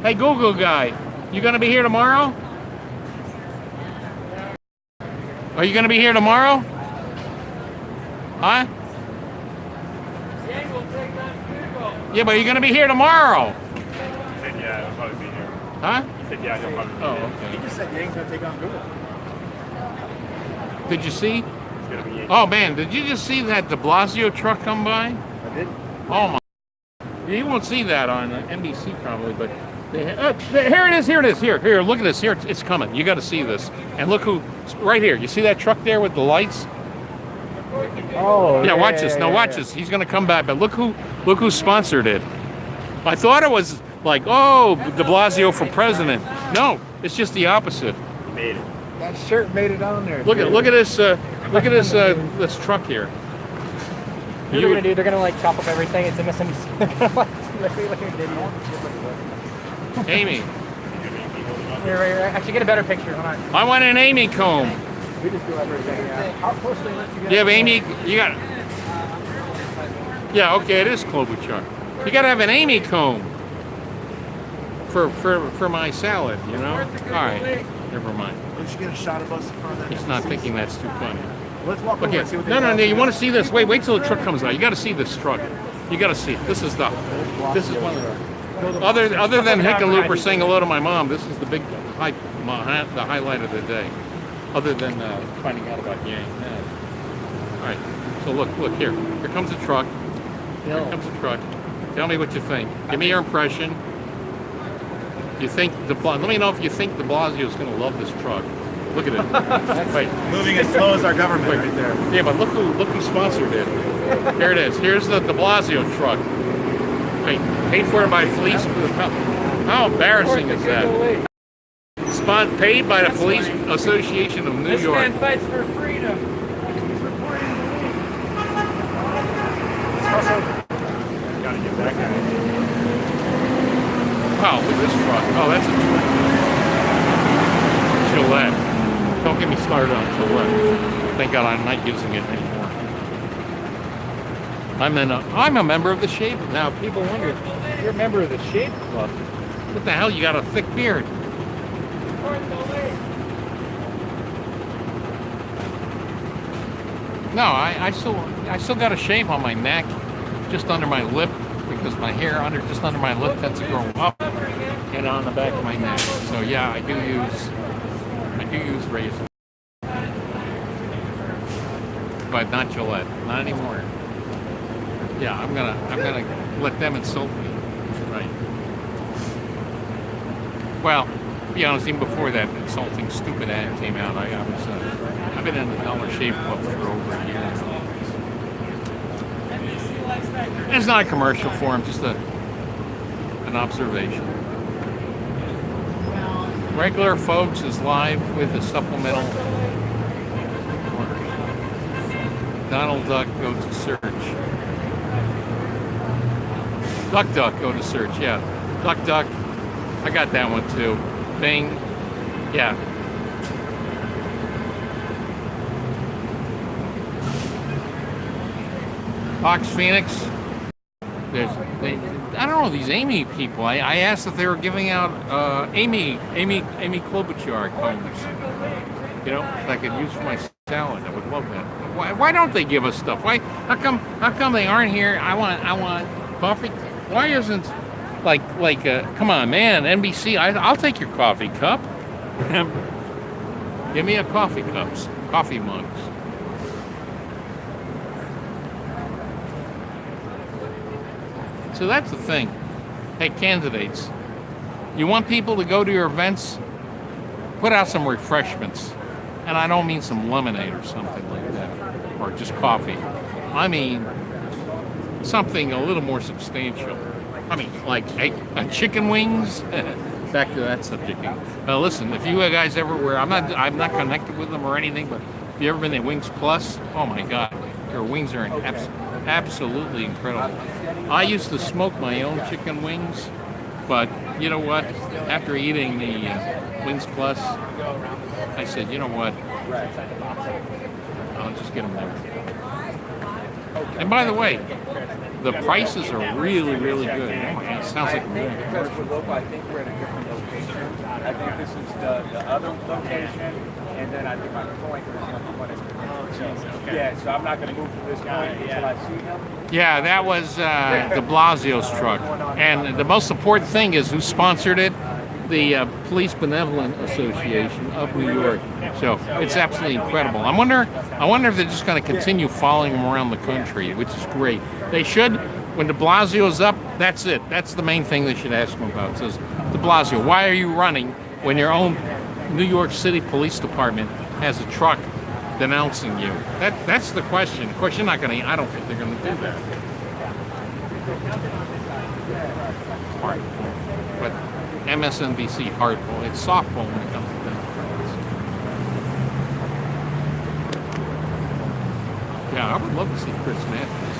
Hey, Google guy, you gonna be here tomorrow? Are you gonna be here tomorrow? Huh? Yeah, but are you gonna be here tomorrow? He said, yeah, he'll probably be here. Huh? He said, yeah, he'll probably be here. Oh, okay. He just said Yang's gonna take on Google. Did you see? Oh man, did you just see that DeBlasio truck come by? I did. Oh my! You won't see that on NBC probably, but here it is. Here, look at this. Here, it's coming. You got to see this. And look who, right here. You see that truck there with the lights? Oh. Yeah, watch this. Watch this. He's gonna come back, but look who sponsored it. I thought it was like, oh, DeBlasio for president. No, it's just the opposite. He made it. That shirt made it on there. Look at this. Look at this truck here. What they're gonna do? They're gonna like chop up everything. It's a misunderstanding. Amy. Here, actually, get a better picture. Hold on. I want an Amy comb. We just do everything. How close do they let you get? You have Amy. You got. Yeah. Okay. It is Klobuchar. You got to have an Amy comb for my salad. You know. All right. Never mind. Don't you get a shot of us in front of that? He's not thinking that's too funny. Let's walk over and see what they No. You want to see this? Wait till the truck comes out. You got to see this truck. You got to see it. This is one of the. Other than Hickenlooper saying hello to my mom, this is the big the highlight of the day. Other than finding out about Yang. All right. So look here. Here comes a truck. Here comes a truck. Tell me what you think. Give me your impression. You think let me know if you think DeBlasio is going to love this truck. Look at it. Wait. Moving as slow as our government right there. Yeah, but look who sponsored it. Here it is. Here's the DeBlasio truck. Wait, paid for by police. How embarrassing is that? Paid by the Police Association of New York. This man fights for freedom. He's reporting the lead. Gotta get that guy. Wow, look at this truck. Oh, that's a Gillette. Don't get me started on Gillette. Thank God I'm not using it anymore. I'm a member of the Shave. Now people wonder, you're a member of the Shave Club. What the hell? You got a thick beard. No, I still got a shave on my neck, just under my lip, because my hair just under my lip tends to grow up, and on the back of my neck. So yeah, I do use razor, but not Gillette, not anymore. Yeah, I'm gonna let them insult me, right? Well, to be honest, even before that insulting, stupid ad came out, I've been in the Dollar Shave Club for over a year. It's not a commercial for him, just an observation. Regular Folks is live with a supplemental. Donald Duck, go to search. Duck, go to search, yeah. Duck, I got that one too. Bing, yeah. Fox Phoenix. I don't know, these Amy people. I asked if they were giving out Amy Klobuchar combs. You know, that I could use for my salad. I would love that. Why don't they give us stuff? How come they aren't here? I want coffee. Why isn't come on, man, NBC, I'll take your coffee cup. Give me a coffee mugs. So that's the thing. Hey, candidates, you want people to go to your events? Put out some refreshments. And I don't mean some lemonade or something like that, or just coffee. I mean something a little more substantial. I mean, like chicken wings. Back to that subject. Now, listen, if you guys ever were, I'm not connected with them or anything, but if you ever been at Wings Plus, oh my God, their wings are absolutely incredible. I used to smoke my own chicken wings, but you know what? After eating the Wings Plus, I said, you know what? I'll just get them there. And by the way, the prices are really, really good. It sounds like really because we're local, I think we're at a different location. I think this is the other location, and then I think my point is one is yeah, so I'm not going to move from this point until I see him. Yeah, that was DeBlasio's truck. And the most important thing is who sponsored it? The Police Benevolent Association of New York. So it's absolutely incredible. I wonder if they're just going to continue following them around the country, which is great. They should. When DeBlasio's up, that's it. That's the main thing they should ask him about. It says, DeBlasio, why are you running when your own New York City Police Department has a truck denouncing you? That's the question. Of course, you're not going to. I don't think they're going to do that. All right. But MSNBC hardball. It's softball when it comes to Democrats. Yeah, I would love to see Chris Matthews.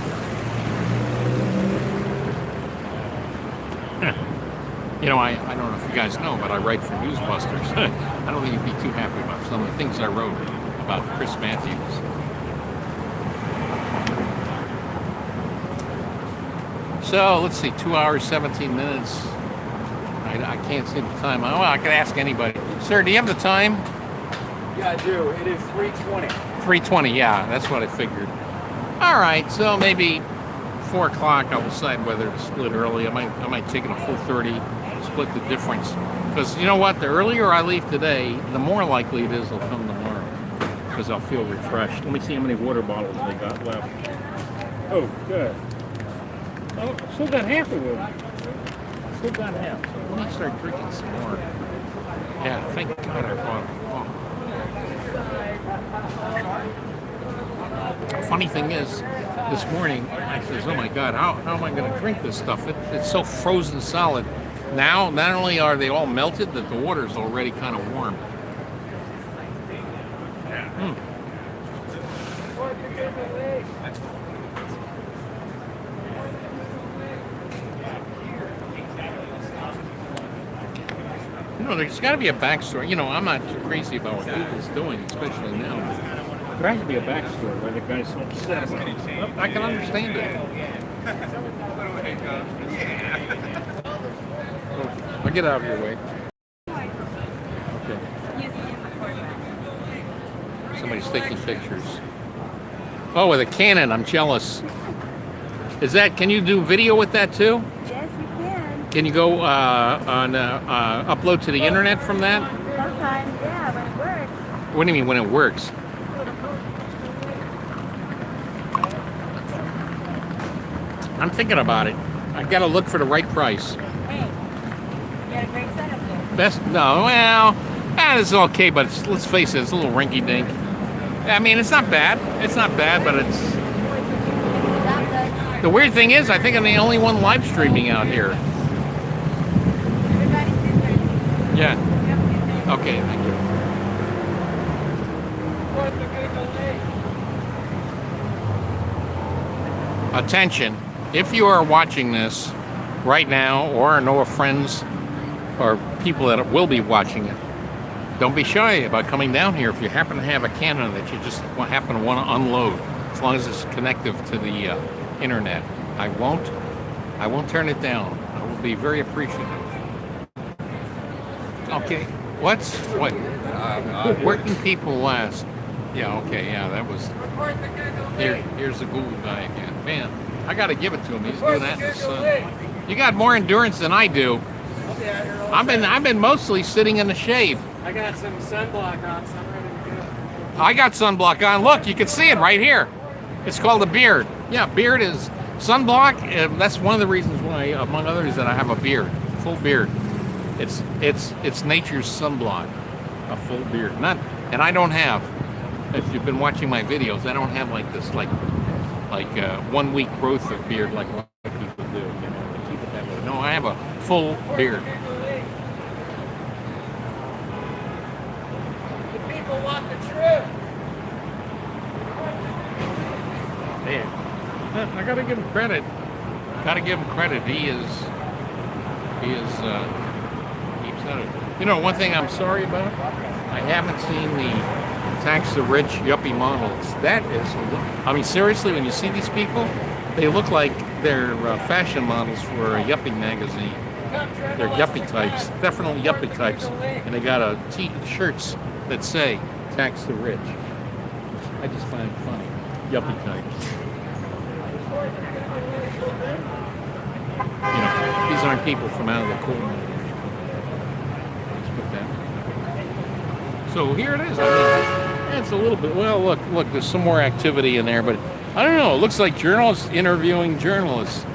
You know, I don't know if you guys know, but I write for Newsbusters. I don't think you'd be too happy about some of the things I wrote about Chris Matthews. So, let's see, 2 hours, 17 minutes. I can't see the time. Well, I could ask anybody. Sir, do you have the time? Yeah, I do. It is 3:20. 3:20, yeah, that's what I figured. All right, so maybe 4 o'clock I'll decide whether to split early. I might take it a full 30, split the difference. Because you know what? The earlier I leave today, the more likely it is I'll come tomorrow. Because I'll feel refreshed. Let me see how many water bottles they got left. Oh, good. Oh, still got half of them. Still got half. So let me start drinking some more. Yeah, thank God I bought them. Oh. Funny thing is, this morning I says, "Oh my God, how am I going to drink this stuff? It's so frozen solid." Now, not only are they all melted, that the water's already kind of warm. You know, there's got to be a backstory. You know, I'm not too crazy about what Google's doing, especially now. There has to be a backstory why the guy's so upset about it. I can understand it. I'll get out of your way. Okay. Somebody's taking pictures. Oh, with a Canon. I'm jealous. Is that? Can you do video with that too? Yes, you can. Can you go upload to the internet from that? Sometimes, yeah, when it works. What do you mean when it works? I'm thinking about it. I gotta look for the right price. Hey, you got a great setup there. Best? No, well, it's okay, but let's face it, it's a little rinky-dink. I mean, it's not bad. It's not bad, but it's... The weird thing is, I think I'm the only one live streaming out here. Yeah. Okay, thank you. Attention. If you are watching this right now, or know of friends or people that will be watching it, don't be shy about coming down here if you happen to have a Canon that you just happen to want to unload, as long as it's connected to the internet. I won't turn it down. I will be very appreciative. Okay, what? Working people last. Yeah, okay, yeah, that was... Here's the Google guy again. Man, I gotta give it to him. He's doing that in the sun. You got more endurance than I do. I've been mostly sitting in the shade. I got some sunblock on, so I'm ready to go. I got sunblock on. Look, you can see it right here. It's called a beard. Yeah, beard is sunblock. That's one of the reasons why, among others, that I have a beard, full beard. It's nature's sunblock, a full beard. And I don't have. If you've been watching my videos, I don't have like this, like 1 week growth of beard like a lot of people do. You know, they keep it that way. No, I have a full beard. The people want the truth. Man, I gotta give him credit. Gotta give him credit. He said it. You know, one thing I'm sorry about, I haven't seen the tax the rich yuppie models. That is, I mean, seriously, when you see these people, they look like they're fashion models for a yuppie magazine. They're yuppie types, definitely yuppie types, and they got shirts that say tax the rich. I just find it funny. Yuppie types. You know, these aren't people from out of the coal mine. Let's put that. So here it is. I mean, it's a little bit. Well, look. There's some more activity in there, but I don't know. It looks like journalists interviewing journalists.